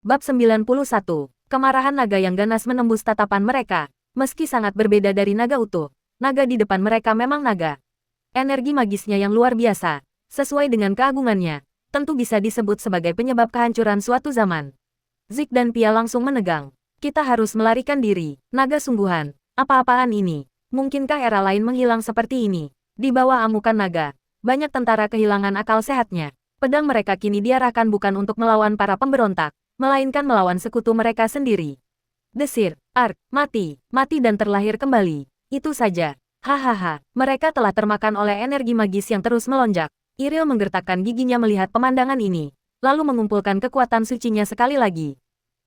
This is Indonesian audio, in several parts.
Bab 91. Kemarahan naga yang ganas menembus tatapan mereka. Meski sangat berbeda dari naga utuh, naga di depan mereka memang naga. Energi magisnya yang luar biasa, sesuai dengan keagungannya, tentu bisa disebut sebagai penyebab kehancuran suatu zaman. Zik dan Pia langsung menegang. Kita harus melarikan diri. Naga sungguhan, apa-apaan ini? Mungkinkah era lain menghilang seperti ini? Di bawah amukan naga, banyak tentara kehilangan akal sehatnya. Pedang mereka kini diarahkan bukan untuk melawan para pemberontak, melainkan melawan sekutu mereka sendiri. Desir, Ark, mati, mati dan terlahir kembali. Itu saja. Hahaha, mereka telah termakan oleh energi magis yang terus melonjak. Iril menggertakkan giginya melihat pemandangan ini, lalu mengumpulkan kekuatan sucinya sekali lagi.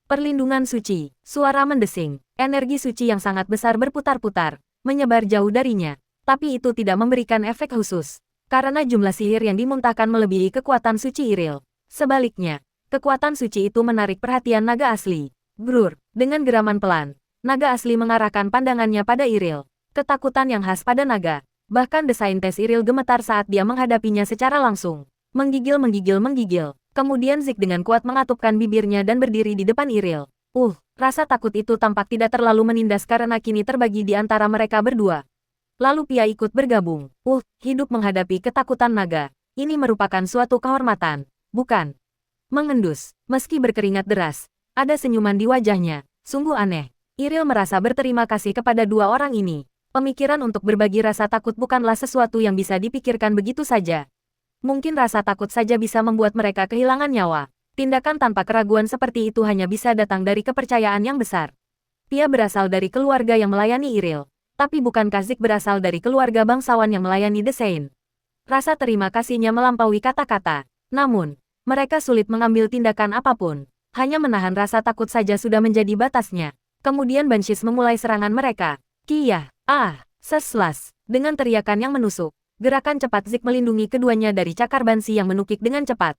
Perlindungan suci, suara mendesing, energi suci yang sangat besar berputar-putar, menyebar jauh darinya. Tapi itu tidak memberikan efek khusus, karena jumlah sihir yang dimuntahkan melebihi kekuatan suci Iril. Sebaliknya, kekuatan suci itu menarik perhatian naga asli. Brur, dengan geraman pelan, naga asli mengarahkan pandangannya pada Iril. Ketakutan yang khas pada naga. Bahkan desain tes Iril gemetar saat dia menghadapinya secara langsung. Menggigil. Kemudian Zik dengan kuat mengatupkan bibirnya dan berdiri di depan Iril. Rasa takut itu tampak tidak terlalu menindas karena kini terbagi di antara mereka berdua. Lalu Pia ikut bergabung. Hidup menghadapi ketakutan naga. Ini merupakan suatu kehormatan, bukan? Mengendus, meski berkeringat deras, ada senyuman di wajahnya. Sungguh aneh. Iril merasa berterima kasih kepada dua orang ini. Pemikiran untuk berbagi rasa takut bukanlah sesuatu yang bisa dipikirkan begitu saja. Mungkin rasa takut saja bisa membuat mereka kehilangan nyawa. Tindakan tanpa keraguan seperti itu hanya bisa datang dari kepercayaan yang besar. Pia berasal dari keluarga yang melayani Iril. Tapi bukankah Zik berasal dari keluarga bangsawan yang melayani The Saint? Rasa terima kasihnya melampaui kata-kata. Namun, mereka sulit mengambil tindakan apapun. Hanya menahan rasa takut saja sudah menjadi batasnya. Kemudian Banshees memulai serangan mereka. Kiyah, seslas. Dengan teriakan yang menusuk, gerakan cepat Zik melindungi keduanya dari cakar Banshee yang menukik dengan cepat.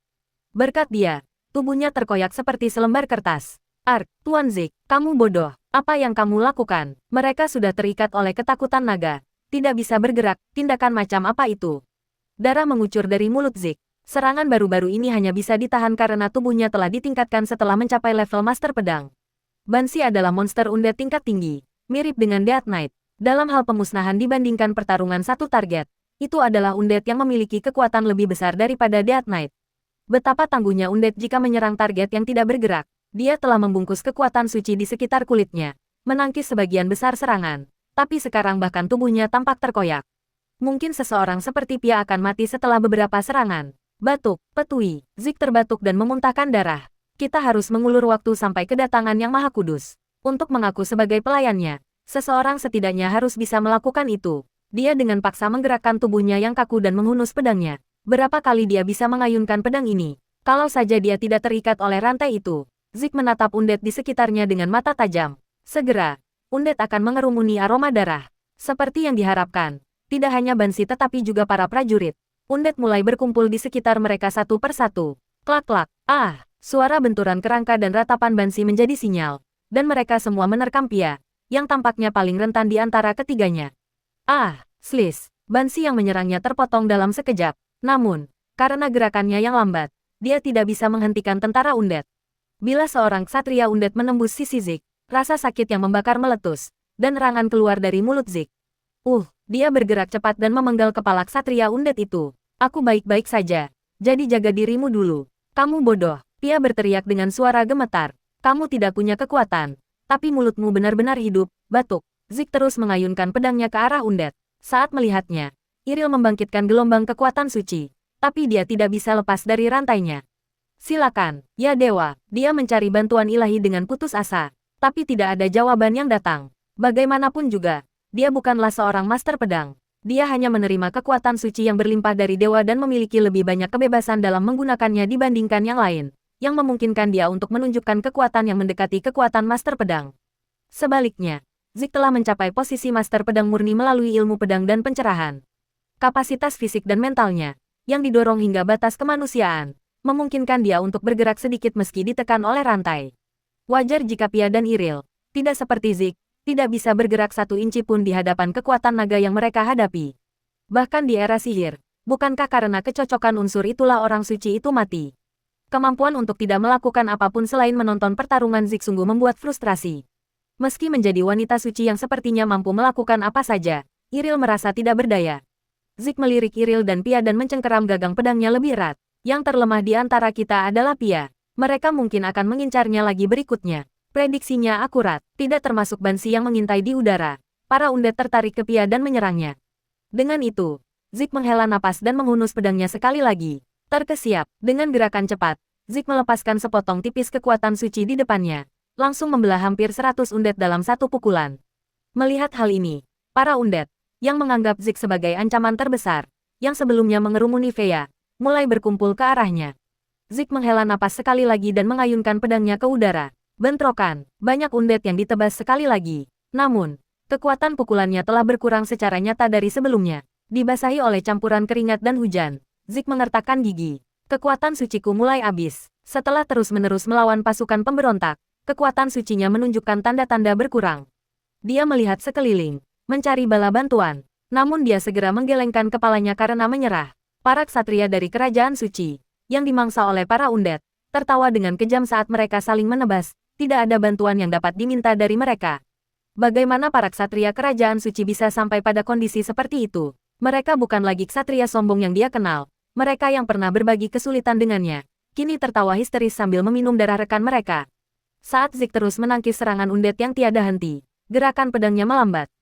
Berkat dia, tubuhnya terkoyak seperti selembar kertas. Ark, Tuan Zik, kamu bodoh. Apa yang kamu lakukan? Mereka sudah terikat oleh ketakutan naga. Tidak bisa bergerak, tindakan macam apa itu? Darah mengucur dari mulut Zik. Serangan baru-baru ini hanya bisa ditahan karena tubuhnya telah ditingkatkan setelah mencapai level Master Pedang. Banshee adalah monster undead tingkat tinggi, mirip dengan Death Knight. Dalam hal pemusnahan dibandingkan pertarungan satu target, itu adalah undead yang memiliki kekuatan lebih besar daripada Death Knight. Betapa tangguhnya undead jika menyerang target yang tidak bergerak. Dia telah membungkus kekuatan suci di sekitar kulitnya, menangkis sebagian besar serangan, tapi sekarang bahkan tubuhnya tampak terkoyak. Mungkin seseorang seperti Pia akan mati setelah beberapa serangan. Batuk, petui, Zik terbatuk dan memuntahkan darah. Kita harus mengulur waktu sampai kedatangan Yang Maha Kudus. Untuk mengaku sebagai pelayannya, seseorang setidaknya harus bisa melakukan itu. Dia dengan paksa menggerakkan tubuhnya yang kaku dan menghunus pedangnya. Berapa kali dia bisa mengayunkan pedang ini? Kalau saja dia tidak terikat oleh rantai itu. Zik menatap undead di sekitarnya dengan mata tajam. Segera, undead akan mengerumuni aroma darah. Seperti yang diharapkan, tidak hanya Banshee tetapi juga para prajurit. Undead mulai berkumpul di sekitar mereka satu persatu. Klak-klak, suara benturan kerangka dan ratapan Banshee menjadi sinyal. Dan mereka semua menerkam Pia, yang tampaknya paling rentan di antara ketiganya. Slis, Banshee yang menyerangnya terpotong dalam sekejap. Namun, karena gerakannya yang lambat, dia tidak bisa menghentikan tentara undead. Bila seorang ksatria undead menembus sisi Zik, rasa sakit yang membakar meletus, dan erangan keluar dari mulut Zik. Dia bergerak cepat dan memenggal kepala ksatria undead itu. Aku baik-baik saja, jadi jaga dirimu dulu. Kamu bodoh, Pia berteriak dengan suara gemetar. Kamu tidak punya kekuatan, tapi mulutmu benar-benar hidup. Batuk, Zik terus mengayunkan pedangnya ke arah undead. Saat melihatnya, Iril membangkitkan gelombang kekuatan suci, tapi dia tidak bisa lepas dari rantainya. Silakan, ya dewa. Dia mencari bantuan ilahi dengan putus asa, tapi tidak ada jawaban yang datang. Bagaimanapun juga, dia bukanlah seorang master pedang. Dia hanya menerima kekuatan suci yang berlimpah dari dewa dan memiliki lebih banyak kebebasan dalam menggunakannya dibandingkan yang lain, yang memungkinkan dia untuk menunjukkan kekuatan yang mendekati kekuatan master pedang. Sebaliknya, Zik telah mencapai posisi master pedang murni melalui ilmu pedang dan pencerahan. Kapasitas fisik dan mentalnya, yang didorong hingga batas kemanusiaan, memungkinkan dia untuk bergerak sedikit meski ditekan oleh rantai. Wajar jika Pia dan Iril, tidak seperti Zik, tidak bisa bergerak satu inci pun di hadapan kekuatan naga yang mereka hadapi. Bahkan di era sihir, bukankah karena kecocokan unsur itulah orang suci itu mati? Kemampuan untuk tidak melakukan apapun selain menonton pertarungan Zik sungguh membuat frustrasi. Meski menjadi wanita suci yang sepertinya mampu melakukan apa saja, Iril merasa tidak berdaya. Zik melirik Iril dan Pia dan mencengkeram gagang pedangnya lebih erat. Yang terlemah di antara kita adalah Pia. Mereka mungkin akan mengincarnya lagi berikutnya. Prediksinya akurat, tidak termasuk Bansi yang mengintai di udara. Para undead tertarik ke Pia dan menyerangnya. Dengan itu, Zik menghela napas dan menghunus pedangnya sekali lagi. Terkesiap, dengan gerakan cepat, Zik melepaskan sepotong tipis kekuatan suci di depannya. Langsung membelah hampir 100 undead dalam satu pukulan. Melihat hal ini, para undead, yang menganggap Zik sebagai ancaman terbesar, yang sebelumnya mengerumuni Fea, mulai berkumpul ke arahnya. Zik menghela napas sekali lagi dan mengayunkan pedangnya ke udara. Bentrokan, banyak undead yang ditebas sekali lagi. Namun, kekuatan pukulannya telah berkurang secara nyata dari sebelumnya. Dibasahi oleh campuran keringat dan hujan, Zik mengertakkan gigi. Kekuatan suciku mulai habis. Setelah terus-menerus melawan pasukan pemberontak, kekuatan sucinya menunjukkan tanda-tanda berkurang. Dia melihat sekeliling, mencari bala bantuan. Namun dia segera menggelengkan kepalanya karena menyerah. Para ksatria dari kerajaan suci, yang dimangsa oleh para undead, tertawa dengan kejam saat mereka saling menebas. Tidak ada bantuan yang dapat diminta dari mereka. Bagaimana para ksatria kerajaan suci bisa sampai pada kondisi seperti itu? Mereka bukan lagi ksatria sombong yang dia kenal. Mereka yang pernah berbagi kesulitan dengannya, kini tertawa histeris sambil meminum darah rekan mereka. Saat Zik terus menangkis serangan undead yang tiada henti, gerakan pedangnya melambat.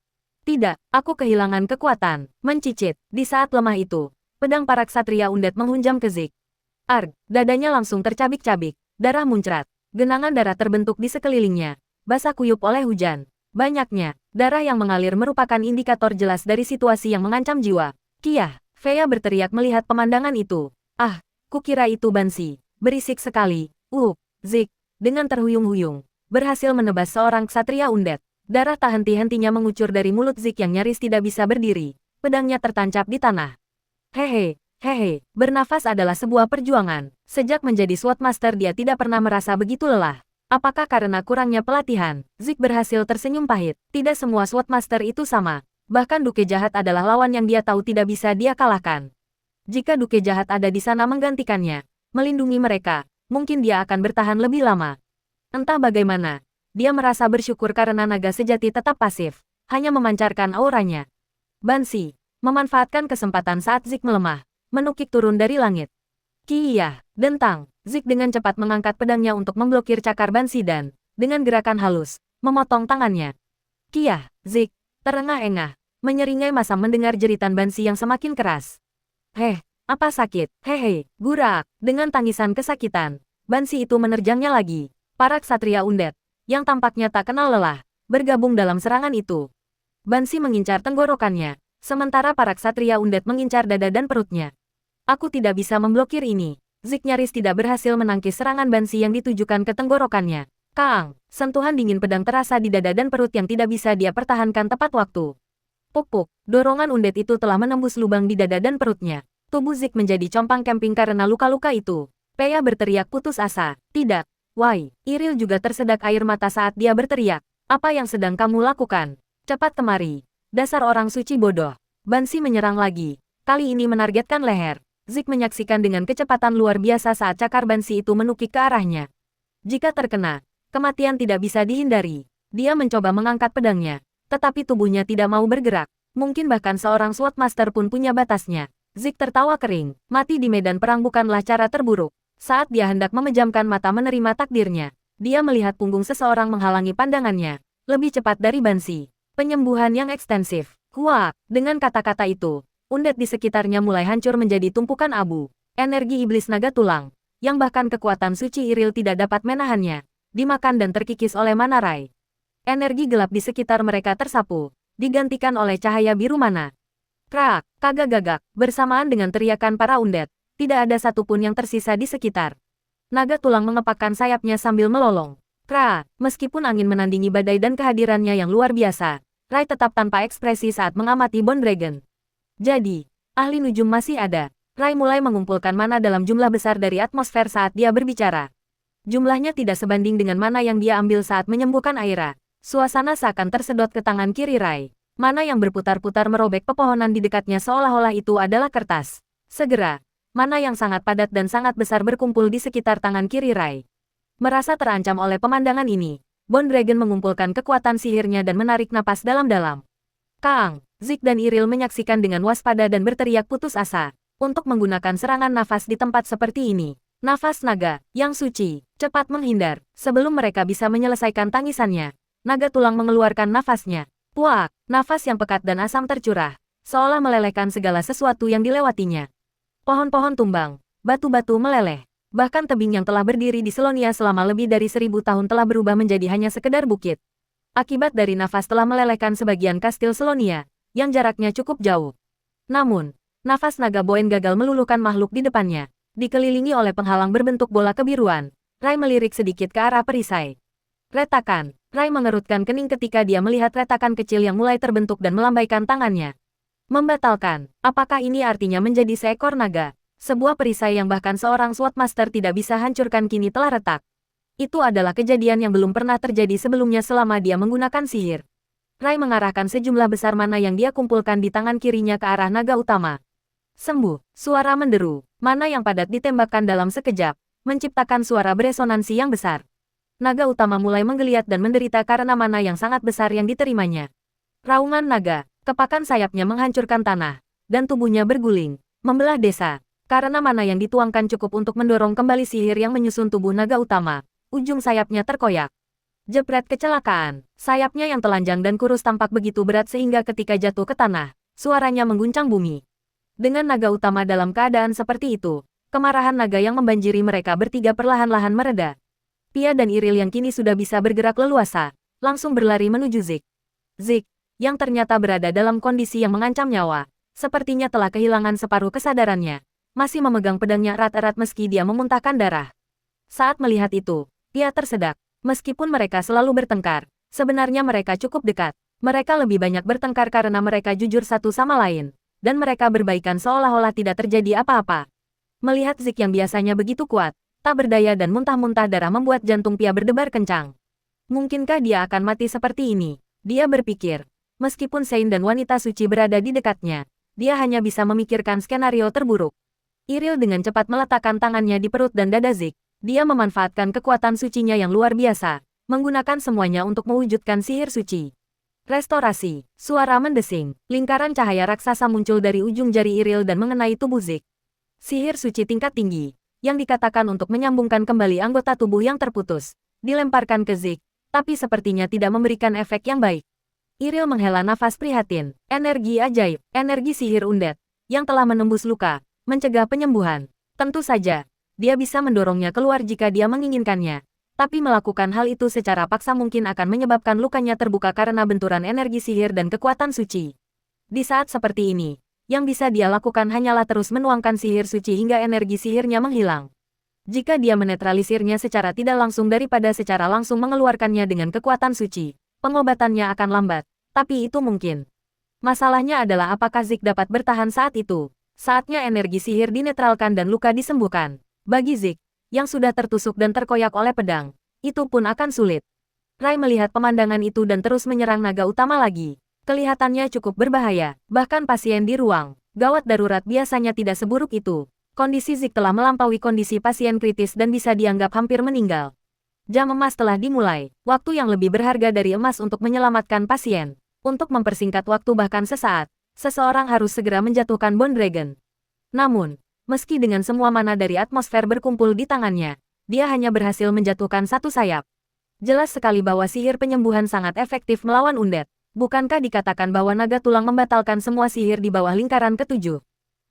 Tidak, aku kehilangan kekuatan. Mencicit, di saat lemah itu, pedang para ksatria undead menghunjam ke Zik. Arg, dadanya langsung tercabik-cabik, darah muncrat, genangan darah terbentuk di sekelilingnya, basah kuyup oleh hujan. Banyaknya, darah yang mengalir merupakan indikator jelas dari situasi yang mengancam jiwa. Kiyah, Fea berteriak melihat pemandangan itu. Ah, kukira itu Bansi, berisik sekali. Zik, dengan terhuyung-huyung, berhasil menebas seorang ksatria undead. Darah tak henti-hentinya mengucur dari mulut Zik yang nyaris tidak bisa berdiri. Pedangnya tertancap di tanah. Hehe, bernafas adalah sebuah perjuangan. Sejak menjadi SWAT Master dia tidak pernah merasa begitu lelah. Apakah karena kurangnya pelatihan? Zik berhasil tersenyum pahit. Tidak semua SWAT Master itu sama. Bahkan Duke Jahat adalah lawan yang dia tahu tidak bisa dia kalahkan. Jika Duke Jahat ada di sana menggantikannya, melindungi mereka, mungkin dia akan bertahan lebih lama. Entah bagaimana, dia merasa bersyukur karena naga sejati tetap pasif, hanya memancarkan auranya. Bansi, memanfaatkan kesempatan saat Zik melemah, menukik turun dari langit. Kiyah, dentang, Zik dengan cepat mengangkat pedangnya untuk memblokir cakar Bansi dan, dengan gerakan halus, memotong tangannya. Kiyah, Zik, terengah-engah, menyeringai masam mendengar jeritan Bansi yang semakin keras. Apa sakit? Gurak, dengan tangisan kesakitan, Bansi itu menerjangnya lagi. Para ksatria undead, yang tampaknya tak kenal lelah, bergabung dalam serangan itu. Bansi mengincar tenggorokannya, sementara para ksatria undead mengincar dada dan perutnya. Aku tidak bisa memblokir ini. Zik nyaris tidak berhasil menangkis serangan Bansi yang ditujukan ke tenggorokannya. Kaang, sentuhan dingin pedang terasa di dada dan perut yang tidak bisa dia pertahankan tepat waktu. Puk-puk, dorongan undead itu telah menembus lubang di dada dan perutnya. Tubuh Zik menjadi compang camping karena luka-luka itu. Pea berteriak putus asa. Tidak, Wai. Iril juga tersedak air mata saat dia berteriak. Apa yang sedang kamu lakukan? Cepat kemari. Dasar orang suci bodoh. Bansi menyerang lagi. Kali ini menargetkan leher. Zik menyaksikan dengan kecepatan luar biasa saat cakar Bansi itu menukik ke arahnya. Jika terkena, kematian tidak bisa dihindari. Dia mencoba mengangkat pedangnya, tetapi tubuhnya tidak mau bergerak. Mungkin bahkan seorang SWAT Master pun punya batasnya. Zik tertawa kering. Mati di medan perang bukanlah cara terburuk. Saat dia hendak memejamkan mata menerima takdirnya, dia melihat punggung seseorang menghalangi pandangannya. Lebih cepat dari Bansi. Penyembuhan yang ekstensif. Kuak, dengan kata-kata itu, undead di sekitarnya mulai hancur menjadi tumpukan abu. Energi iblis naga tulang, yang bahkan kekuatan suci Iril tidak dapat menahannya, dimakan dan terkikis oleh mana rai. Energi gelap di sekitar mereka tersapu, digantikan oleh cahaya biru mana. Krak, kagak-gagak, bersamaan dengan teriakan para undead, tidak ada satupun yang tersisa di sekitar. Naga tulang mengepakkan sayapnya sambil melolong. Krak, meskipun angin menandingi badai dan kehadirannya yang luar biasa, Rai tetap tanpa ekspresi saat mengamati Bone Dragon. Jadi, ahli nujum masih ada. Rai mulai mengumpulkan mana dalam jumlah besar dari atmosfer saat dia berbicara. Jumlahnya tidak sebanding dengan mana yang dia ambil saat menyembuhkan Aira. Suasana seakan tersedot ke tangan kiri Rai. Mana yang berputar-putar merobek pepohonan di dekatnya seolah-olah itu adalah kertas. Segera, Mana yang sangat padat dan sangat besar berkumpul di sekitar tangan kiri Rai. Merasa terancam oleh pemandangan ini, Bone Dragon mengumpulkan kekuatan sihirnya dan menarik napas dalam-dalam. Kaang, Zik dan Iril menyaksikan dengan waspada dan berteriak putus asa. Untuk menggunakan serangan nafas di tempat seperti ini, nafas naga, yang suci, cepat menghindar. Sebelum mereka bisa menyelesaikan tangisannya, naga tulang mengeluarkan nafasnya. Puak, nafas yang pekat dan asam tercurah, seolah melelehkan segala sesuatu yang dilewatinya. Pohon-pohon tumbang, batu-batu meleleh. Bahkan tebing yang telah berdiri di Selonia selama lebih dari 1000 tahun telah berubah menjadi hanya sekedar bukit. Akibat dari nafas telah melelehkan sebagian kastil Selonia, yang jaraknya cukup jauh. Namun, nafas naga Boen gagal meluluhkan makhluk di depannya. Dikelilingi oleh penghalang berbentuk bola kebiruan, Rai melirik sedikit ke arah perisai. Retakan, Rai mengerutkan kening ketika dia melihat retakan kecil yang mulai terbentuk dan melambaikan tangannya. Membatalkan, apakah ini artinya menjadi seekor naga? Sebuah perisai yang bahkan seorang Swordmaster tidak bisa hancurkan kini telah retak. Itu adalah kejadian yang belum pernah terjadi sebelumnya selama dia menggunakan sihir. Rai mengarahkan sejumlah besar mana yang dia kumpulkan di tangan kirinya ke arah naga utama. Sembuh, suara menderu, mana yang padat ditembakkan dalam sekejap, menciptakan suara beresonansi yang besar. Naga utama mulai menggeliat dan menderita karena mana yang sangat besar yang diterimanya. Raungan naga. Kepakan sayapnya menghancurkan tanah, dan tubuhnya berguling, membelah desa. Karena mana yang dituangkan cukup untuk mendorong kembali sihir yang menyusun tubuh naga utama, ujung sayapnya terkoyak. Jepret kecelakaan, sayapnya yang telanjang dan kurus tampak begitu berat sehingga ketika jatuh ke tanah, suaranya mengguncang bumi. Dengan naga utama dalam keadaan seperti itu, kemarahan naga yang membanjiri mereka bertiga perlahan-lahan mereda. Pia dan Iril yang kini sudah bisa bergerak leluasa, langsung berlari menuju Zik. Zik, yang ternyata berada dalam kondisi yang mengancam nyawa, sepertinya telah kehilangan separuh kesadarannya, masih memegang pedangnya erat-erat meski dia memuntahkan darah. Saat melihat itu, Pia tersedak. Meskipun mereka selalu bertengkar, sebenarnya mereka cukup dekat. Mereka lebih banyak bertengkar karena mereka jujur satu sama lain, dan mereka berbaikan seolah-olah tidak terjadi apa-apa. Melihat Zik yang biasanya begitu kuat, tak berdaya dan muntah-muntah darah membuat jantung Pia berdebar kencang. Mungkinkah dia akan mati seperti ini? Dia berpikir. Meskipun Sein dan wanita suci berada di dekatnya, dia hanya bisa memikirkan skenario terburuk. Iril dengan cepat meletakkan tangannya di perut dan dada Zik. Dia memanfaatkan kekuatan sucinya yang luar biasa, menggunakan semuanya untuk mewujudkan sihir suci. Restorasi, suara mendesing, lingkaran cahaya raksasa muncul dari ujung jari Iril dan mengenai tubuh Zik. Sihir suci tingkat tinggi, yang dikatakan untuk menyambungkan kembali anggota tubuh yang terputus, dilemparkan ke Zik, tapi sepertinya tidak memberikan efek yang baik. Iril menghela nafas prihatin, energi ajaib, energi sihir undead, yang telah menembus luka, mencegah penyembuhan. Tentu saja, dia bisa mendorongnya keluar jika dia menginginkannya. Tapi melakukan hal itu secara paksa mungkin akan menyebabkan lukanya terbuka karena benturan energi sihir dan kekuatan suci. Di saat seperti ini, yang bisa dia lakukan hanyalah terus menuangkan sihir suci hingga energi sihirnya menghilang. Jika dia menetralisirnya secara tidak langsung daripada secara langsung mengeluarkannya dengan kekuatan suci, pengobatannya akan lambat, tapi itu mungkin. Masalahnya adalah apakah Zik dapat bertahan saat itu. Saatnya energi sihir dinetralkan dan luka disembuhkan. Bagi Zik, yang sudah tertusuk dan terkoyak oleh pedang, itu pun akan sulit. Rai melihat pemandangan itu dan terus menyerang naga utama lagi. Kelihatannya cukup berbahaya, bahkan pasien di ruang gawat darurat biasanya tidak seburuk itu. Kondisi Zik telah melampaui kondisi pasien kritis dan bisa dianggap hampir meninggal. Jam emas telah dimulai, waktu yang lebih berharga dari emas untuk menyelamatkan pasien. Untuk mempersingkat waktu bahkan sesaat, seseorang harus segera menjatuhkan Bone Dragon. Namun, meski dengan semua mana dari atmosfer berkumpul di tangannya, dia hanya berhasil menjatuhkan satu sayap. Jelas sekali bahwa sihir penyembuhan sangat efektif melawan undead. Bukankah dikatakan bahwa naga tulang membatalkan semua sihir di bawah lingkaran ketujuh?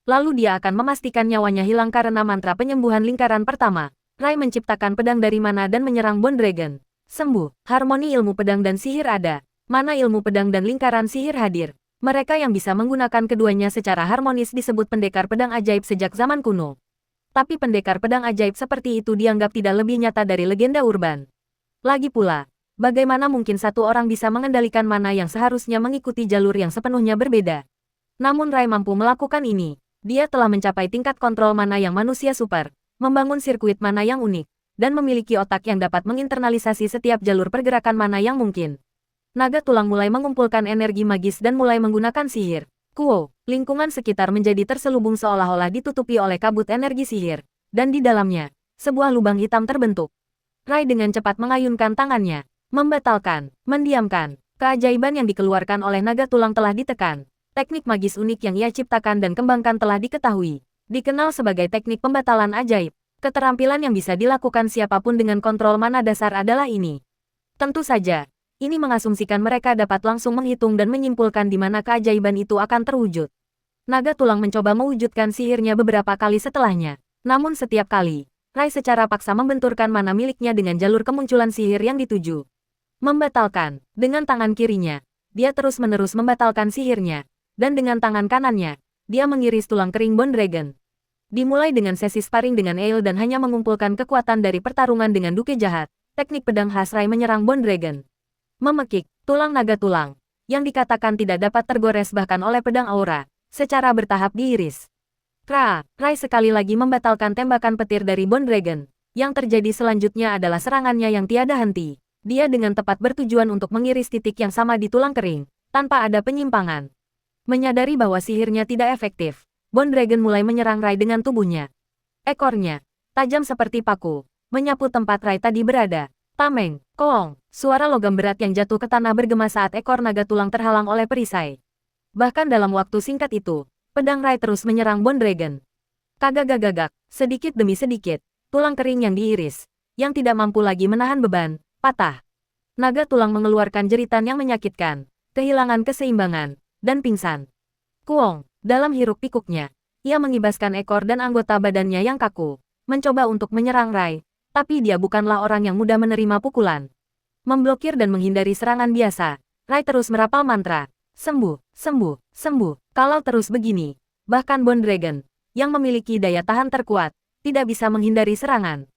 Lalu dia akan memastikan nyawanya hilang karena mantra penyembuhan lingkaran pertama. Rai menciptakan pedang dari mana dan menyerang Bone Dragon. Sembuh, harmoni ilmu pedang dan sihir ada. Mana ilmu pedang dan lingkaran sihir hadir. Mereka yang bisa menggunakan keduanya secara harmonis disebut pendekar pedang ajaib sejak zaman kuno. Tapi pendekar pedang ajaib seperti itu dianggap tidak lebih nyata dari legenda urban. Lagi pula, bagaimana mungkin satu orang bisa mengendalikan mana yang seharusnya mengikuti jalur yang sepenuhnya berbeda? Namun Rai mampu melakukan ini. Dia telah mencapai tingkat kontrol mana yang manusia super. Membangun sirkuit mana yang unik, dan memiliki otak yang dapat menginternalisasi setiap jalur pergerakan mana yang mungkin. Naga tulang mulai mengumpulkan energi magis dan mulai menggunakan sihir. Kuo, lingkungan sekitar menjadi terselubung seolah-olah ditutupi oleh kabut energi sihir, dan di dalamnya, sebuah lubang hitam terbentuk. Rai dengan cepat mengayunkan tangannya, membatalkan, mendiamkan. Keajaiban yang dikeluarkan oleh naga tulang telah ditekan. Teknik magis unik yang ia ciptakan dan kembangkan telah diketahui. Dikenal sebagai teknik pembatalan ajaib. Keterampilan yang bisa dilakukan siapapun dengan kontrol mana dasar adalah ini. Tentu saja, ini mengasumsikan mereka dapat langsung menghitung dan menyimpulkan di mana keajaiban itu akan terwujud. Naga tulang mencoba mewujudkan sihirnya beberapa kali setelahnya. Namun setiap kali, Rai secara paksa membenturkan mana miliknya dengan jalur kemunculan sihir yang dituju. Membatalkan, dengan tangan kirinya, dia terus-menerus membatalkan sihirnya. Dan dengan tangan kanannya, dia mengiris tulang kering Bone Dragon. Dimulai dengan sesi sparring dengan Ale dan hanya mengumpulkan kekuatan dari pertarungan dengan Duke Jahat, teknik pedang khas Rai menyerang Bone Dragon. Memekik, tulang naga tulang, yang dikatakan tidak dapat tergores bahkan oleh pedang aura, secara bertahap diiris. Rai sekali lagi membatalkan tembakan petir dari Bone Dragon. Yang terjadi selanjutnya adalah serangannya yang tiada henti. Dia dengan tepat bertujuan untuk mengiris titik yang sama di tulang kering, tanpa ada penyimpangan. Menyadari bahwa sihirnya tidak efektif, Bone Dragon mulai menyerang Rai dengan tubuhnya. Ekornya, tajam seperti paku, menyapu tempat Rai tadi berada. Tameng, koong, suara logam berat yang jatuh ke tanah bergema saat ekor naga tulang terhalang oleh perisai. Bahkan dalam waktu singkat itu, pedang Rai terus menyerang Bone Dragon. Kagak-gagak, sedikit demi sedikit, tulang kering yang diiris, yang tidak mampu lagi menahan beban, patah. Naga tulang mengeluarkan jeritan yang menyakitkan, kehilangan keseimbangan, dan pingsan. Kuong, dalam hiruk pikuknya, ia mengibaskan ekor dan anggota badannya yang kaku, mencoba untuk menyerang Rai, tapi dia bukanlah orang yang mudah menerima pukulan. Memblokir dan menghindari serangan biasa, Rai terus merapal mantra, sembuh, sembuh, sembuh. Kalau terus begini, bahkan Bone Dragon, yang memiliki daya tahan terkuat, tidak bisa menghindari serangan.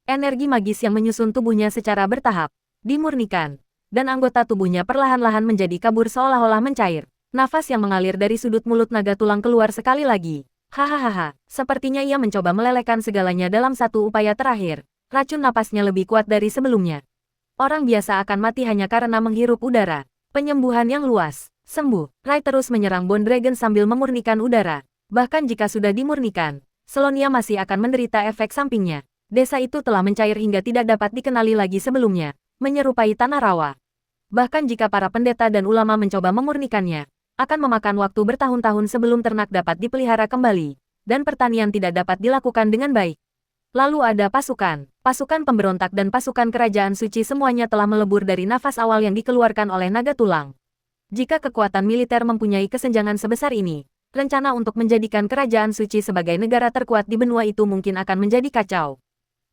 Energi magis yang menyusun tubuhnya secara bertahap, dimurnikan, dan anggota tubuhnya perlahan-lahan menjadi kabur seolah-olah mencair. Nafas yang mengalir dari sudut mulut naga tulang keluar sekali lagi. Hahaha, sepertinya ia mencoba melelehkan segalanya dalam satu upaya terakhir. Racun napasnya lebih kuat dari sebelumnya. Orang biasa akan mati hanya karena menghirup udara. Penyembuhan yang luas. Sembuh. Rai terus menyerang Bone Dragon sambil memurnikan udara. Bahkan jika sudah dimurnikan, Selonia masih akan menderita efek sampingnya. Desa itu telah mencair hingga tidak dapat dikenali lagi sebelumnya, menyerupai tanah rawa. Bahkan jika para pendeta dan ulama mencoba memurnikannya, akan memakan waktu bertahun-tahun sebelum ternak dapat dipelihara kembali, dan pertanian tidak dapat dilakukan dengan baik. Lalu ada pasukan pemberontak dan pasukan kerajaan suci semuanya telah melebur dari nafas awal yang dikeluarkan oleh naga tulang. Jika kekuatan militer mempunyai kesenjangan sebesar ini, rencana untuk menjadikan kerajaan suci sebagai negara terkuat di benua itu mungkin akan menjadi kacau.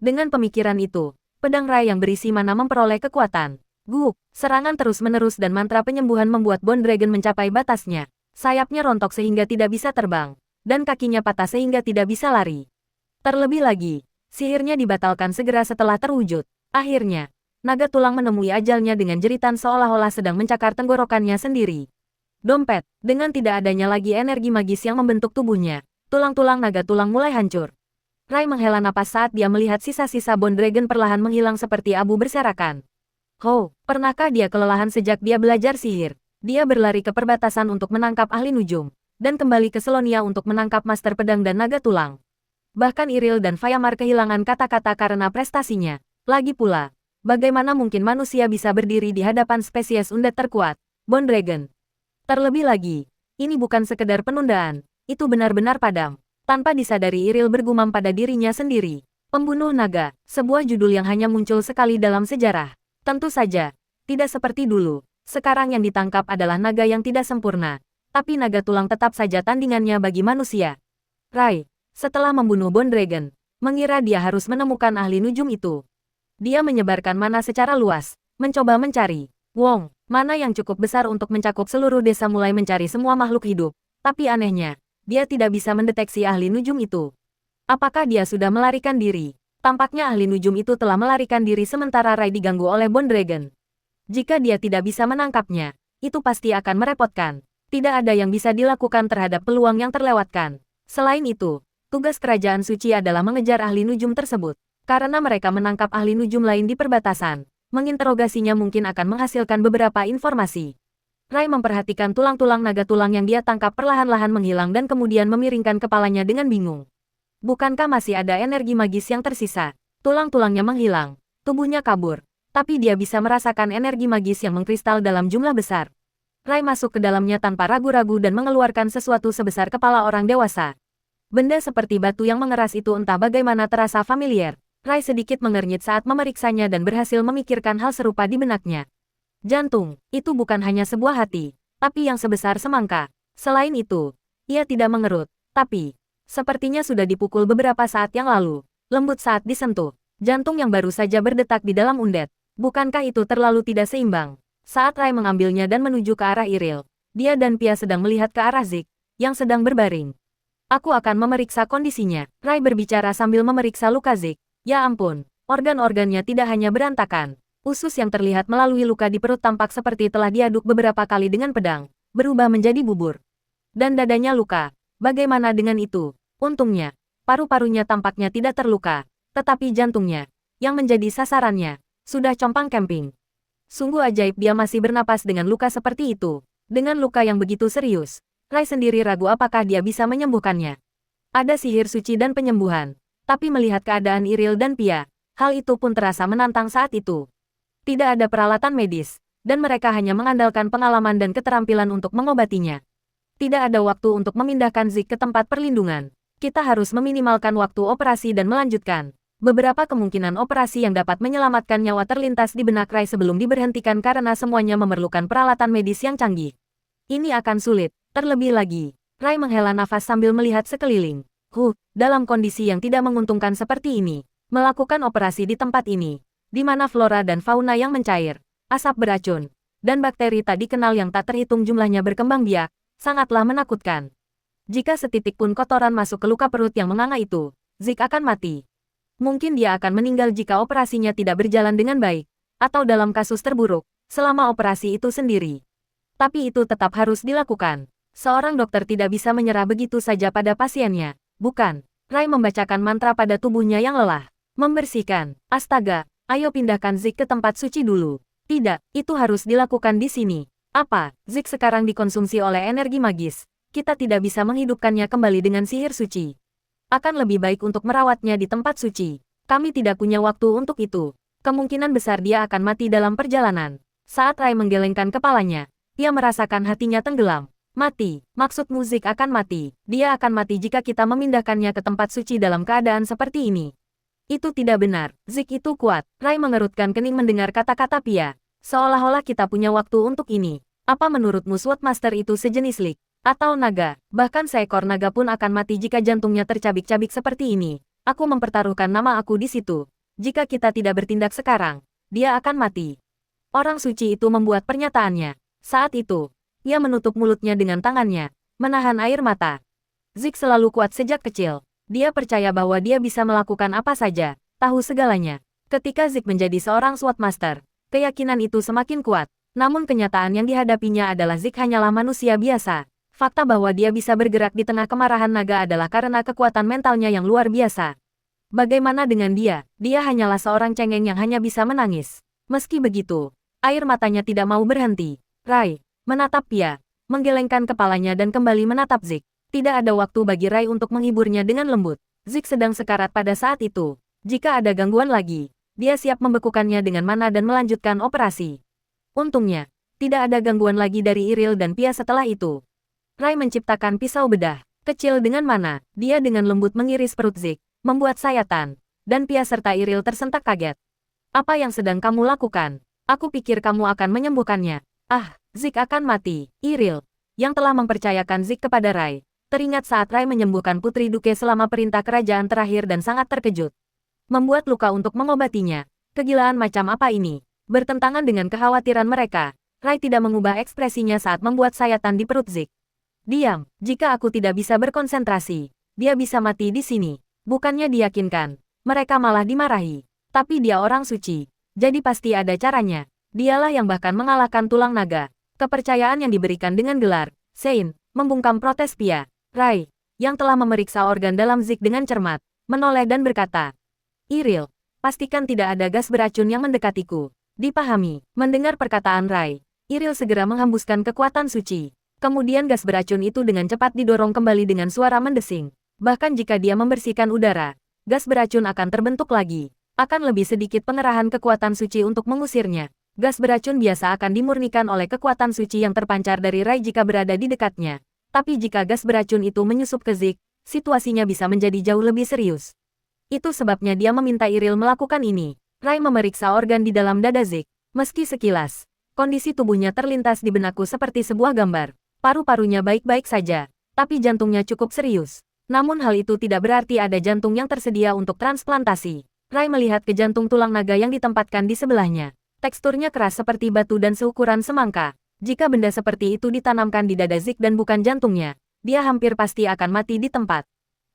Dengan pemikiran itu, pedang Rai yang berisi mana memperoleh kekuatan. Guk, serangan terus-menerus dan mantra penyembuhan membuat Bone Dragon mencapai batasnya. Sayapnya rontok sehingga tidak bisa terbang, dan kakinya patah sehingga tidak bisa lari. Terlebih lagi, sihirnya dibatalkan segera setelah terwujud. Akhirnya, naga tulang menemui ajalnya dengan jeritan seolah-olah sedang mencakar tenggorokannya sendiri. Dompet, dengan tidak adanya lagi energi magis yang membentuk tubuhnya, tulang-tulang naga tulang mulai hancur. Rai menghela napas saat dia melihat sisa-sisa Bone Dragon perlahan menghilang seperti abu berserakan. Pernahkah dia kelelahan sejak dia belajar sihir? Dia berlari ke perbatasan untuk menangkap ahli nujum, dan kembali ke Selonia untuk menangkap master pedang dan naga tulang. Bahkan Iril dan Fayamar kehilangan kata-kata karena prestasinya. Lagi pula, bagaimana mungkin manusia bisa berdiri di hadapan spesies undead terkuat, Bone Dragon? Terlebih lagi, ini bukan sekedar penundaan, itu benar-benar padam. Tanpa disadari Iril bergumam pada dirinya sendiri. Pembunuh naga, sebuah judul yang hanya muncul sekali dalam sejarah. Tentu saja, tidak seperti dulu. Sekarang yang ditangkap adalah naga yang tidak sempurna. Tapi naga tulang tetap saja tandingannya bagi manusia. Rai, setelah membunuh Bone Dragon, mengira dia harus menemukan ahli nujum itu. Dia menyebarkan mana secara luas, mencoba mencari. Mana yang cukup besar untuk mencakup seluruh desa mulai mencari semua makhluk hidup. Tapi anehnya, dia tidak bisa mendeteksi ahli nujum itu. Apakah dia sudah melarikan diri? Tampaknya ahli nujum itu telah melarikan diri sementara Rai diganggu oleh Bone Dragon. Jika dia tidak bisa menangkapnya, itu pasti akan merepotkan. Tidak ada yang bisa dilakukan terhadap peluang yang terlewatkan. Selain itu, tugas kerajaan suci adalah mengejar ahli nujum tersebut. Karena mereka menangkap ahli nujum lain di perbatasan, menginterogasinya mungkin akan menghasilkan beberapa informasi. Rai memperhatikan tulang-tulang naga tulang yang dia tangkap perlahan-lahan menghilang dan kemudian memiringkan kepalanya dengan bingung. Bukankah masih ada energi magis yang tersisa? Tulang-tulangnya menghilang, tubuhnya kabur, tapi dia bisa merasakan energi magis yang mengkristal dalam jumlah besar. Rai masuk ke dalamnya tanpa ragu-ragu dan mengeluarkan sesuatu sebesar kepala orang dewasa. Benda seperti batu yang mengeras itu entah bagaimana terasa familiar. Rai sedikit mengernyit saat memeriksanya dan berhasil memikirkan hal serupa di benaknya. Jantung, itu bukan hanya sebuah hati, tapi yang sebesar semangka. Selain itu, ia tidak mengerut, tapi sepertinya sudah dipukul beberapa saat yang lalu. Lembut saat disentuh, jantung yang baru saja berdetak di dalam undet. Bukankah itu terlalu tidak seimbang? Saat Rai mengambilnya dan menuju ke arah Iril, dia dan Pia sedang melihat ke arah Zik, yang sedang berbaring. Aku akan memeriksa kondisinya. Rai berbicara sambil memeriksa luka Zik. Ya ampun, organ-organnya tidak hanya berantakan. Usus yang terlihat melalui luka di perut tampak seperti telah diaduk beberapa kali dengan pedang, berubah menjadi bubur. Dan dadanya luka. Bagaimana dengan itu? Untungnya, paru-parunya tampaknya tidak terluka, tetapi jantungnya, yang menjadi sasarannya, sudah compang-camping. Sungguh ajaib dia masih bernapas dengan luka seperti itu. Dengan luka yang begitu serius, Rai sendiri ragu apakah dia bisa menyembuhkannya. Ada sihir suci dan penyembuhan, tapi melihat keadaan Iril dan Pia, hal itu pun terasa menantang saat itu. Tidak ada peralatan medis, dan mereka hanya mengandalkan pengalaman dan keterampilan untuk mengobatinya. Tidak ada waktu untuk memindahkan Zik ke tempat perlindungan. Kita harus meminimalkan waktu operasi dan melanjutkan. Beberapa kemungkinan operasi yang dapat menyelamatkan nyawa terlintas di benak Rai sebelum diberhentikan karena semuanya memerlukan peralatan medis yang canggih. Ini akan sulit, terlebih lagi. Rai menghela nafas sambil melihat sekeliling. Dalam kondisi yang tidak menguntungkan seperti ini, melakukan operasi di tempat ini, di mana flora dan fauna yang mencair, asap beracun, dan bakteri tak dikenal yang tak terhitung jumlahnya berkembang biak, sangatlah menakutkan. Jika setitik pun kotoran masuk ke luka perut yang menganga itu, Zik akan mati. Mungkin dia akan meninggal jika operasinya tidak berjalan dengan baik, atau dalam kasus terburuk, selama operasi itu sendiri. Tapi itu tetap harus dilakukan. Seorang dokter tidak bisa menyerah begitu saja pada pasiennya, bukan? Rai membacakan mantra pada tubuhnya yang lelah. Membersihkan, astaga. Ayo pindahkan Zik ke tempat suci dulu. Tidak, itu harus dilakukan di sini. Apa? Zik sekarang dikonsumsi oleh energi magis. Kita tidak bisa menghidupkannya kembali dengan sihir suci. Akan lebih baik untuk merawatnya di tempat suci. Kami tidak punya waktu untuk itu. Kemungkinan besar dia akan mati dalam perjalanan. Saat Rai menggelengkan kepalanya, dia merasakan hatinya tenggelam. Mati, maksudmu Zik akan mati. Dia akan mati jika kita memindahkannya ke tempat suci dalam keadaan seperti ini. Itu tidak benar, Zik itu kuat. Rai mengerutkan kening mendengar kata-kata Pia. Seolah-olah kita punya waktu untuk ini. Apa menurutmu Swordmaster itu sejenis lik? Atau naga? Bahkan seekor naga pun akan mati jika jantungnya tercabik-cabik seperti ini. Aku mempertaruhkan nama aku di situ. Jika kita tidak bertindak sekarang, dia akan mati. Orang suci itu membuat pernyataannya. Saat itu, ia menutup mulutnya dengan tangannya, menahan air mata. Zik selalu kuat sejak kecil. Dia percaya bahwa dia bisa melakukan apa saja, tahu segalanya. Ketika Zik menjadi seorang Swordmaster, keyakinan itu semakin kuat. Namun kenyataan yang dihadapinya adalah Zik hanyalah manusia biasa. Fakta bahwa dia bisa bergerak di tengah kemarahan naga adalah karena kekuatan mentalnya yang luar biasa. Bagaimana dengan dia? Dia hanyalah seorang cengeng yang hanya bisa menangis. Meski begitu, air matanya tidak mau berhenti. Rai menatap Pia, menggelengkan kepalanya dan kembali menatap Zik. Tidak ada waktu bagi Rai untuk menghiburnya dengan lembut. Zik sedang sekarat pada saat itu. Jika ada gangguan lagi, dia siap membekukannya dengan mana dan melanjutkan operasi. Untungnya, tidak ada gangguan lagi dari Iril dan Pia setelah itu. Rai menciptakan pisau bedah, kecil dengan mana, dia dengan lembut mengiris perut Zik, membuat sayatan, dan Pia serta Iril tersentak kaget. Apa yang sedang kamu lakukan? Aku pikir kamu akan menyembuhkannya. Zik akan mati. Iril, yang telah mempercayakan Zik kepada Rai, teringat saat Rai menyembuhkan Putri Duke selama perintah kerajaan terakhir dan sangat terkejut. Membuat luka untuk mengobatinya. Kegilaan macam apa ini? Bertentangan dengan kekhawatiran mereka, Rai tidak mengubah ekspresinya saat membuat sayatan di perut Zik. Diam, jika aku tidak bisa berkonsentrasi, dia bisa mati di sini. Bukannya diyakinkan, mereka malah dimarahi. Tapi dia orang suci, jadi pasti ada caranya. Dialah yang bahkan mengalahkan tulang naga. Kepercayaan yang diberikan dengan gelar Sein, membungkam protes Pia. Rai, yang telah memeriksa organ dalam Zik dengan cermat, menoleh dan berkata, Iril, pastikan tidak ada gas beracun yang mendekatiku. Dipahami, mendengar perkataan Rai, Iril segera menghembuskan kekuatan suci. Kemudian gas beracun itu dengan cepat didorong kembali dengan suara mendesing. Bahkan jika dia membersihkan udara, gas beracun akan terbentuk lagi. Akan lebih sedikit pengerahan kekuatan suci untuk mengusirnya. Gas beracun biasa akan dimurnikan oleh kekuatan suci yang terpancar dari Rai jika berada di dekatnya. Tapi jika gas beracun itu menyusup ke Zik, situasinya bisa menjadi jauh lebih serius. Itu sebabnya dia meminta Iril melakukan ini. Rai memeriksa organ di dalam dada Zik. Meski sekilas, kondisi tubuhnya terlintas di benakku seperti sebuah gambar. Paru-parunya baik-baik saja, tapi jantungnya cukup serius. Namun hal itu tidak berarti ada jantung yang tersedia untuk transplantasi. Rai melihat ke jantung tulang naga yang ditempatkan di sebelahnya. Teksturnya keras seperti batu dan seukuran semangka. Jika benda seperti itu ditanamkan di dada Zik dan bukan jantungnya, dia hampir pasti akan mati di tempat.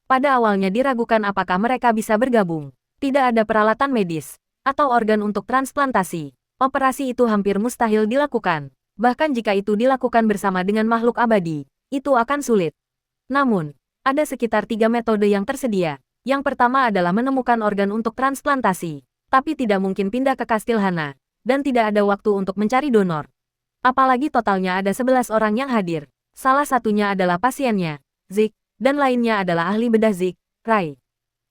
Pada awalnya diragukan apakah mereka bisa bergabung. Tidak ada peralatan medis atau organ untuk transplantasi. Operasi itu hampir mustahil dilakukan. Bahkan jika itu dilakukan bersama dengan makhluk abadi, itu akan sulit. Namun, ada sekitar 3 metode yang tersedia. Yang pertama adalah menemukan organ untuk transplantasi. Tapi tidak mungkin pindah ke Kastil Hana. Dan tidak ada waktu untuk mencari donor. Apalagi totalnya ada 11 orang yang hadir. Salah satunya adalah pasiennya, Zik, dan lainnya adalah ahli bedah Zik, Rai.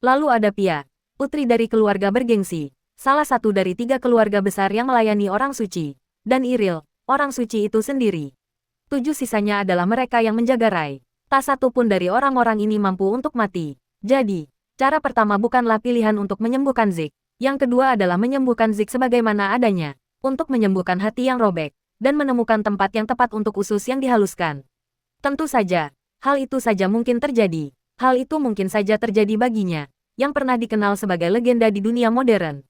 Lalu ada Pia, putri dari keluarga bergengsi. Salah satu dari 3 keluarga besar yang melayani orang suci, dan Iril, orang suci itu sendiri. 7 sisanya adalah mereka yang menjaga Rai. Tak satu pun dari orang-orang ini mampu untuk mati. Jadi, cara pertama bukanlah pilihan untuk menyembuhkan Zik. Yang kedua adalah menyembuhkan Zik sebagaimana adanya, untuk menyembuhkan hati yang robek, dan menemukan tempat yang tepat untuk usus yang dihaluskan. Tentu saja, hal itu saja mungkin terjadi. Hal itu mungkin saja terjadi baginya, yang pernah dikenal sebagai legenda di dunia modern.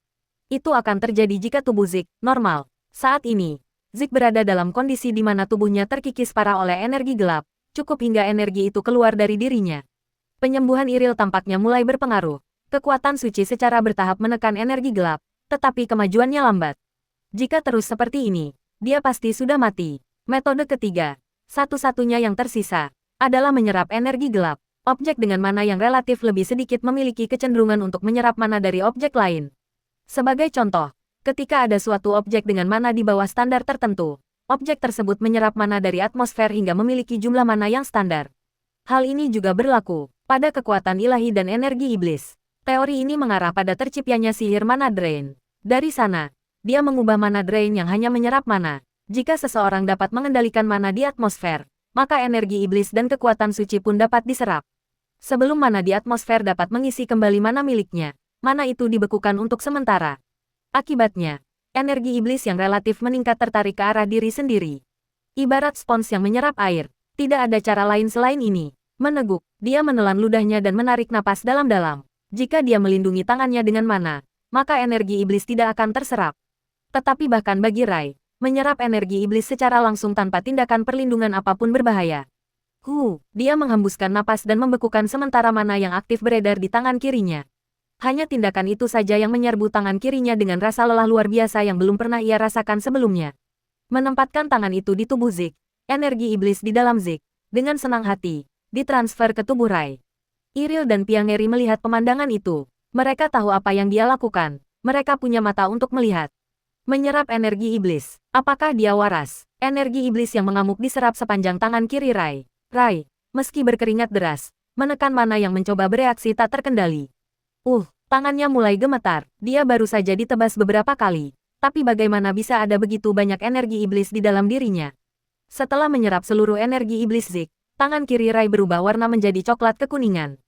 Itu akan terjadi jika tubuh Zik normal. Saat ini, Zik berada dalam kondisi di mana tubuhnya terkikis parah oleh energi gelap, cukup hingga energi itu keluar dari dirinya. Penyembuhan Iril tampaknya mulai berpengaruh. Kekuatan suci secara bertahap menekan energi gelap, tetapi kemajuannya lambat. Jika terus seperti ini, dia pasti sudah mati. Metode ketiga, satu-satunya yang tersisa, adalah menyerap energi gelap. Objek dengan mana yang relatif lebih sedikit memiliki kecenderungan untuk menyerap mana dari objek lain. Sebagai contoh, ketika ada suatu objek dengan mana di bawah standar tertentu, objek tersebut menyerap mana dari atmosfer hingga memiliki jumlah mana yang standar. Hal ini juga berlaku pada kekuatan ilahi dan energi iblis. Teori ini mengarah pada terciptanya sihir mana drain. Dari sana, dia mengubah mana drain yang hanya menyerap mana. Jika seseorang dapat mengendalikan mana di atmosfer, maka energi iblis dan kekuatan suci pun dapat diserap. Sebelum mana di atmosfer dapat mengisi kembali mana miliknya, mana itu dibekukan untuk sementara. Akibatnya, energi iblis yang relatif meningkat tertarik ke arah diri sendiri. Ibarat spons yang menyerap air, tidak ada cara lain selain ini. Meneguk, dia menelan ludahnya dan menarik napas dalam-dalam. Jika dia melindungi tangannya dengan mana, maka energi iblis tidak akan terserap. Tetapi bahkan bagi Rai, menyerap energi iblis secara langsung tanpa tindakan perlindungan apapun berbahaya. Dia menghembuskan napas dan membekukan sementara mana yang aktif beredar di tangan kirinya. Hanya tindakan itu saja yang menyerbu tangan kirinya dengan rasa lelah luar biasa yang belum pernah ia rasakan sebelumnya. Menempatkan tangan itu di tubuh Zik, energi iblis di dalam Zik, dengan senang hati, ditransfer ke tubuh Rai. Iril dan Piangeri melihat pemandangan itu. Mereka tahu apa yang dia lakukan. Mereka punya mata untuk melihat. Menyerap energi iblis. Apakah dia waras? Energi iblis yang mengamuk diserap sepanjang tangan kiri Rai. Rai, meski berkeringat deras, menekan mana yang mencoba bereaksi tak terkendali. Tangannya mulai gemetar. Dia baru saja ditebas beberapa kali. Tapi bagaimana bisa ada begitu banyak energi iblis di dalam dirinya? Setelah menyerap seluruh energi iblis Zik, tangan kiri Rai berubah warna menjadi coklat kekuningan.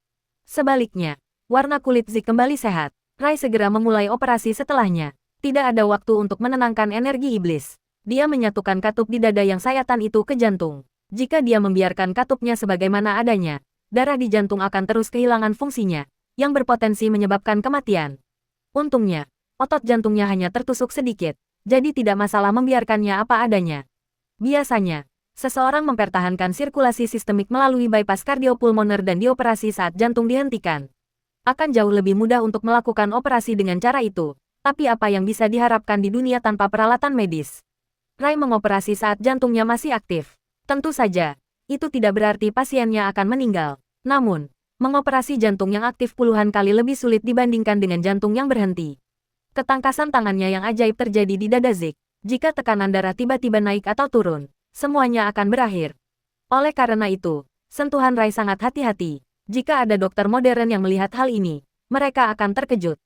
Sebaliknya, warna kulit Zik kembali sehat. Rai segera memulai operasi setelahnya. Tidak ada waktu untuk menenangkan energi iblis. Dia menyatukan katup di dada yang sayatan itu ke jantung. Jika dia membiarkan katupnya sebagaimana adanya, darah di jantung akan terus kehilangan fungsinya, yang berpotensi menyebabkan kematian. Untungnya, otot jantungnya hanya tertusuk sedikit, jadi tidak masalah membiarkannya apa adanya. Biasanya, seseorang mempertahankan sirkulasi sistemik melalui bypass kardiopulmoner dan dioperasi saat jantung dihentikan. Akan jauh lebih mudah untuk melakukan operasi dengan cara itu, tapi apa yang bisa diharapkan di dunia tanpa peralatan medis? Rai mengoperasi saat jantungnya masih aktif. Tentu saja, itu tidak berarti pasiennya akan meninggal. Namun, mengoperasi jantung yang aktif puluhan kali lebih sulit dibandingkan dengan jantung yang berhenti. Ketangkasan tangannya yang ajaib terjadi di dada Zik. Jika tekanan darah tiba-tiba naik atau turun, semuanya akan berakhir. Oleh karena itu, sentuhan Rai sangat hati-hati. Jika ada dokter modern yang melihat hal ini, mereka akan terkejut.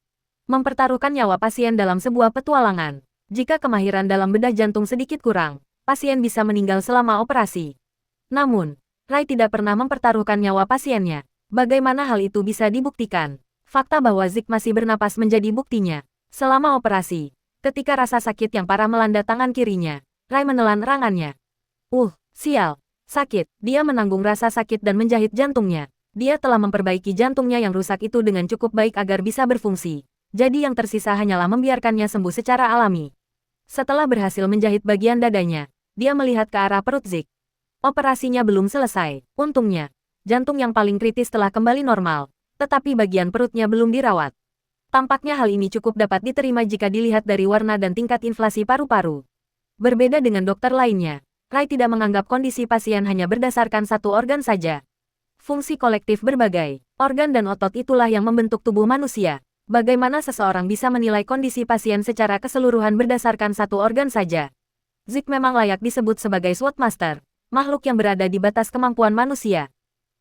Mempertaruhkan nyawa pasien dalam sebuah petualangan. Jika kemahiran dalam bedah jantung sedikit kurang, pasien bisa meninggal selama operasi. Namun, Rai tidak pernah mempertaruhkan nyawa pasiennya. Bagaimana hal itu bisa dibuktikan? Fakta bahwa Zik masih bernapas menjadi buktinya. Selama operasi, ketika rasa sakit yang parah melanda tangan kirinya, Rai menelan erangannya. Sial. Sakit. Dia menanggung rasa sakit dan menjahit jantungnya. Dia telah memperbaiki jantungnya yang rusak itu dengan cukup baik agar bisa berfungsi. Jadi yang tersisa hanyalah membiarkannya sembuh secara alami. Setelah berhasil menjahit bagian dadanya, dia melihat ke arah perut Zik. Operasinya belum selesai. Untungnya, jantung yang paling kritis telah kembali normal, tetapi bagian perutnya belum dirawat. Tampaknya hal ini cukup dapat diterima jika dilihat dari warna dan tingkat inflasi paru-paru. Berbeda dengan dokter lainnya, Rai tidak menganggap kondisi pasien hanya berdasarkan satu organ saja. Fungsi kolektif berbagai organ dan otot itulah yang membentuk tubuh manusia. Bagaimana seseorang bisa menilai kondisi pasien secara keseluruhan berdasarkan satu organ saja? Zik memang layak disebut sebagai Swordmaster, makhluk yang berada di batas kemampuan manusia.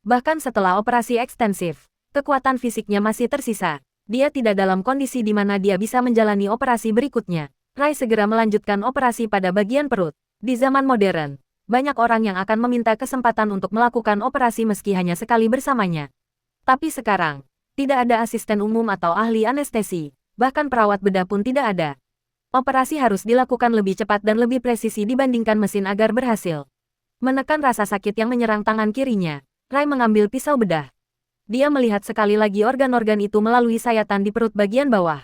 Bahkan setelah operasi ekstensif, kekuatan fisiknya masih tersisa. Dia tidak dalam kondisi di mana dia bisa menjalani operasi berikutnya. Rai segera melanjutkan operasi pada bagian perut. Di zaman modern, banyak orang yang akan meminta kesempatan untuk melakukan operasi meski hanya sekali bersamanya. Tapi sekarang, tidak ada asisten umum atau ahli anestesi, bahkan perawat bedah pun tidak ada. Operasi harus dilakukan lebih cepat dan lebih presisi dibandingkan mesin agar berhasil. Menekan rasa sakit yang menyerang tangan kirinya, Rai mengambil pisau bedah. Dia melihat sekali lagi organ-organ itu melalui sayatan di perut bagian bawah.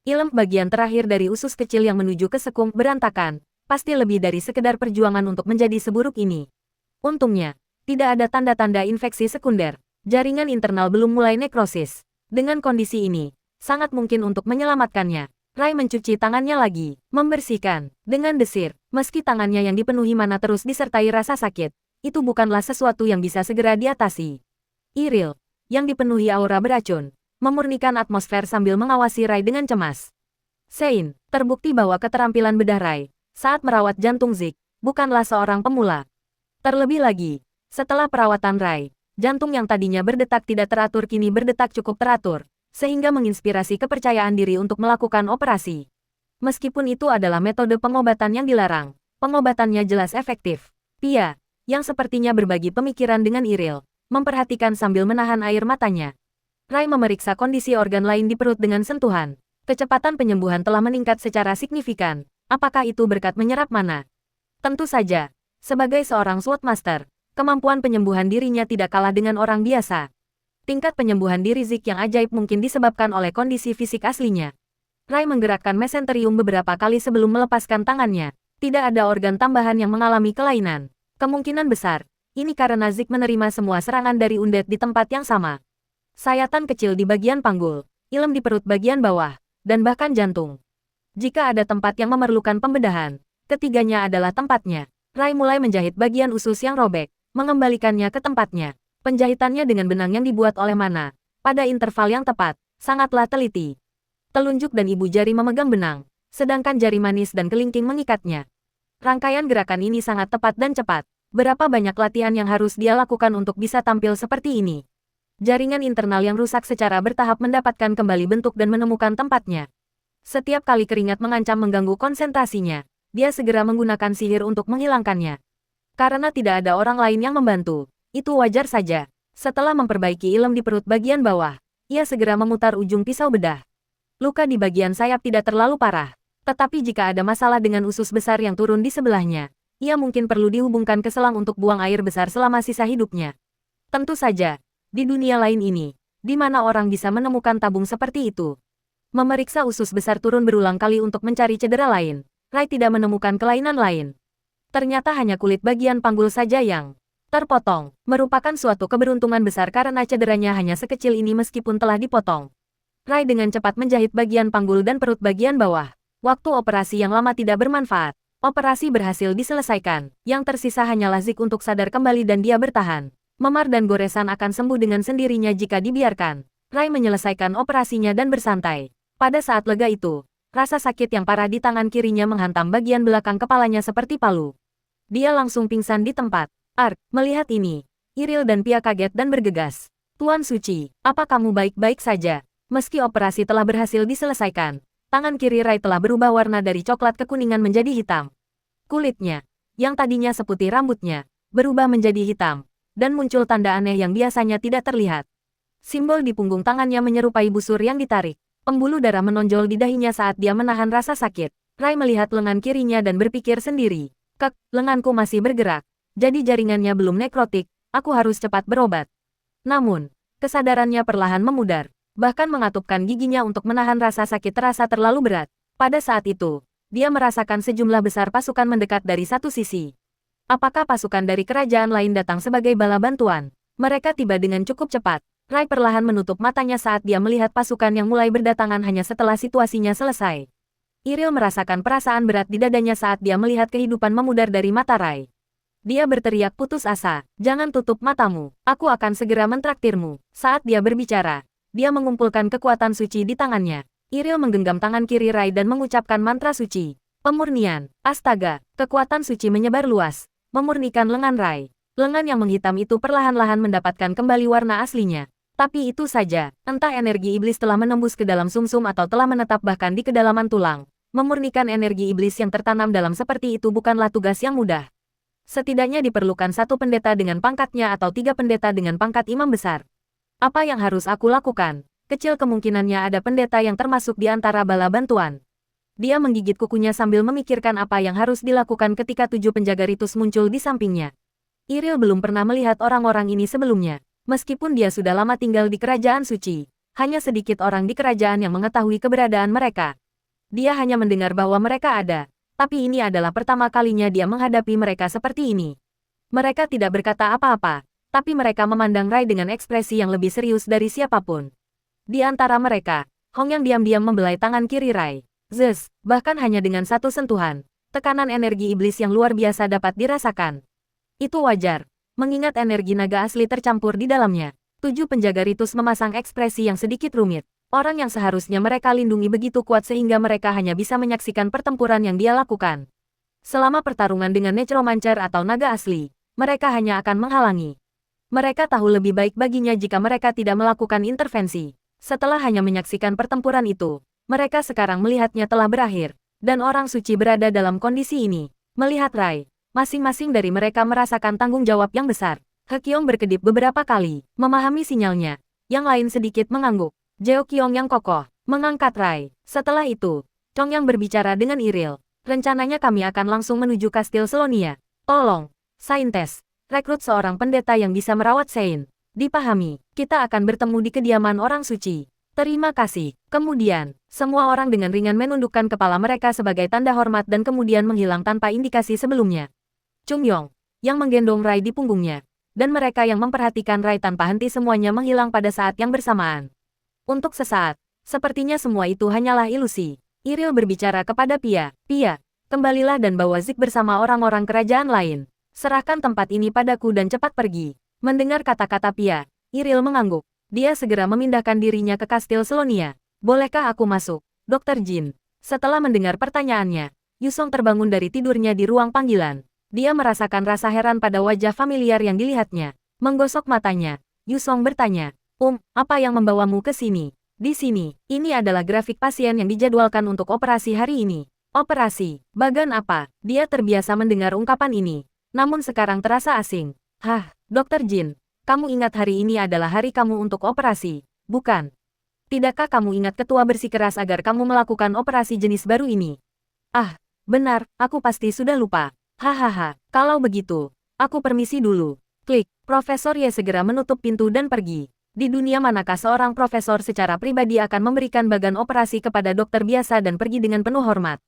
Ilmu bagian terakhir dari usus kecil yang menuju ke sekung berantakan. Pasti lebih dari sekedar perjuangan untuk menjadi seburuk ini. Untungnya, tidak ada tanda-tanda infeksi sekunder. Jaringan internal belum mulai nekrosis. Dengan kondisi ini, sangat mungkin untuk menyelamatkannya. Rai mencuci tangannya lagi, membersihkan, dengan desir. Meski tangannya yang dipenuhi mana terus disertai rasa sakit, itu bukanlah sesuatu yang bisa segera diatasi. Iril, yang dipenuhi aura beracun, memurnikan atmosfer sambil mengawasi Rai dengan cemas. Sein, terbukti bahwa keterampilan bedah Rai saat merawat jantung Zik, bukanlah seorang pemula. Terlebih lagi, setelah perawatan Rai, jantung yang tadinya berdetak tidak teratur kini berdetak cukup teratur, sehingga menginspirasi kepercayaan diri untuk melakukan operasi. Meskipun itu adalah metode pengobatan yang dilarang, pengobatannya jelas efektif. Pia, yang sepertinya berbagi pemikiran dengan Iril, memperhatikan sambil menahan air matanya. Rai memeriksa kondisi organ lain di perut dengan sentuhan. Kecepatan penyembuhan telah meningkat secara signifikan. Apakah itu berkat menyerap mana? Tentu saja, sebagai seorang Swordmaster, kemampuan penyembuhan dirinya tidak kalah dengan orang biasa. Tingkat penyembuhan diri Zik yang ajaib mungkin disebabkan oleh kondisi fisik aslinya. Rai menggerakkan mesenterium beberapa kali sebelum melepaskan tangannya. Tidak ada organ tambahan yang mengalami kelainan. Kemungkinan besar, ini karena Zik menerima semua serangan dari undead di tempat yang sama. Sayatan kecil di bagian panggul, ilmu di perut bagian bawah, dan bahkan jantung. Jika ada tempat yang memerlukan pembedahan, ketiganya adalah tempatnya. Rai mulai menjahit bagian usus yang robek, mengembalikannya ke tempatnya. Penjahitannya dengan benang yang dibuat oleh Mana, pada interval yang tepat, sangatlah teliti. Telunjuk dan ibu jari memegang benang, sedangkan jari manis dan kelingking mengikatnya. Rangkaian gerakan ini sangat tepat dan cepat. Berapa banyak latihan yang harus dia lakukan untuk bisa tampil seperti ini? Jaringan internal yang rusak secara bertahap mendapatkan kembali bentuk dan menemukan tempatnya. Setiap kali keringat mengancam mengganggu konsentrasinya, dia segera menggunakan sihir untuk menghilangkannya. Karena tidak ada orang lain yang membantu, itu wajar saja. Setelah memperbaiki ilmu di perut bagian bawah, ia segera memutar ujung pisau bedah. Luka di bagian sayap tidak terlalu parah, tetapi jika ada masalah dengan usus besar yang turun di sebelahnya, ia mungkin perlu dihubungkan ke selang untuk buang air besar selama sisa hidupnya. Tentu saja, di dunia lain ini, di mana orang bisa menemukan tabung seperti itu. Memeriksa usus besar turun berulang kali untuk mencari cedera lain, Rai tidak menemukan kelainan lain. Ternyata hanya kulit bagian panggul saja yang terpotong, merupakan suatu keberuntungan besar karena cederanya hanya sekecil ini meskipun telah dipotong. Rai dengan cepat menjahit bagian panggul dan perut bagian bawah. Waktu operasi yang lama tidak bermanfaat. Operasi berhasil diselesaikan. Yang tersisa hanyalah Zik untuk sadar kembali dan dia bertahan. Memar dan goresan akan sembuh dengan sendirinya jika dibiarkan. Rai menyelesaikan operasinya dan bersantai. Pada saat lega itu, Rasa sakit yang parah di tangan kirinya menghantam bagian belakang kepalanya seperti palu. Dia langsung pingsan di tempat. Melihat ini, Iril dan Pia kaget dan bergegas. Tuan Suci, apa kamu baik-baik saja? Meski operasi telah berhasil diselesaikan, tangan kiri Rai telah berubah warna dari coklat kekuningan menjadi hitam. Kulitnya, yang tadinya seputih rambutnya, berubah menjadi hitam, dan muncul tanda aneh yang biasanya tidak terlihat. Simbol di punggung tangannya menyerupai busur yang ditarik. Pembuluh darah menonjol di dahinya saat dia menahan rasa sakit. Rai melihat lengan kirinya dan berpikir sendiri. Lenganku masih bergerak. Jadi jaringannya belum nekrotik, aku harus cepat berobat. Namun, kesadarannya perlahan memudar. Bahkan mengatupkan giginya untuk menahan rasa sakit terasa terlalu berat. Pada saat itu, dia merasakan sejumlah besar pasukan mendekat dari satu sisi. Apakah pasukan dari kerajaan lain datang sebagai bala bantuan? Mereka tiba dengan cukup cepat. Rai perlahan menutup matanya saat dia melihat pasukan yang mulai berdatangan hanya setelah situasinya selesai. Iril merasakan perasaan berat di dadanya saat dia melihat kehidupan memudar dari mata Rai. Dia berteriak putus asa, "Jangan tutup matamu, aku akan segera mentraktirmu." Saat dia berbicara, dia mengumpulkan kekuatan suci di tangannya. Iril menggenggam tangan kiri Rai dan mengucapkan mantra suci. Pemurnian, astaga, kekuatan suci menyebar luas, memurnikan lengan Rai. Lengan yang menghitam itu perlahan-lahan mendapatkan kembali warna aslinya. Tapi itu saja, entah energi iblis telah menembus ke dalam sumsum atau telah menetap bahkan di kedalaman tulang. Memurnikan energi iblis yang tertanam dalam seperti itu bukanlah tugas yang mudah. Setidaknya diperlukan satu pendeta dengan pangkatnya atau 3 pendeta dengan pangkat imam besar. Apa yang harus aku lakukan? Kecil kemungkinannya ada pendeta yang termasuk di antara bala bantuan. Dia menggigit kukunya sambil memikirkan apa yang harus dilakukan ketika 7 penjaga ritus muncul di sampingnya. Iril belum pernah melihat orang-orang ini sebelumnya. Meskipun dia sudah lama tinggal di kerajaan suci, hanya sedikit orang di kerajaan yang mengetahui keberadaan mereka. Dia hanya mendengar bahwa mereka ada, tapi ini adalah pertama kalinya dia menghadapi mereka seperti ini. Mereka tidak berkata apa-apa, tapi mereka memandang Rai dengan ekspresi yang lebih serius dari siapapun. Di antara mereka, Hong yang diam-diam membelai tangan kiri Rai. Bahkan hanya dengan satu sentuhan, tekanan energi iblis yang luar biasa dapat dirasakan. Itu wajar. Mengingat energi naga asli tercampur di dalamnya, 7 penjaga ritus memasang ekspresi yang sedikit rumit. Orang yang seharusnya mereka lindungi begitu kuat sehingga mereka hanya bisa menyaksikan pertempuran yang dia lakukan. Selama pertarungan dengan necromancer atau naga asli, mereka hanya akan menghalangi. Mereka tahu lebih baik baginya jika mereka tidak melakukan intervensi. Setelah hanya menyaksikan pertempuran itu, mereka sekarang melihatnya telah berakhir, dan orang suci berada dalam kondisi ini. Melihat Rai, masing-masing dari mereka merasakan tanggung jawab yang besar. He Qiong berkedip beberapa kali, memahami sinyalnya. Yang lain sedikit mengangguk. Jeo Qiong yang kokoh, mengangkat Rai. Setelah itu, Chong yang berbicara dengan Iril. Rencananya kami akan langsung menuju Kastil Selonia. Tolong, Saintes, rekrut seorang pendeta yang bisa merawat Sein. Dipahami, kita akan bertemu di kediaman orang suci. Terima kasih. Kemudian, semua orang dengan ringan menundukkan kepala mereka sebagai tanda hormat dan kemudian menghilang tanpa indikasi sebelumnya. Chung Yong, yang menggendong Rai di punggungnya, dan mereka yang memperhatikan Rai tanpa henti semuanya menghilang pada saat yang bersamaan. Untuk sesaat, sepertinya semua itu hanyalah ilusi. Iril berbicara kepada Pia. Pia, kembalilah dan bawa Zik bersama orang-orang kerajaan lain. Serahkan tempat ini padaku dan cepat pergi. Mendengar kata-kata Pia, Iril mengangguk. Dia segera memindahkan dirinya ke Kastil Selonia. Bolehkah aku masuk, Dr. Jin? Setelah mendengar pertanyaannya, Yusong terbangun dari tidurnya di ruang panggilan. Dia merasakan rasa heran pada wajah familiar yang dilihatnya. Menggosok matanya, Yusong bertanya, apa yang membawamu ke sini? Di sini, ini adalah grafik pasien yang dijadwalkan untuk operasi hari ini. Operasi, bagan apa? Dia terbiasa mendengar ungkapan ini, namun sekarang terasa asing. Dr. Jin, kamu ingat hari ini adalah hari kamu untuk operasi, bukan? Tidakkah kamu ingat ketua bersikeras agar kamu melakukan operasi jenis baru ini? Benar, aku pasti sudah lupa. Kalau begitu, aku permisi dulu. Klik, Profesor Ye segera menutup pintu dan pergi. Di dunia manakah seorang profesor secara pribadi akan memberikan bagan operasi kepada dokter biasa dan pergi dengan penuh hormat?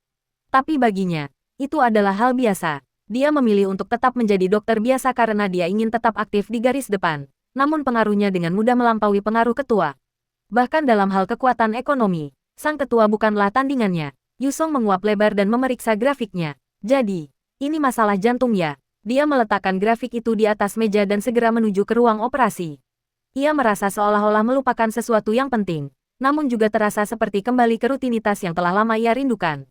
Tapi baginya, itu adalah hal biasa. Dia memilih untuk tetap menjadi dokter biasa karena dia ingin tetap aktif di garis depan. Namun pengaruhnya dengan mudah melampaui pengaruh ketua. Bahkan dalam hal kekuatan ekonomi, sang ketua bukanlah tandingannya. Yusong menguap lebar dan memeriksa grafiknya. Jadi, ini masalah jantung ya. Dia meletakkan grafik itu di atas meja dan segera menuju ke ruang operasi. Ia merasa seolah-olah melupakan sesuatu yang penting. namun juga terasa seperti kembali ke rutinitas yang telah lama ia rindukan.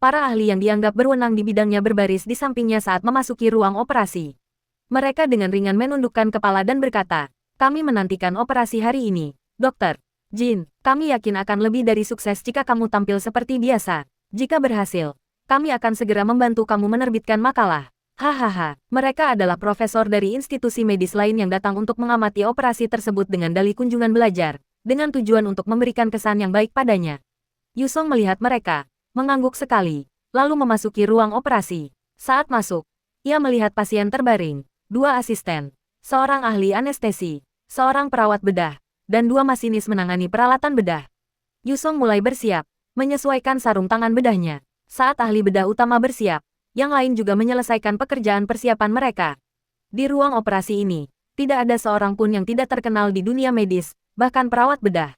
Para ahli yang dianggap berwenang di bidangnya berbaris di sampingnya saat memasuki ruang operasi. Mereka dengan ringan menundukkan kepala dan berkata, "Kami menantikan operasi hari ini, Dokter Jin. Kami yakin akan lebih dari sukses jika kamu tampil seperti biasa. Jika berhasil, kami akan segera membantu kamu menerbitkan makalah." Hahaha, mereka adalah profesor dari institusi medis lain yang datang untuk mengamati operasi tersebut dengan dalih kunjungan belajar, dengan tujuan untuk memberikan kesan yang baik padanya. Yusong melihat mereka, mengangguk sekali, lalu memasuki ruang operasi. Saat masuk, ia melihat pasien terbaring, 2 asisten, seorang ahli anestesi, seorang perawat bedah, dan 2 masinis menangani peralatan bedah. Yusong mulai bersiap, menyesuaikan sarung tangan bedahnya. Saat ahli bedah utama bersiap, yang lain juga menyelesaikan pekerjaan persiapan mereka. Di ruang operasi ini, tidak ada seorang pun yang tidak terkenal di dunia medis, bahkan perawat bedah.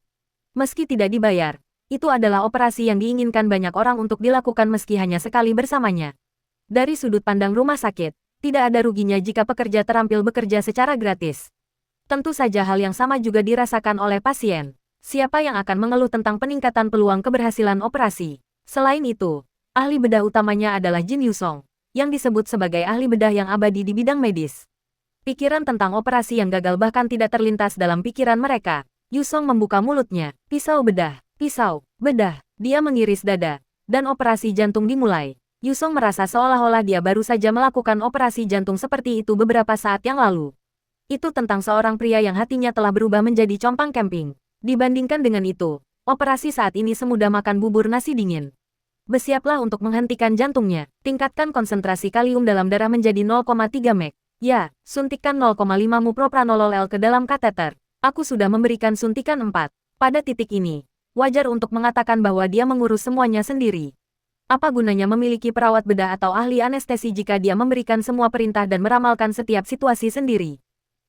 Meski tidak dibayar, itu adalah operasi yang diinginkan banyak orang untuk dilakukan meski hanya sekali bersamanya. Dari sudut pandang rumah sakit, tidak ada ruginya jika pekerja terampil bekerja secara gratis. Tentu saja hal yang sama juga dirasakan oleh pasien. Siapa yang akan mengeluh tentang peningkatan peluang keberhasilan operasi? Selain itu, ahli bedah utamanya adalah Jin Yusong, yang disebut sebagai ahli bedah yang abadi di bidang medis. Pikiran tentang operasi yang gagal bahkan tidak terlintas dalam pikiran mereka. Yusong membuka mulutnya. Pisau bedah, pisau, bedah. Dia mengiris dada, dan operasi jantung dimulai. Yusong merasa seolah-olah dia baru saja melakukan operasi jantung seperti itu beberapa saat yang lalu. Itu tentang seorang pria yang hatinya telah berubah menjadi compang camping. Dibandingkan dengan itu, operasi saat ini semudah makan bubur nasi dingin. Bersiaplah untuk menghentikan jantungnya. Tingkatkan konsentrasi kalium dalam darah menjadi 0,3 mg. Ya, suntikan 0,5 mg propranolol L ke dalam kateter. Aku sudah memberikan suntikan 4. Pada titik ini, wajar untuk mengatakan bahwa dia mengurus semuanya sendiri. Apa gunanya memiliki perawat bedah atau ahli anestesi jika dia memberikan semua perintah dan meramalkan setiap situasi sendiri?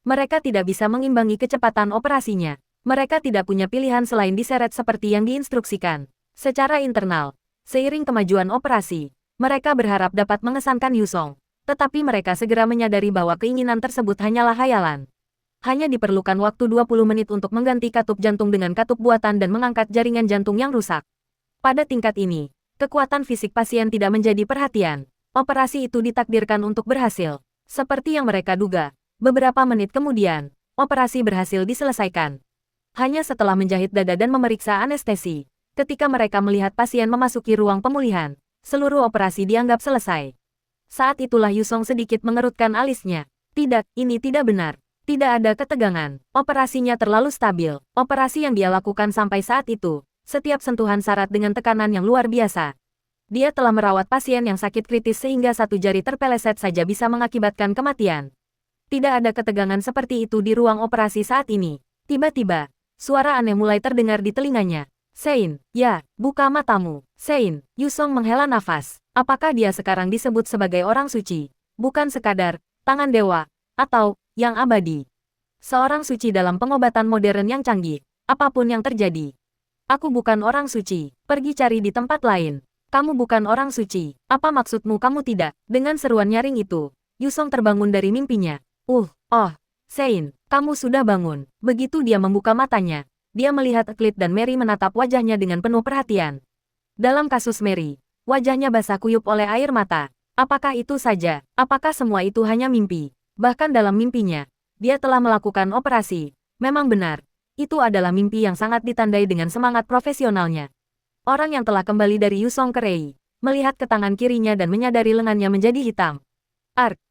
Mereka tidak bisa mengimbangi kecepatan operasinya. Mereka tidak punya pilihan selain diseret seperti yang diinstruksikan. Secara internal, seiring kemajuan operasi, mereka berharap dapat mengesankan Yusong. Tetapi mereka segera menyadari bahwa keinginan tersebut hanyalah hayalan. Hanya diperlukan waktu 20 menit untuk mengganti katup jantung dengan katup buatan dan mengangkat jaringan jantung yang rusak. Pada tingkat ini, kekuatan fisik pasien tidak menjadi perhatian. Operasi itu ditakdirkan untuk berhasil. Seperti yang mereka duga, beberapa menit kemudian, operasi berhasil diselesaikan. Hanya setelah menjahit dada dan memeriksa anestesi, ketika mereka melihat pasien memasuki ruang pemulihan, seluruh operasi dianggap selesai. Saat itulah Yusong sedikit mengerutkan alisnya. Tidak, ini tidak benar. Tidak ada ketegangan. Operasinya terlalu stabil. Operasi yang dia lakukan sampai saat itu, setiap sentuhan syarat dengan tekanan yang luar biasa. Dia telah merawat pasien yang sakit kritis sehingga satu jari terpeleset saja bisa mengakibatkan kematian. Tidak ada ketegangan seperti itu di ruang operasi saat ini. Tiba-tiba, suara aneh mulai terdengar di telinganya. Sein, ya, buka matamu. Sein, Yusong menghela nafas. Apakah dia sekarang disebut sebagai orang suci? Bukan sekadar, tangan dewa, atau, yang abadi. Seorang suci dalam pengobatan modern yang canggih. Apapun yang terjadi. Aku bukan orang suci. Pergi cari di tempat lain. Kamu bukan orang suci. Apa maksudmu kamu tidak? Dengan seruan nyaring itu, Yusong terbangun dari mimpinya. Oh, Sein, kamu sudah bangun. Begitu dia membuka matanya, dia melihat Eclipse dan Mary menatap wajahnya dengan penuh perhatian. Dalam kasus Mary, wajahnya basah kuyup oleh air mata. Apakah itu saja? Apakah semua itu hanya mimpi? Bahkan dalam mimpinya, dia telah melakukan operasi. Memang benar, itu adalah mimpi yang sangat ditandai dengan semangat profesionalnya. Orang yang telah kembali dari Yusong ke Rei, melihat ke tangan kirinya dan menyadari lengannya menjadi hitam.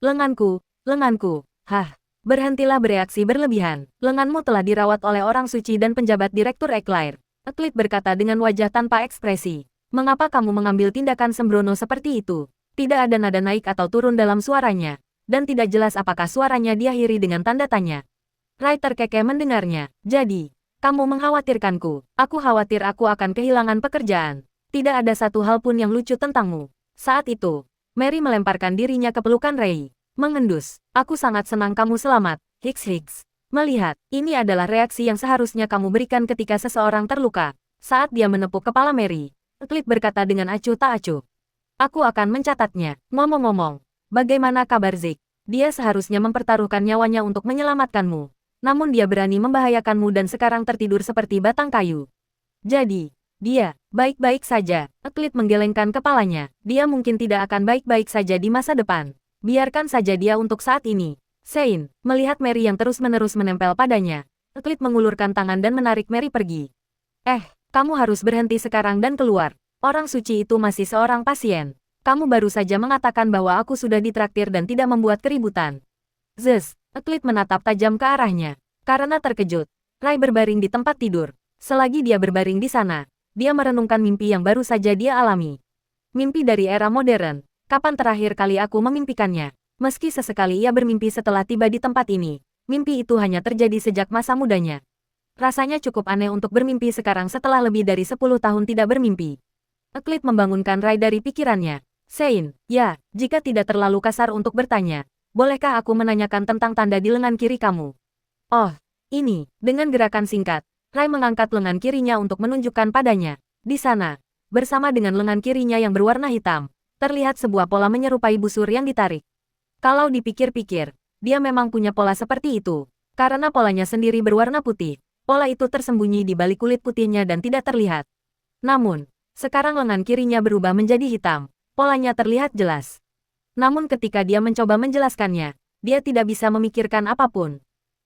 Lenganku, hah. Berhentilah bereaksi berlebihan. Lenganmu telah dirawat oleh orang suci dan penjabat Direktur Eclair. Eclipse berkata dengan wajah tanpa ekspresi. Mengapa kamu mengambil tindakan sembrono seperti itu? Tidak ada nada naik atau turun dalam suaranya. Dan tidak jelas apakah suaranya diakhiri dengan tanda tanya. Rai terkekeh mendengarnya. Jadi, kamu mengkhawatirkanku. Aku khawatir aku akan kehilangan pekerjaan. Tidak ada satu hal pun yang lucu tentangmu. Saat itu, Mary melemparkan dirinya ke pelukan Rai. Mengendus, aku sangat senang kamu selamat, Hiks. Melihat, ini adalah reaksi yang seharusnya kamu berikan ketika seseorang terluka. Saat dia menepuk kepala Mary, Eclipse berkata dengan acuh tak acuh. Aku akan mencatatnya. Ngomong-ngomong, bagaimana kabar Zik? Dia seharusnya mempertaruhkan nyawanya untuk menyelamatkanmu. Namun dia berani membahayakanmu dan sekarang tertidur seperti batang kayu. Jadi, dia baik-baik saja. Euclid menggelengkan kepalanya. Dia mungkin tidak akan baik-baik saja di masa depan. Biarkan saja dia untuk saat ini. Sein, melihat Mary yang terus-menerus menempel padanya, Euclid mengulurkan tangan dan menarik Mary pergi. Kamu harus berhenti sekarang dan keluar. Orang suci itu masih seorang pasien. Kamu baru saja mengatakan bahwa aku sudah ditraktir dan tidak membuat keributan. Zeus, Euclid menatap tajam ke arahnya. Karena terkejut, Rai berbaring di tempat tidur. Selagi dia berbaring di sana, dia merenungkan mimpi yang baru saja dia alami. Mimpi dari era modern. Kapan terakhir kali aku memimpikannya? Meski sesekali ia bermimpi setelah tiba di tempat ini, mimpi itu hanya terjadi sejak masa mudanya. Rasanya cukup aneh untuk bermimpi sekarang setelah lebih dari 10 tahun tidak bermimpi. Euclid membangunkan Rai dari pikirannya. Sein, ya, jika tidak terlalu kasar untuk bertanya, bolehkah aku menanyakan tentang tanda di lengan kiri kamu? Oh, ini, dengan gerakan singkat, Rai mengangkat lengan kirinya untuk menunjukkan padanya. Di sana, bersama dengan lengan kirinya yang berwarna hitam, terlihat sebuah pola menyerupai busur yang ditarik. Kalau dipikir-pikir, dia memang punya pola seperti itu. Karena polanya sendiri berwarna putih, pola itu tersembunyi di balik kulit putihnya dan tidak terlihat. Namun, sekarang lengan kirinya berubah menjadi hitam, polanya terlihat jelas. Namun ketika dia mencoba menjelaskannya, dia tidak bisa memikirkan apapun.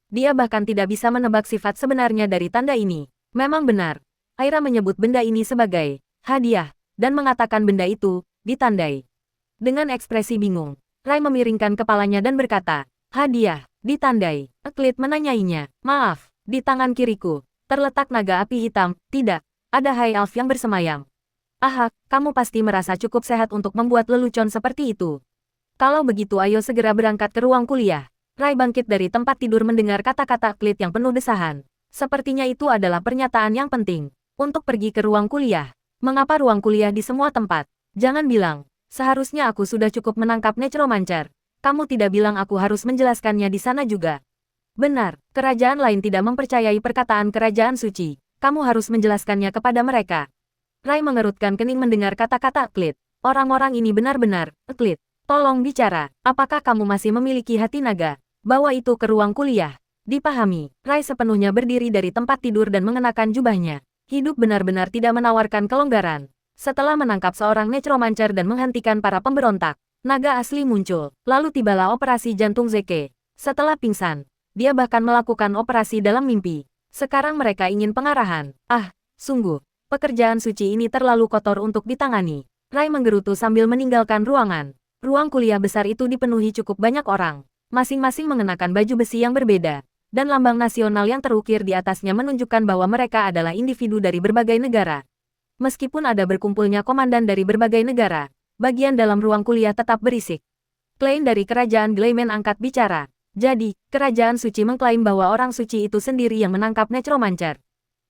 Dia bahkan tidak bisa menebak sifat sebenarnya dari tanda ini. Memang benar, Aira menyebut benda ini sebagai hadiah, dan mengatakan benda itu ditandai. Dengan ekspresi bingung, Rai memiringkan kepalanya dan berkata, hadiah, ditandai. Euclid menanyainya, maaf, di tangan kiriku, terletak naga api hitam, tidak, ada High Elf yang bersemayam. Aha, kamu pasti merasa cukup sehat untuk membuat lelucon seperti itu. Kalau begitu ayo segera berangkat ke ruang kuliah. Rai bangkit dari tempat tidur mendengar kata-kata Euclid yang penuh desahan. Sepertinya itu adalah pernyataan yang penting. Untuk pergi ke ruang kuliah. Mengapa ruang kuliah di semua tempat? Jangan bilang. Seharusnya aku sudah cukup menangkap Necromancer. Kamu tidak bilang aku harus menjelaskannya di sana juga. Benar, kerajaan lain tidak mempercayai perkataan kerajaan suci. Kamu harus menjelaskannya kepada mereka. Rai mengerutkan kening mendengar kata-kata Euclid. Orang-orang ini benar-benar, Euclid. Tolong bicara, apakah kamu masih memiliki hati naga? Bawa itu ke ruang kuliah. Dipahami, Rai sepenuhnya berdiri dari tempat tidur dan mengenakan jubahnya. Hidup benar-benar tidak menawarkan kelonggaran. Setelah menangkap seorang Necromancer dan menghentikan para pemberontak, naga asli muncul, lalu tibalah operasi jantung Zeke. Setelah pingsan, dia bahkan melakukan operasi dalam mimpi. Sekarang mereka ingin pengarahan. Sungguh, pekerjaan suci ini terlalu kotor untuk ditangani. Rai menggerutu sambil meninggalkan ruangan. Ruang kuliah besar itu dipenuhi cukup banyak orang. Masing-masing mengenakan baju besi yang berbeda, dan lambang nasional yang terukir di atasnya menunjukkan bahwa mereka adalah individu dari berbagai negara. Meskipun ada berkumpulnya komandan dari berbagai negara, bagian dalam ruang kuliah tetap berisik. Klein dari kerajaan Gleimen angkat bicara. Jadi, kerajaan suci mengklaim bahwa orang suci itu sendiri yang menangkap Necromancer.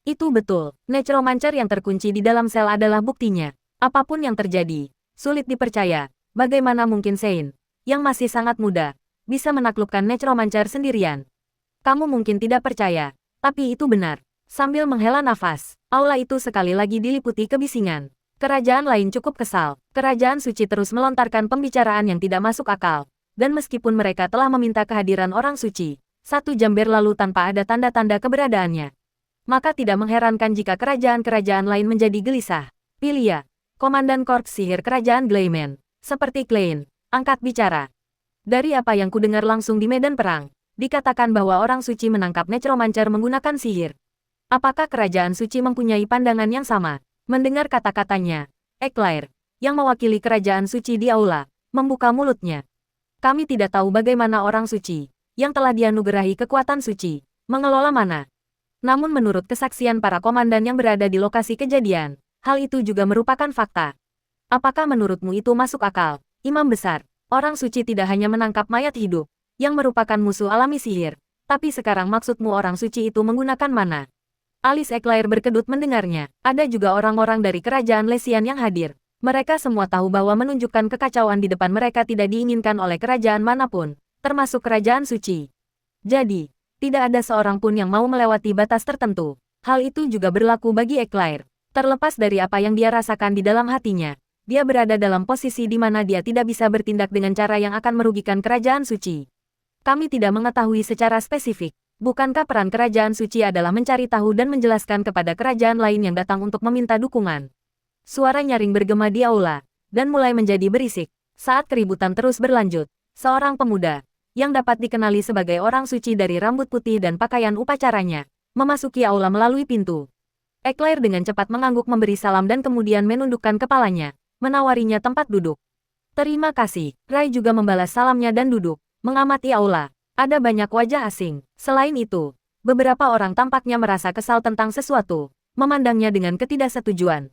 Itu betul, Necromancer yang terkunci di dalam sel adalah buktinya. Apapun yang terjadi, sulit dipercaya. Bagaimana mungkin Sein, yang masih sangat muda, bisa menaklukkan Necromancer sendirian? Kamu mungkin tidak percaya, tapi itu benar. Sambil menghela nafas, aula itu sekali lagi diliputi kebisingan. Kerajaan lain cukup kesal. Kerajaan suci terus melontarkan pembicaraan yang tidak masuk akal. Dan meskipun mereka telah meminta kehadiran orang suci, 1 jam berlalu tanpa ada tanda-tanda keberadaannya. Maka tidak mengherankan jika kerajaan-kerajaan lain menjadi gelisah. Pilia, Komandan Korps Sihir Kerajaan Gleimen, seperti Klein, angkat bicara. Dari apa yang kudengar langsung di medan perang, dikatakan bahwa orang suci menangkap Necromancer menggunakan sihir. Apakah kerajaan suci mempunyai pandangan yang sama? Mendengar kata-katanya, Eclair, yang mewakili kerajaan suci di aula, membuka mulutnya. Kami tidak tahu bagaimana orang suci, yang telah dianugerahi kekuatan suci, mengelola mana. Namun menurut kesaksian para komandan yang berada di lokasi kejadian, hal itu juga merupakan fakta. Apakah menurutmu itu masuk akal, Imam Besar? Orang suci tidak hanya menangkap mayat hidup, yang merupakan musuh alami sihir, tapi sekarang maksudmu orang suci itu menggunakan mana? Alis Eclair berkedut mendengarnya. Ada juga orang-orang dari kerajaan Lesian yang hadir. Mereka semua tahu bahwa menunjukkan kekacauan di depan mereka tidak diinginkan oleh kerajaan manapun, termasuk kerajaan suci. Jadi, tidak ada seorang pun yang mau melewati batas tertentu. Hal itu juga berlaku bagi Eclair. Terlepas dari apa yang dia rasakan di dalam hatinya, dia berada dalam posisi di mana dia tidak bisa bertindak dengan cara yang akan merugikan kerajaan suci. Kami tidak mengetahui secara spesifik, Bukankah peran kerajaan suci adalah mencari tahu dan menjelaskan kepada kerajaan lain yang datang untuk meminta dukungan? Suara nyaring bergema di aula, dan mulai menjadi berisik. Saat keributan terus berlanjut, seorang pemuda, yang dapat dikenali sebagai orang suci dari rambut putih dan pakaian upacaranya, memasuki aula melalui pintu. Eclair dengan cepat mengangguk memberi salam dan kemudian menundukkan kepalanya, menawarinya tempat duduk. Terima kasih. Rai juga membalas salamnya dan duduk, mengamati aula. Ada banyak wajah asing. Selain itu, beberapa orang tampaknya merasa kesal tentang sesuatu, memandangnya dengan ketidaksetujuan.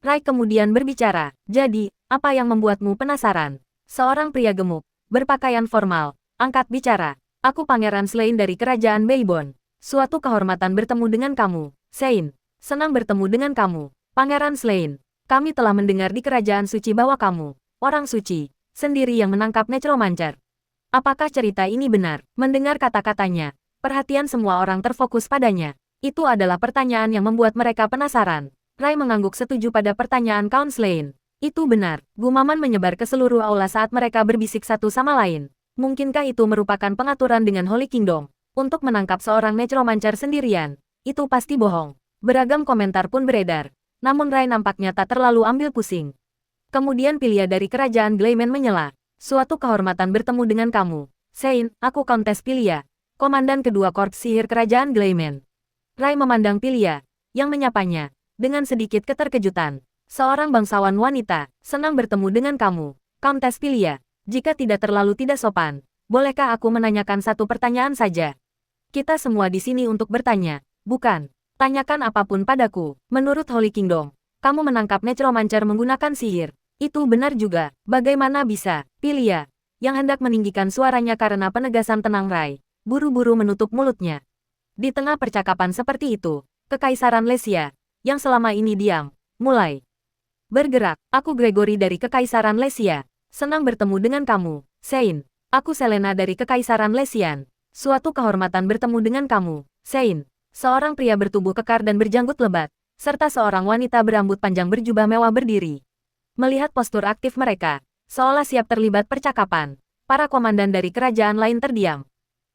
Rai kemudian berbicara, jadi, apa yang membuatmu penasaran? Seorang pria gemuk, berpakaian formal, angkat bicara. Aku Pangeran Slein dari Kerajaan Beibon. Suatu kehormatan bertemu dengan kamu, Sein. Senang bertemu dengan kamu, Pangeran Slein. Kami telah mendengar di Kerajaan Suci bahwa kamu, orang suci, sendiri yang menangkap Necromancer. Apakah cerita ini benar? Mendengar kata-katanya, perhatian semua orang terfokus padanya. Itu adalah pertanyaan yang membuat mereka penasaran. Rai mengangguk setuju pada pertanyaan Count Slein. Itu benar. Gumaman menyebar ke seluruh aula saat mereka berbisik satu sama lain. Mungkinkah itu merupakan pengaturan dengan Holy Kingdom untuk menangkap seorang Necromancer sendirian? Itu pasti bohong. Beragam komentar pun beredar. Namun Rai nampaknya tak terlalu ambil pusing. Kemudian Pilia dari Kerajaan Gleimen menyela. Suatu kehormatan bertemu dengan kamu, Sein. Aku Countess Pilia, komandan kedua Korps Sihir Kerajaan Gleimen. Rai memandang Pilia, yang menyapanya, dengan sedikit keterkejutan. Seorang bangsawan wanita, senang bertemu dengan kamu, Countess Pilia. Jika tidak terlalu tidak sopan, bolehkah aku menanyakan satu pertanyaan saja? Kita semua di sini untuk bertanya, bukan? Tanyakan apapun padaku. Menurut Holy Kingdom, kamu menangkap Necromancer menggunakan sihir. Itu benar juga. Bagaimana bisa? Pilia, yang hendak meninggikan suaranya karena penegasan tenang Rai, buru-buru menutup mulutnya. Di tengah percakapan seperti itu, Kekaisaran Lesia, yang selama ini diam, mulai bergerak. Aku Gregory dari Kekaisaran Lesia. Senang bertemu dengan kamu, Sein. Aku Selena dari Kekaisaran Lesian. Suatu kehormatan bertemu dengan kamu, Sein. Seorang pria bertubuh kekar dan berjanggut lebat, serta seorang wanita berambut panjang berjubah mewah berdiri. Melihat postur aktif mereka, seolah siap terlibat percakapan, para komandan dari kerajaan lain terdiam.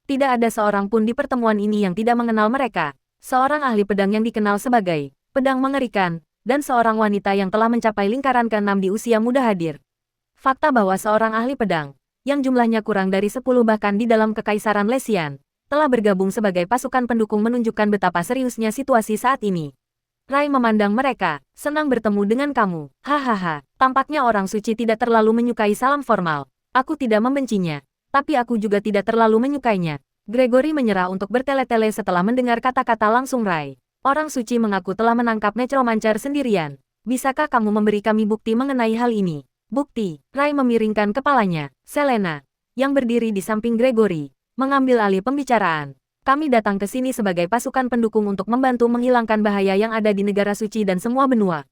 Tidak ada seorang pun di pertemuan ini yang tidak mengenal mereka. Seorang ahli pedang yang dikenal sebagai pedang mengerikan, dan seorang wanita yang telah mencapai lingkaran ke-6 di usia muda hadir. Fakta bahwa seorang ahli pedang, yang jumlahnya kurang dari 10 bahkan di dalam Kekaisaran Lesian, telah bergabung sebagai pasukan pendukung menunjukkan betapa seriusnya situasi saat ini. Rai memandang mereka, senang bertemu dengan kamu. Hahaha, tampaknya orang suci tidak terlalu menyukai salam formal. Aku tidak membencinya, tapi aku juga tidak terlalu menyukainya. Gregory menyerah untuk bertele-tele setelah mendengar kata-kata langsung Rai. Orang suci mengaku telah menangkap Necromancer sendirian. Bisakah kamu memberi kami bukti mengenai hal ini? Bukti. Rai memiringkan kepalanya. Selena, yang berdiri di samping Gregory, mengambil alih pembicaraan. Kami datang ke sini sebagai pasukan pendukung untuk membantu menghilangkan bahaya yang ada di negara suci dan semua benua.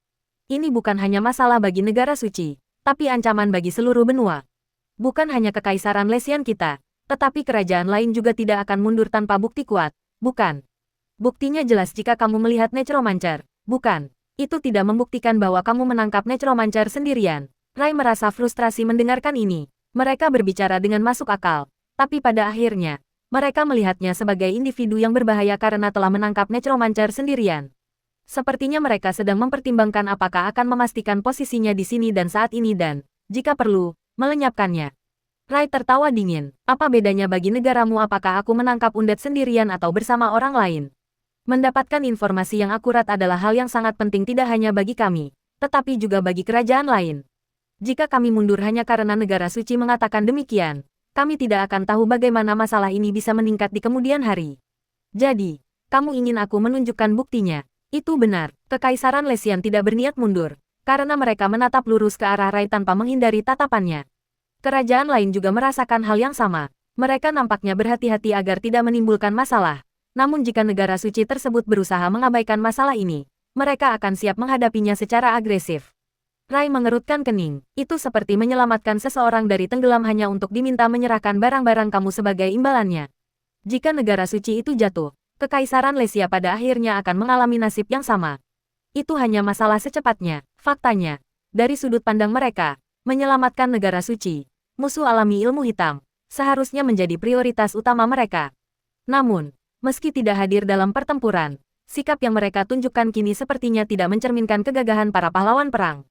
Ini bukan hanya masalah bagi negara suci, tapi ancaman bagi seluruh benua. Bukan hanya Kekaisaran Lesian kita, tetapi kerajaan lain juga tidak akan mundur tanpa bukti kuat, bukan? Buktinya jelas jika kamu melihat Necromancer, bukan? Itu tidak membuktikan bahwa kamu menangkap Necromancer sendirian. Rai merasa frustrasi mendengarkan ini. Mereka berbicara dengan masuk akal, tapi pada akhirnya, mereka melihatnya sebagai individu yang berbahaya karena telah menangkap Necromancer sendirian. Sepertinya mereka sedang mempertimbangkan apakah akan memastikan posisinya di sini dan saat ini dan, jika perlu, melenyapkannya. Rai tertawa dingin. Apa bedanya bagi negaramu apakah aku menangkap undead sendirian atau bersama orang lain? Mendapatkan informasi yang akurat adalah hal yang sangat penting tidak hanya bagi kami, tetapi juga bagi kerajaan lain. Jika kami mundur hanya karena negara suci mengatakan demikian, kami tidak akan tahu bagaimana masalah ini bisa meningkat di kemudian hari. Jadi, kamu ingin aku menunjukkan buktinya? Itu benar, Kekaisaran Lesian tidak berniat mundur, karena mereka menatap lurus ke arah Rai tanpa menghindari tatapannya. Kerajaan lain juga merasakan hal yang sama. Mereka nampaknya berhati-hati agar tidak menimbulkan masalah. Namun jika negara suci tersebut berusaha mengabaikan masalah ini, mereka akan siap menghadapinya secara agresif. Rai mengerutkan kening. Itu seperti menyelamatkan seseorang dari tenggelam hanya untuk diminta menyerahkan barang-barang kamu sebagai imbalannya. Jika negara suci itu jatuh, Kekaisaran Lesia pada akhirnya akan mengalami nasib yang sama. Itu hanya masalah secepatnya. Faktanya, dari sudut pandang mereka, menyelamatkan negara suci, musuh alami ilmu hitam, seharusnya menjadi prioritas utama mereka. Namun, Meski tidak hadir dalam pertempuran, sikap yang mereka tunjukkan kini sepertinya tidak mencerminkan kegagahan para pahlawan perang.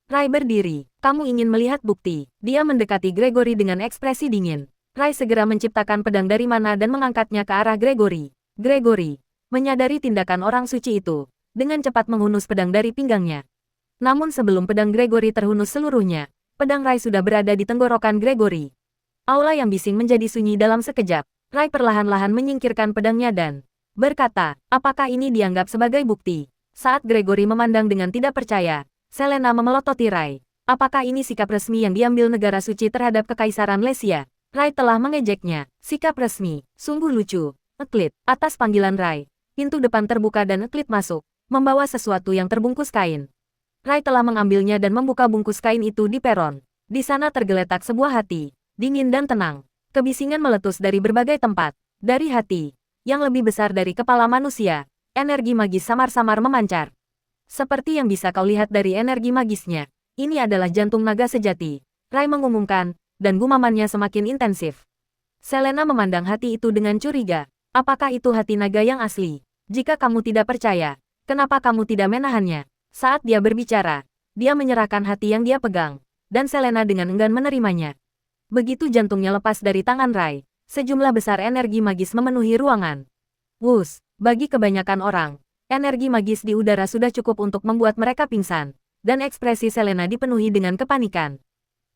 Rai berdiri. Kamu ingin melihat bukti? Dia mendekati Gregory dengan ekspresi dingin. Rai segera menciptakan pedang dari mana dan mengangkatnya ke arah Gregory. Gregory, menyadari tindakan orang suci itu, dengan cepat menghunus pedang dari pinggangnya. Namun sebelum pedang Gregory terhunus seluruhnya, pedang Rai sudah berada di tenggorokan Gregory. Aula yang bising menjadi sunyi dalam sekejap. Rai perlahan-lahan menyingkirkan pedangnya dan berkata, apakah ini dianggap sebagai bukti? Saat Gregory memandang dengan tidak percaya, Selena memelototi Rai. Apakah ini sikap resmi yang diambil negara suci terhadap Kekaisaran Lesia? Rai telah mengejeknya. Sikap resmi, sungguh lucu. Eklit, atas panggilan Rai, pintu depan terbuka dan Eklit masuk, membawa sesuatu yang terbungkus kain. Rai telah mengambilnya dan membuka bungkus kain itu di peron. Di sana tergeletak sebuah hati, dingin dan tenang. Kebisingan meletus dari berbagai tempat. Dari hati, yang lebih besar dari kepala manusia, energi magis samar-samar memancar. Seperti yang bisa kau lihat dari energi magisnya, ini adalah jantung naga sejati. Rai mengumumkan, dan gumamannya semakin intensif. Selena memandang hati itu dengan curiga. Apakah itu hati naga yang asli? Jika kamu tidak percaya, kenapa kamu tidak menahannya? Saat dia berbicara, dia menyerahkan hati yang dia pegang, dan Selena dengan enggan menerimanya. Begitu jantungnya lepas dari tangan Rai, sejumlah besar energi magis memenuhi ruangan. Wus, bagi kebanyakan orang, energi magis di udara sudah cukup untuk membuat mereka pingsan, dan ekspresi Selena dipenuhi dengan kepanikan.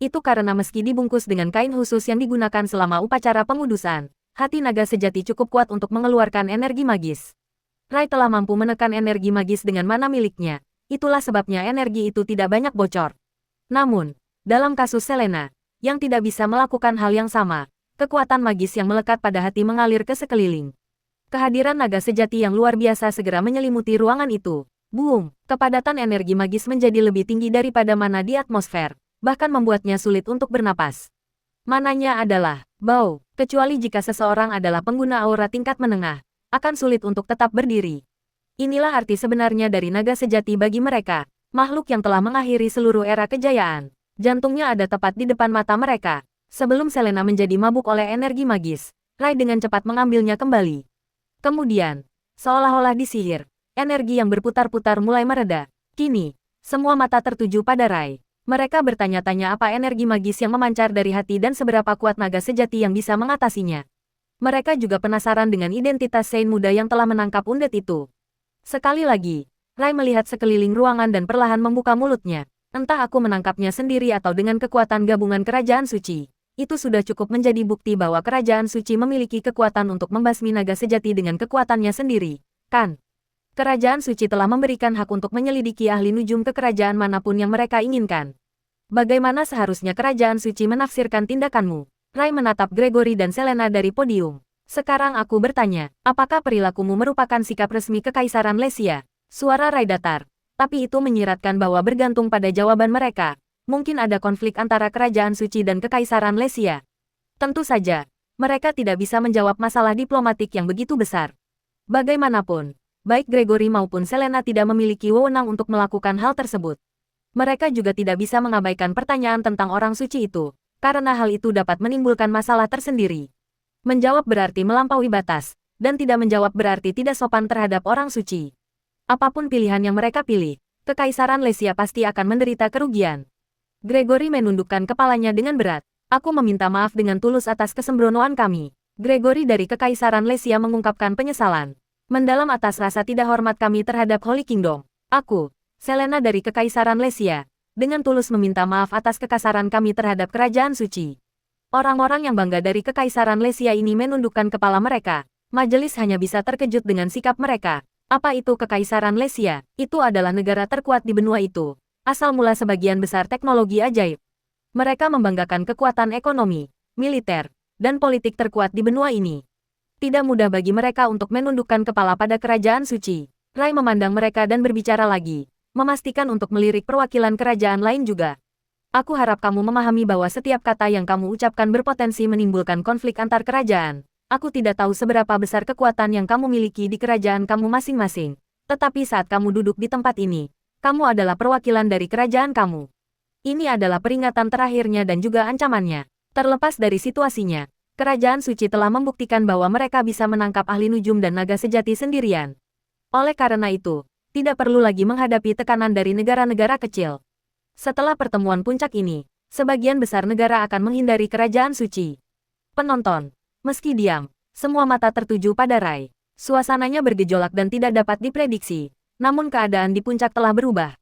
Itu karena meski dibungkus dengan kain khusus yang digunakan selama upacara pengudusan, hati naga sejati cukup kuat untuk mengeluarkan energi magis. Rai telah mampu menekan energi magis dengan mana miliknya, itulah sebabnya energi itu tidak banyak bocor. Namun, dalam kasus Selena, yang tidak bisa melakukan hal yang sama, kekuatan magis yang melekat pada hati mengalir ke sekeliling. Kehadiran naga sejati yang luar biasa segera menyelimuti ruangan itu. Boom! Kepadatan energi magis menjadi lebih tinggi daripada mana di atmosfer, bahkan membuatnya sulit untuk bernapas. Mananya adalah bau, kecuali jika seseorang adalah pengguna aura tingkat menengah, akan sulit untuk tetap berdiri. Inilah arti sebenarnya dari naga sejati bagi mereka, makhluk yang telah mengakhiri seluruh era kejayaan. Jantungnya ada tepat di depan mata mereka. Sebelum Selena menjadi mabuk oleh energi magis, Rai dengan cepat mengambilnya kembali. Kemudian, seolah-olah disihir, energi yang berputar-putar mulai mereda. Kini, semua mata tertuju pada Rai. Mereka bertanya-tanya apa energi magis yang memancar dari hati dan seberapa kuat naga sejati yang bisa mengatasinya. Mereka juga penasaran dengan identitas Saint muda yang telah menangkap undet itu. Sekali lagi, Rai melihat sekeliling ruangan dan perlahan membuka mulutnya. Entah aku menangkapnya sendiri atau dengan kekuatan gabungan kerajaan suci. Itu sudah cukup menjadi bukti bahwa kerajaan suci memiliki kekuatan untuk membasmi naga sejati dengan kekuatannya sendiri, kan? Kerajaan suci telah memberikan hak untuk menyelidiki ahli nujum ke kerajaan manapun yang mereka inginkan. Bagaimana seharusnya kerajaan suci menafsirkan tindakanmu? Rai menatap Gregory dan Selena dari podium. Sekarang aku bertanya, apakah perilakumu merupakan sikap resmi Kekaisaran Lesia? Suara Rai datar, tapi itu menyiratkan bahwa bergantung pada jawaban mereka. Mungkin ada konflik antara kerajaan suci dan Kekaisaran Lesia. Tentu saja, mereka tidak bisa menjawab masalah diplomatik yang begitu besar. Bagaimanapun, baik Gregory maupun Selena tidak memiliki wewenang untuk melakukan hal tersebut. Mereka juga tidak bisa mengabaikan pertanyaan tentang orang suci itu, karena hal itu dapat menimbulkan masalah tersendiri. Menjawab berarti melampaui batas, dan tidak menjawab berarti tidak sopan terhadap orang suci. Apapun pilihan yang mereka pilih, Kekaisaran Lesia pasti akan menderita kerugian. Gregory menundukkan kepalanya dengan berat. Aku meminta maaf dengan tulus atas kesembronoan kami. Gregory dari Kekaisaran Lesia mengungkapkan penyesalan mendalam atas rasa tidak hormat kami terhadap Holy Kingdom. Aku, Selena dari Kekaisaran Lesia, dengan tulus meminta maaf atas kekasaran kami terhadap kerajaan suci. Orang-orang yang bangga dari Kekaisaran Lesia ini menundukkan kepala mereka. Majelis hanya bisa terkejut dengan sikap mereka. Apa itu Kekaisaran Lesia? Itu adalah negara terkuat di benua itu. Asal mula sebagian besar teknologi ajaib. Mereka membanggakan kekuatan ekonomi, militer, dan politik terkuat di benua ini. Tidak mudah bagi mereka untuk menundukkan kepala pada kerajaan suci. Rai memandang mereka dan berbicara lagi, memastikan untuk melirik perwakilan kerajaan lain juga. Aku harap kamu memahami bahwa setiap kata yang kamu ucapkan berpotensi menimbulkan konflik antar kerajaan. Aku tidak tahu seberapa besar kekuatan yang kamu miliki di kerajaan kamu masing-masing. Tetapi saat kamu duduk di tempat ini, kamu adalah perwakilan dari kerajaan kamu. Ini adalah peringatan terakhirnya dan juga ancamannya. Terlepas dari situasinya, Kerajaan suci telah membuktikan bahwa mereka bisa menangkap ahli nujum dan naga sejati sendirian. Oleh karena itu, tidak perlu lagi menghadapi tekanan dari negara-negara kecil. Setelah pertemuan puncak ini, sebagian besar negara akan menghindari kerajaan suci. Penonton, meski diam, semua mata tertuju pada Rai. Suasananya bergejolak dan tidak dapat diprediksi, namun keadaan di puncak telah berubah.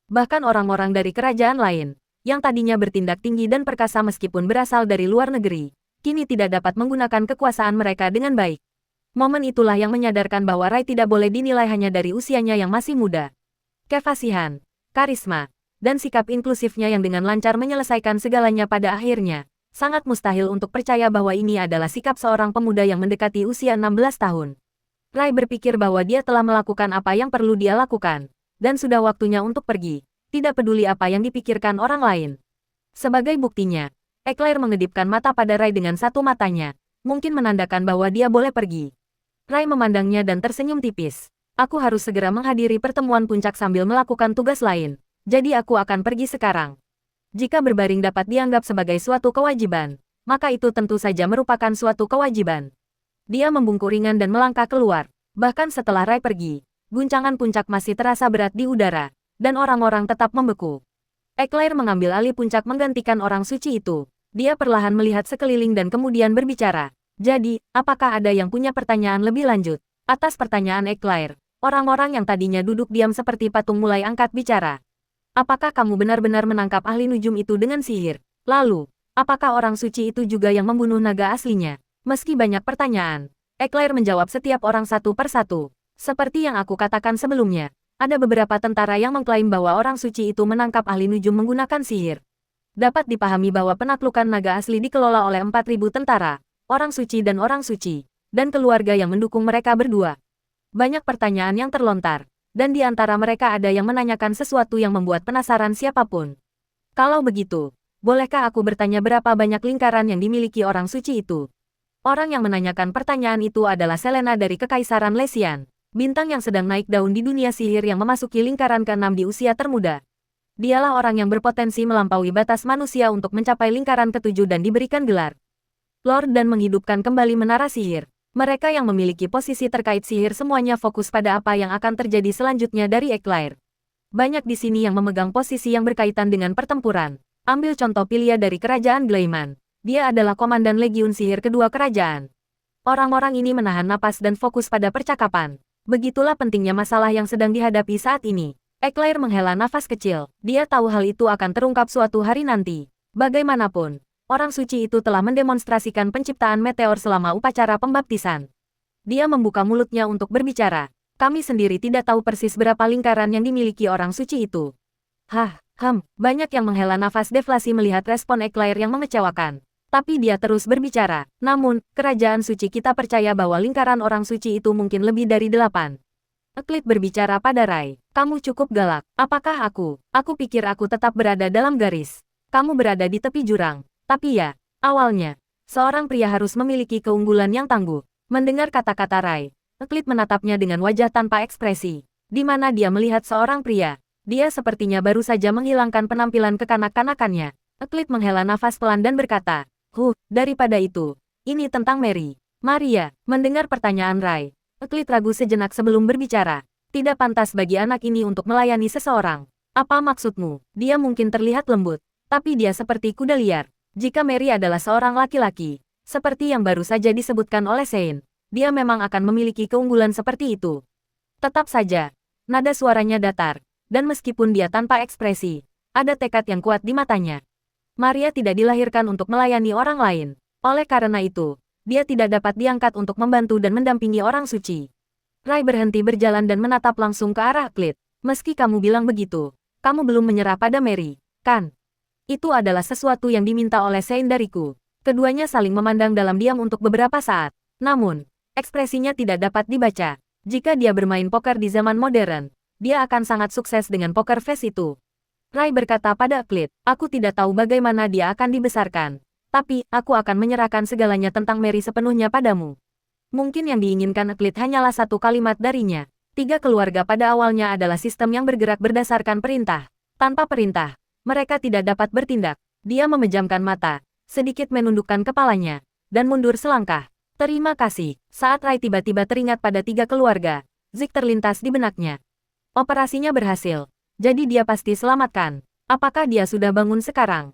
Bahkan orang-orang dari kerajaan lain, yang tadinya bertindak tinggi dan perkasa meskipun berasal dari luar negeri, kini tidak dapat menggunakan kekuasaan mereka dengan baik. Momen itulah yang menyadarkan bahwa Rai tidak boleh dinilai hanya dari usianya yang masih muda. Kefasihan, karisma, dan sikap inklusifnya yang dengan lancar menyelesaikan segalanya pada akhirnya, sangat mustahil untuk percaya bahwa ini adalah sikap seorang pemuda yang mendekati usia 16 tahun. Rai berpikir bahwa dia telah melakukan apa yang perlu dia lakukan, dan sudah waktunya untuk pergi. Tidak peduli apa yang dipikirkan orang lain. Sebagai buktinya, Eclair mengedipkan mata pada Rai dengan satu matanya, mungkin menandakan bahwa dia boleh pergi. Rai memandangnya dan tersenyum tipis. Aku harus segera menghadiri pertemuan puncak sambil melakukan tugas lain, jadi aku akan pergi sekarang. Jika berbaring dapat dianggap sebagai suatu kewajiban, maka itu tentu saja merupakan suatu kewajiban. Dia membungkuk ringan dan melangkah keluar. Bahkan setelah Rai pergi, guncangan puncak masih terasa berat di udara, dan orang-orang tetap membeku. Eclair mengambil alih puncak menggantikan orang suci itu. Dia perlahan melihat sekeliling dan kemudian berbicara. Jadi, apakah ada yang punya pertanyaan lebih lanjut? Atas pertanyaan Eclair, orang-orang yang tadinya duduk diam seperti patung mulai angkat bicara. Apakah kamu benar-benar menangkap ahli nujum itu dengan sihir? Lalu, apakah orang suci itu juga yang membunuh naga aslinya? Meski banyak pertanyaan, Eclair menjawab setiap orang satu persatu. Seperti yang aku katakan sebelumnya, ada beberapa tentara yang mengklaim bahwa orang suci itu menangkap ahli nujum menggunakan sihir. Dapat dipahami bahwa penaklukan naga asli dikelola oleh 4.000 tentara, orang suci dan keluarga yang mendukung mereka berdua. Banyak pertanyaan yang terlontar, dan di antara mereka ada yang menanyakan sesuatu yang membuat penasaran siapapun. Kalau begitu, bolehkah aku bertanya berapa banyak lingkaran yang dimiliki orang suci itu? Orang yang menanyakan pertanyaan itu adalah Selena dari Kekaisaran Lesian. Bintang yang sedang naik daun di dunia sihir yang memasuki lingkaran ke-6 di usia termuda. Dialah orang yang berpotensi melampaui batas manusia untuk mencapai lingkaran ke-7 dan diberikan gelar Lord dan menghidupkan kembali menara sihir. Mereka yang memiliki posisi terkait sihir semuanya fokus pada apa yang akan terjadi selanjutnya dari Eclair. Banyak di sini yang memegang posisi yang berkaitan dengan pertempuran. Ambil contoh Pilia dari Kerajaan Gleiman. Dia adalah komandan Legiun Sihir kedua kerajaan. Orang-orang ini menahan napas dan fokus pada percakapan. Begitulah pentingnya masalah yang sedang dihadapi saat ini. Eclair menghela nafas kecil. Dia tahu hal itu akan terungkap suatu hari nanti. Bagaimanapun, orang suci itu telah mendemonstrasikan penciptaan meteor selama upacara pembaptisan. Dia membuka mulutnya untuk berbicara. Kami sendiri tidak tahu persis berapa lingkaran yang dimiliki orang suci itu. Banyak yang menghela nafas deflasi melihat respon Eclair yang mengecewakan. Tapi dia terus berbicara. Namun, kerajaan suci kita percaya bahwa lingkaran orang suci itu mungkin lebih dari 8. Eclair berbicara pada Rai. Kamu cukup galak. Apakah aku? Aku pikir aku tetap berada dalam garis. Kamu berada di tepi jurang. Tapi ya, awalnya, seorang pria harus memiliki keunggulan yang tangguh. Mendengar kata-kata Rai, Eclair menatapnya dengan wajah tanpa ekspresi. Di mana dia melihat seorang pria. Dia sepertinya baru saja menghilangkan penampilan kekanak-kanakannya. Eclair menghela nafas pelan dan berkata, daripada itu, ini tentang Mary. Maria, mendengar pertanyaan Rai, Eclair ragu sejenak sebelum berbicara. Tidak pantas bagi anak ini untuk melayani seseorang. Apa maksudmu? Dia mungkin terlihat lembut, tapi dia seperti kuda liar. Jika Mary adalah seorang laki-laki, seperti yang baru saja disebutkan oleh Sein, dia memang akan memiliki keunggulan seperti itu. Tetap saja, nada suaranya datar, dan meskipun dia tanpa ekspresi, ada tekad yang kuat di matanya. Maria tidak dilahirkan untuk melayani orang lain. Oleh karena itu, dia tidak dapat diangkat untuk membantu dan mendampingi orang suci. Rai berhenti berjalan dan menatap langsung ke arah Eclair. Meski kamu bilang begitu, kamu belum menyerah pada Mary, kan? Itu adalah sesuatu yang diminta oleh Sein dariku. Keduanya saling memandang dalam diam untuk beberapa saat. Namun, ekspresinya tidak dapat dibaca. Jika dia bermain poker di zaman modern, dia akan sangat sukses dengan poker face itu. Rai berkata pada Eclair, aku tidak tahu bagaimana dia akan dibesarkan. Tapi, aku akan menyerahkan segalanya tentang Mary sepenuhnya padamu. Mungkin yang diinginkan Eclair hanyalah satu kalimat darinya. 3 keluarga pada awalnya adalah sistem yang bergerak berdasarkan perintah. Tanpa perintah, mereka tidak dapat bertindak. Dia memejamkan mata, sedikit menundukkan kepalanya. dan mundur selangkah. Terima kasih. Saat Rai tiba-tiba teringat pada 3 keluarga, Zik terlintas di benaknya. Operasinya berhasil. Jadi dia pasti selamatkan. Apakah dia sudah bangun sekarang?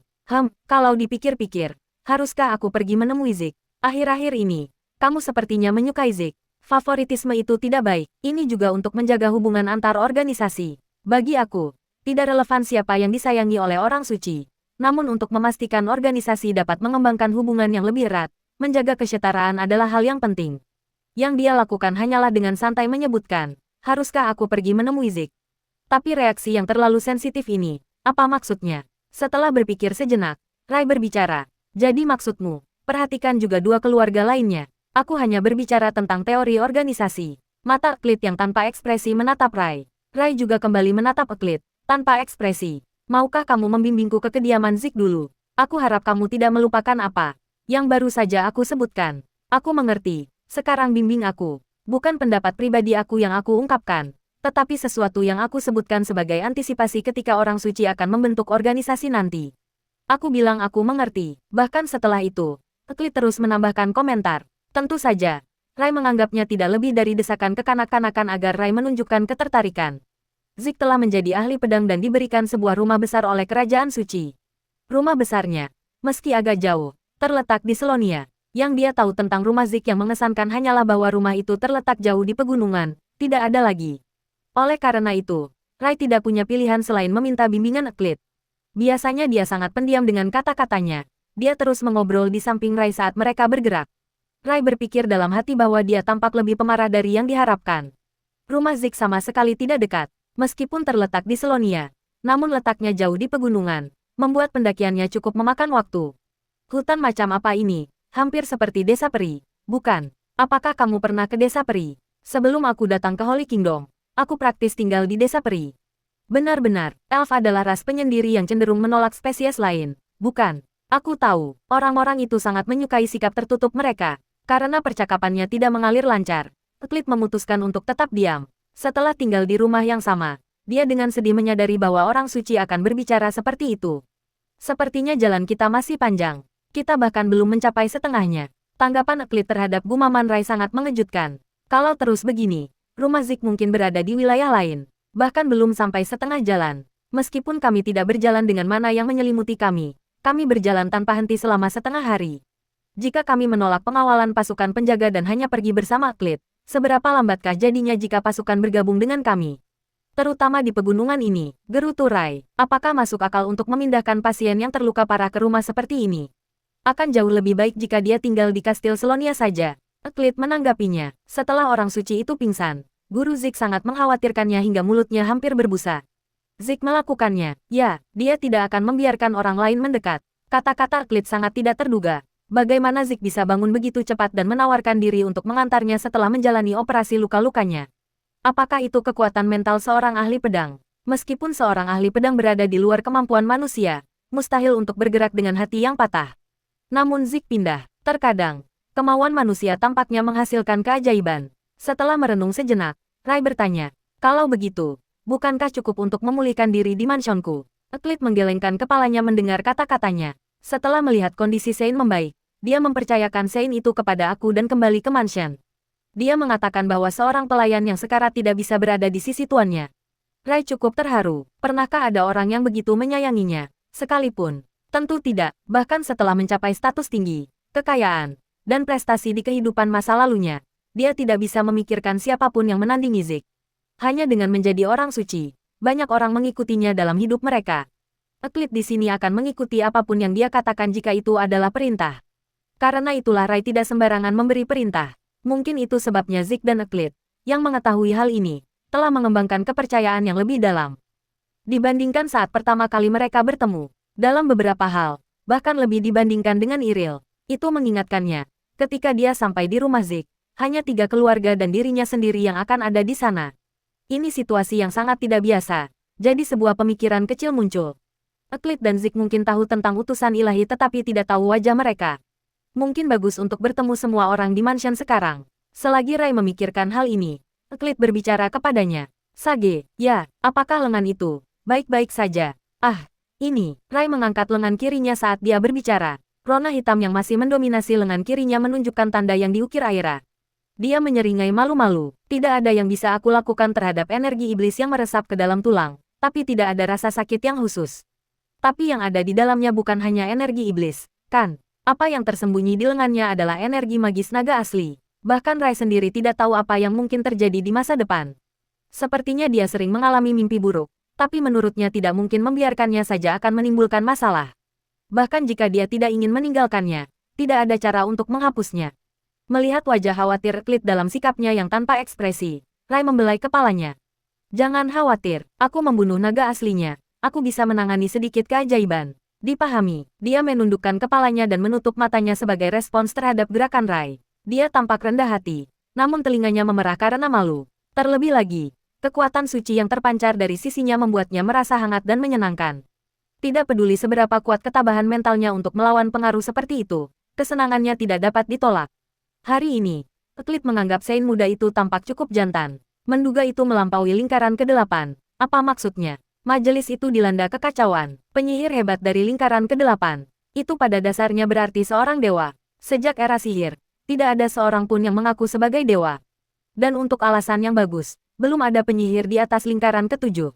Kalau dipikir-pikir, haruskah aku pergi menemui Zik? Akhir-akhir ini, kamu sepertinya menyukai Zik. Favoritisme itu tidak baik. Ini juga untuk menjaga hubungan antar organisasi. Bagi aku, tidak relevan siapa yang disayangi oleh orang suci. Namun untuk memastikan organisasi dapat mengembangkan hubungan yang lebih erat, menjaga kesetaraan adalah hal yang penting. Yang dia lakukan hanyalah dengan santai menyebutkan, haruskah aku pergi menemui Zik? Tapi reaksi yang terlalu sensitif ini, apa maksudnya? Setelah berpikir sejenak, Rai berbicara. Jadi maksudmu, perhatikan juga 2 keluarga lainnya. Aku hanya berbicara tentang teori organisasi. Mata Eklit yang tanpa ekspresi menatap Rai. Rai juga kembali menatap Eklit, tanpa ekspresi. Maukah kamu membimbingku ke kediaman Zik dulu? Aku harap kamu tidak melupakan apa yang baru saja aku sebutkan. Aku mengerti. Sekarang bimbing aku. Bukan pendapat pribadi aku yang aku ungkapkan, tetapi sesuatu yang aku sebutkan sebagai antisipasi ketika orang suci akan membentuk organisasi nanti. Aku bilang aku mengerti. Bahkan setelah itu, Eklit terus menambahkan komentar. Tentu saja, Rai menganggapnya tidak lebih dari desakan kekanak-kanakan agar Rai menunjukkan ketertarikan. Zik telah menjadi ahli pedang dan diberikan sebuah rumah besar oleh kerajaan suci. Rumah besarnya, meski agak jauh, terletak di Selonia. Yang dia tahu tentang rumah Zik yang mengesankan hanyalah bahwa rumah itu terletak jauh di pegunungan, tidak ada lagi. Oleh karena itu, Rai tidak punya pilihan selain meminta bimbingan Eklit. Biasanya dia sangat pendiam dengan kata-katanya. Dia terus mengobrol di samping Rai saat mereka bergerak. Rai berpikir dalam hati bahwa dia tampak lebih pemarah dari yang diharapkan. Rumah Zik sama sekali tidak dekat, meskipun terletak di Selonia. Namun letaknya jauh di pegunungan, membuat pendakiannya cukup memakan waktu. Hutan macam apa ini? Hampir seperti desa peri, bukan? Apakah kamu pernah ke desa peri? Sebelum aku datang ke Holy Kingdom, aku praktis tinggal di desa peri. Benar-benar, elf adalah ras penyendiri yang cenderung menolak spesies lain, bukan? Aku tahu, orang-orang itu sangat menyukai sikap tertutup mereka. Karena percakapannya tidak mengalir lancar, Eklit memutuskan untuk tetap diam. Setelah tinggal di rumah yang sama, dia dengan sedih menyadari bahwa orang suci akan berbicara seperti itu. Sepertinya jalan kita masih panjang. Kita bahkan belum mencapai setengahnya. Tanggapan Eklit terhadap gumaman Rai sangat mengejutkan. Kalau terus begini, rumah Zik mungkin berada di wilayah lain. Bahkan belum sampai setengah jalan. Meskipun kami tidak berjalan dengan mana yang menyelimuti kami berjalan tanpa henti selama setengah hari. Jika kami menolak pengawalan pasukan penjaga dan hanya pergi bersama Eklit, seberapa lambatkah jadinya jika pasukan bergabung dengan kami? Terutama di pegunungan ini, gerutu Rai. Apakah masuk akal untuk memindahkan pasien yang terluka parah ke rumah seperti ini? Akan jauh lebih baik jika dia tinggal di kastil Selonia saja. Eklit menanggapinya. Setelah orang suci itu pingsan, guru Zik sangat mengkhawatirkannya hingga mulutnya hampir berbusa. Zik melakukannya. Ya, dia tidak akan membiarkan orang lain mendekat. Kata-kata Eklit sangat tidak terduga. Bagaimana Zik bisa bangun begitu cepat dan menawarkan diri untuk mengantarnya setelah menjalani operasi luka-lukanya? Apakah itu kekuatan mental seorang ahli pedang? Meskipun seorang ahli pedang berada di luar kemampuan manusia, mustahil untuk bergerak dengan hati yang patah. Namun Zik pindah. Terkadang, kemauan manusia tampaknya menghasilkan keajaiban. Setelah merenung sejenak, Rai bertanya, kalau begitu, bukankah cukup untuk memulihkan diri di mansionku? Eklit menggelengkan kepalanya mendengar kata-katanya. Setelah melihat kondisi Sein membaik, dia mempercayakan Sein itu kepada aku dan kembali ke mansion. Dia mengatakan bahwa seorang pelayan yang sekarat tidak bisa berada di sisi tuannya. Rai cukup terharu. Pernahkah ada orang yang begitu menyayanginya? Sekalipun. Tentu tidak, bahkan setelah mencapai status tinggi, kekayaan, dan prestasi di kehidupan masa lalunya, dia tidak bisa memikirkan siapapun yang menandingi Zik. Hanya dengan menjadi orang suci, banyak orang mengikutinya dalam hidup mereka. Eklit di sini akan mengikuti apapun yang dia katakan jika itu adalah perintah. Karena itulah Rai tidak sembarangan memberi perintah. Mungkin itu sebabnya Zik dan Eklit, yang mengetahui hal ini, telah mengembangkan kepercayaan yang lebih dalam. Dibandingkan saat pertama kali mereka bertemu. Dalam beberapa hal, bahkan lebih dibandingkan dengan Iril, itu mengingatkannya, ketika dia sampai di rumah Zik, hanya 3 keluarga dan dirinya sendiri yang akan ada di sana. Ini situasi yang sangat tidak biasa, jadi sebuah pemikiran kecil muncul. Eklit dan Zik mungkin tahu tentang utusan ilahi tetapi tidak tahu wajah mereka. Mungkin bagus untuk bertemu semua orang di mansion sekarang. Selagi Rai memikirkan hal ini, Eklit berbicara kepadanya. Sage, ya, apakah lengan itu? Baik-baik saja. Ini, Rai mengangkat lengan kirinya saat dia berbicara. Rona hitam yang masih mendominasi lengan kirinya menunjukkan tanda yang diukir Aira. Dia menyeringai malu-malu. Tidak ada yang bisa aku lakukan terhadap energi iblis yang meresap ke dalam tulang, tapi tidak ada rasa sakit yang khusus. Tapi yang ada di dalamnya bukan hanya energi iblis, kan? Apa yang tersembunyi di lengannya adalah energi magis naga asli. Bahkan Rai sendiri tidak tahu apa yang mungkin terjadi di masa depan. Sepertinya dia sering mengalami mimpi buruk, tapi menurutnya tidak mungkin membiarkannya saja akan menimbulkan masalah. Bahkan jika dia tidak ingin meninggalkannya, tidak ada cara untuk menghapusnya. Melihat wajah khawatir Klit dalam sikapnya yang tanpa ekspresi, Rai membelai kepalanya. Jangan khawatir, aku membunuh naga aslinya. Aku bisa menangani sedikit keajaiban. Dipahami, dia menundukkan kepalanya dan menutup matanya sebagai respons terhadap gerakan Rai. Dia tampak rendah hati, namun telinganya memerah karena malu. Terlebih lagi, kekuatan suci yang terpancar dari sisinya membuatnya merasa hangat dan menyenangkan. Tidak peduli seberapa kuat ketabahan mentalnya untuk melawan pengaruh seperti itu, kesenangannya tidak dapat ditolak. Hari ini, Klit menganggap Saint muda itu tampak cukup jantan. Menduga itu melampaui lingkaran ke-8. Apa maksudnya? Majelis itu dilanda kekacauan. Penyihir hebat dari lingkaran ke-8. Itu pada dasarnya berarti seorang dewa. Sejak era sihir, tidak ada seorang pun yang mengaku sebagai dewa. Dan untuk alasan yang bagus, belum ada penyihir di atas lingkaran ke-7.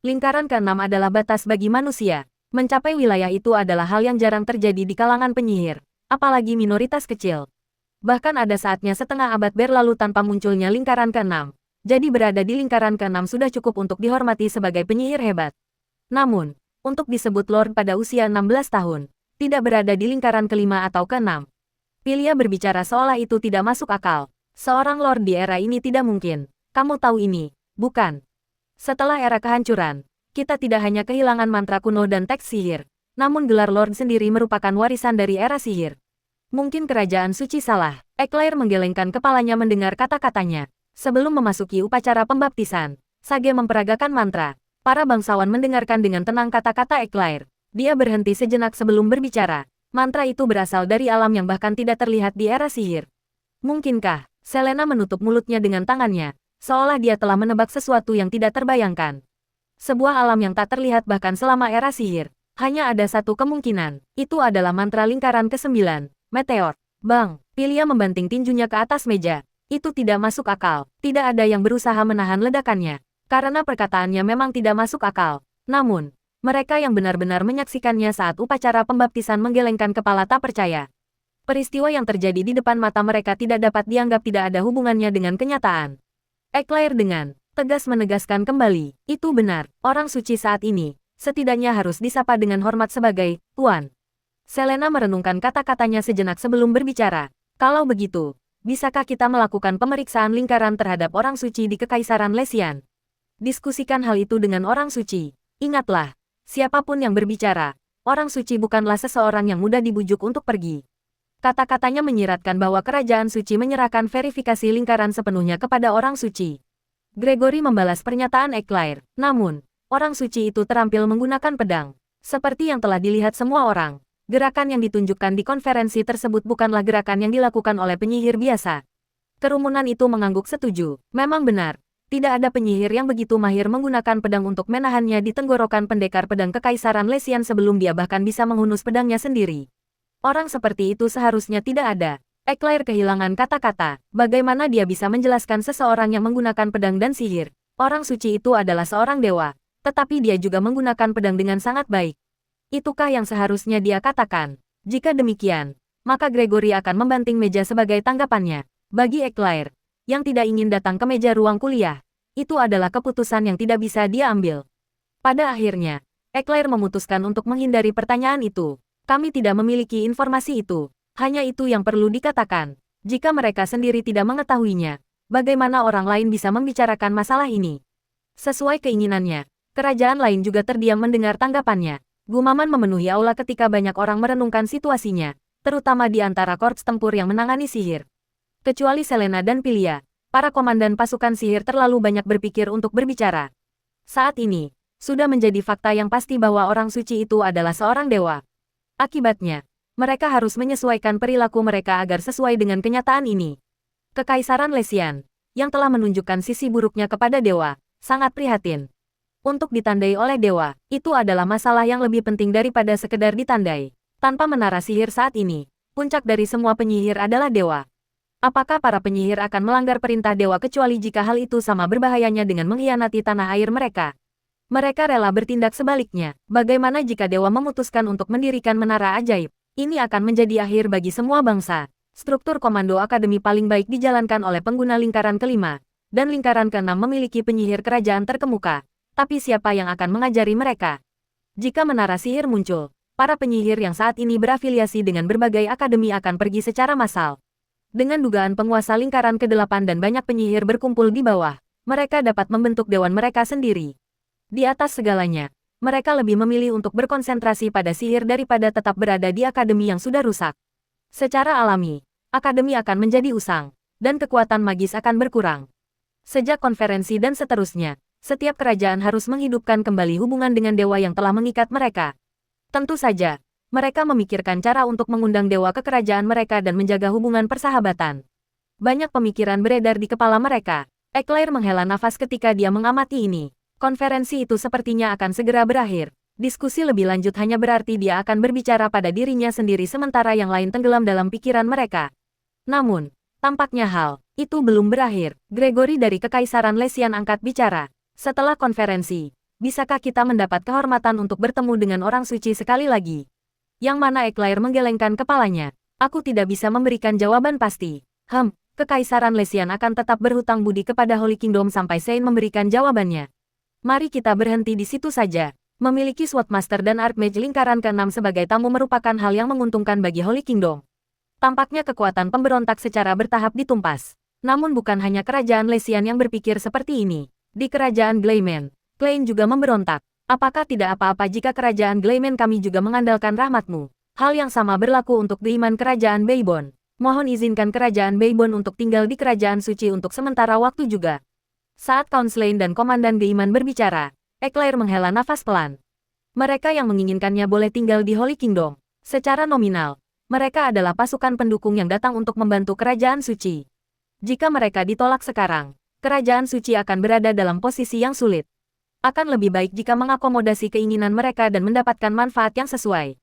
Lingkaran ke-6 adalah batas bagi manusia. Mencapai wilayah itu adalah hal yang jarang terjadi di kalangan penyihir, apalagi minoritas kecil. Bahkan ada saatnya setengah abad berlalu tanpa munculnya lingkaran ke-6. Jadi berada di lingkaran ke-6 sudah cukup untuk dihormati sebagai penyihir hebat. Namun, untuk disebut Lord pada usia 16 tahun, tidak berada di lingkaran ke-5 atau ke-6. Pilia berbicara seolah itu tidak masuk akal. Seorang Lord di era ini tidak mungkin. Kamu tahu ini, bukan? Setelah era kehancuran, kita tidak hanya kehilangan mantra kuno dan teks sihir, namun gelar Lord sendiri merupakan warisan dari era sihir. Mungkin kerajaan suci salah. Eclair menggelengkan kepalanya mendengar kata-katanya. Sebelum memasuki upacara pembaptisan, Sage memperagakan mantra. Para bangsawan mendengarkan dengan tenang kata-kata Eclair. Dia berhenti sejenak sebelum berbicara. Mantra itu berasal dari alam yang bahkan tidak terlihat di era sihir. Mungkinkah? Selena menutup mulutnya dengan tangannya, seolah dia telah menebak sesuatu yang tidak terbayangkan. Sebuah alam yang tak terlihat bahkan selama era sihir. Hanya ada satu kemungkinan, itu adalah mantra lingkaran ke-9, Meteor. Bang, Pilia membanting tinjunya ke atas meja. Itu tidak masuk akal. Tidak ada yang berusaha menahan ledakannya. Karena perkataannya memang tidak masuk akal. Namun, mereka yang benar-benar menyaksikannya saat upacara pembaptisan menggelengkan kepala tak percaya. Peristiwa yang terjadi di depan mata mereka tidak dapat dianggap tidak ada hubungannya dengan kenyataan. Eclair dengan tegas menegaskan kembali, itu benar, orang suci saat ini, setidaknya harus disapa dengan hormat sebagai Tuan. Selena merenungkan kata-katanya sejenak sebelum berbicara. Kalau begitu, bisakah kita melakukan pemeriksaan lingkaran terhadap orang suci di Kekaisaran Lesian? Diskusikan hal itu dengan orang suci. Ingatlah, siapapun yang berbicara, orang suci bukanlah seseorang yang mudah dibujuk untuk pergi. Kata-katanya menyiratkan bahwa kerajaan suci menyerahkan verifikasi lingkaran sepenuhnya kepada orang suci. Gregory membalas pernyataan Eclair, namun, orang suci itu terampil menggunakan pedang. Seperti yang telah dilihat semua orang, gerakan yang ditunjukkan di konferensi tersebut bukanlah gerakan yang dilakukan oleh penyihir biasa. Kerumunan itu mengangguk setuju. Memang benar, tidak ada penyihir yang begitu mahir menggunakan pedang untuk menahannya di tenggorokan pendekar pedang Kekaisaran Lesian sebelum dia bahkan bisa menghunus pedangnya sendiri. Orang seperti itu seharusnya tidak ada. Eclair kehilangan kata-kata. Bagaimana dia bisa menjelaskan seseorang yang menggunakan pedang dan sihir? Orang suci itu adalah seorang dewa, tetapi dia juga menggunakan pedang dengan sangat baik. Itukah yang seharusnya dia katakan? Jika demikian, maka Gregory akan membanting meja sebagai tanggapannya. Bagi Eclair, yang tidak ingin datang ke meja ruang kuliah, itu adalah keputusan yang tidak bisa dia ambil. Pada akhirnya, Eclair memutuskan untuk menghindari pertanyaan itu. Kami tidak memiliki informasi itu. Hanya itu yang perlu dikatakan. Jika mereka sendiri tidak mengetahuinya, bagaimana orang lain bisa membicarakan masalah ini? Sesuai keinginannya, kerajaan lain juga terdiam mendengar tanggapannya. Gumaman memenuhi aula ketika banyak orang merenungkan situasinya, terutama di antara korps tempur yang menangani sihir. Kecuali Selena dan Pilia, para komandan pasukan sihir terlalu banyak berpikir untuk berbicara. Saat ini, sudah menjadi fakta yang pasti bahwa orang suci itu adalah seorang dewa. Akibatnya, mereka harus menyesuaikan perilaku mereka agar sesuai dengan kenyataan ini. Kekaisaran Lesian, yang telah menunjukkan sisi buruknya kepada dewa, sangat prihatin. Untuk ditandai oleh dewa, itu adalah masalah yang lebih penting daripada sekedar ditandai. Tanpa menara sihir saat ini, puncak dari semua penyihir adalah dewa. Apakah para penyihir akan melanggar perintah dewa kecuali jika hal itu sama berbahayanya dengan mengkhianati tanah air mereka? Mereka rela bertindak sebaliknya. Bagaimana jika dewa memutuskan untuk mendirikan menara ajaib? Ini akan menjadi akhir bagi semua bangsa. Struktur komando akademi paling baik dijalankan oleh pengguna lingkaran kelima, dan lingkaran keenam memiliki penyihir kerajaan terkemuka. Tapi siapa yang akan mengajari mereka? Jika menara sihir muncul, para penyihir yang saat ini berafiliasi dengan berbagai akademi akan pergi secara massal. Dengan dugaan penguasa lingkaran ke-8 dan banyak penyihir berkumpul di bawah, mereka dapat membentuk dewan mereka sendiri. Di atas segalanya, mereka lebih memilih untuk berkonsentrasi pada sihir daripada tetap berada di akademi yang sudah rusak. Secara alami, akademi akan menjadi usang, dan kekuatan magis akan berkurang. Sejak konferensi dan seterusnya, setiap kerajaan harus menghidupkan kembali hubungan dengan dewa yang telah mengikat mereka. Tentu saja, mereka memikirkan cara untuk mengundang dewa ke kerajaan mereka dan menjaga hubungan persahabatan. Banyak pemikiran beredar di kepala mereka. Eclair menghela nafas ketika dia mengamati ini. Konferensi itu sepertinya akan segera berakhir. Diskusi lebih lanjut hanya berarti dia akan berbicara pada dirinya sendiri sementara yang lain tenggelam dalam pikiran mereka. Namun, tampaknya hal itu belum berakhir. Gregory dari Kekaisaran Lesian angkat bicara. Setelah konferensi, bisakah kita mendapat kehormatan untuk bertemu dengan orang suci sekali lagi? Yang mana Eclair menggelengkan kepalanya. Aku tidak bisa memberikan jawaban pasti. Kekaisaran Lesian akan tetap berhutang budi kepada Holy Kingdom sampai Saint memberikan jawabannya. Mari kita berhenti di situ saja. Memiliki Swordmaster dan Archmage lingkaran ke-6 sebagai tamu merupakan hal yang menguntungkan bagi Holy Kingdom. Tampaknya kekuatan pemberontak secara bertahap ditumpas. Namun bukan hanya kerajaan Lesian yang berpikir seperti ini. Di kerajaan Glayman, Klein juga memberontak. Apakah tidak apa-apa jika kerajaan Glayman kami juga mengandalkan rahmatmu? Hal yang sama berlaku untuk Gaiman kerajaan Beibon. Mohon izinkan kerajaan Beibon untuk tinggal di kerajaan suci untuk sementara waktu juga. Saat Councilane dan Komandan Gaiman berbicara, Eclair menghela nafas pelan. Mereka yang menginginkannya boleh tinggal di Holy Kingdom. Secara nominal, mereka adalah pasukan pendukung yang datang untuk membantu kerajaan suci. Jika mereka ditolak sekarang, kerajaan suci akan berada dalam posisi yang sulit. Akan lebih baik jika mengakomodasi keinginan mereka dan mendapatkan manfaat yang sesuai.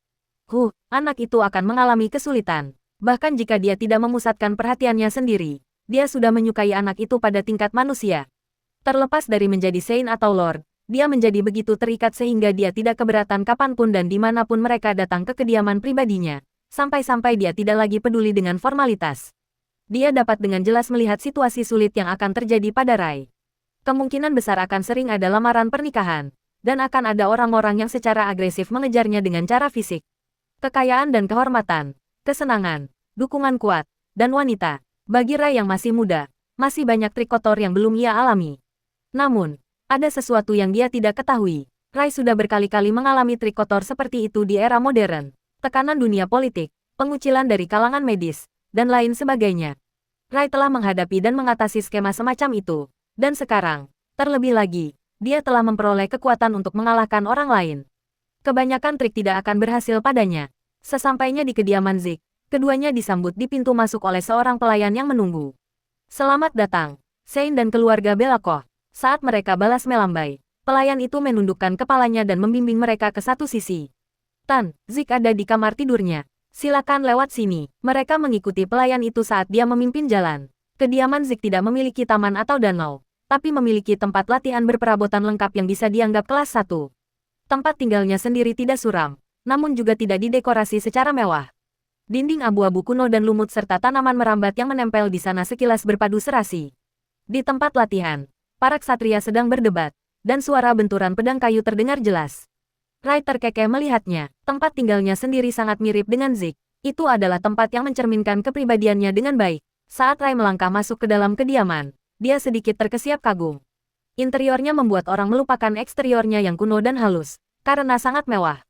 Anak itu akan mengalami kesulitan. Bahkan jika dia tidak memusatkan perhatiannya sendiri, dia sudah menyukai anak itu pada tingkat manusia. Terlepas dari menjadi Saint atau Lord, dia menjadi begitu terikat sehingga dia tidak keberatan kapanpun dan dimanapun mereka datang ke kediaman pribadinya, sampai-sampai dia tidak lagi peduli dengan formalitas. Dia dapat dengan jelas melihat situasi sulit yang akan terjadi pada Rai. Kemungkinan besar akan sering ada lamaran pernikahan, dan akan ada orang-orang yang secara agresif mengejarnya dengan cara fisik. Kekayaan dan kehormatan, kesenangan, dukungan kuat, dan wanita. Bagi Rai yang masih muda, masih banyak trik kotor yang belum ia alami. Namun, ada sesuatu yang dia tidak ketahui. Rai sudah berkali-kali mengalami trik kotor seperti itu di era modern. Tekanan dunia politik, pengucilan dari kalangan medis, dan lain sebagainya. Rai telah menghadapi dan mengatasi skema semacam itu. Dan sekarang, terlebih lagi, dia telah memperoleh kekuatan untuk mengalahkan orang lain. Kebanyakan trik tidak akan berhasil padanya. Sesampainya di kediaman Zik, keduanya disambut di pintu masuk oleh seorang pelayan yang menunggu. Selamat datang, Saint dan keluarga Belakoh. Saat mereka balas melambai, pelayan itu menundukkan kepalanya dan membimbing mereka ke satu sisi. Zik ada di kamar tidurnya. Silakan lewat sini. Mereka mengikuti pelayan itu saat dia memimpin jalan. Kediaman Zik tidak memiliki taman atau danau, tapi memiliki tempat latihan berperabotan lengkap yang bisa dianggap kelas 1. Tempat tinggalnya sendiri tidak suram, namun juga tidak didekorasi secara mewah. Dinding abu-abu kuno dan lumut serta tanaman merambat yang menempel di sana sekilas berpadu serasi. Di tempat latihan, para ksatria sedang berdebat, dan suara benturan pedang kayu terdengar jelas. Rai terkekeh melihatnya. Tempat tinggalnya sendiri sangat mirip dengan Zik. Itu adalah tempat yang mencerminkan kepribadiannya dengan baik. Saat Rai melangkah masuk ke dalam kediaman, dia sedikit terkesiap kagum. Interiornya membuat orang melupakan eksteriornya yang kuno dan halus, karena sangat mewah.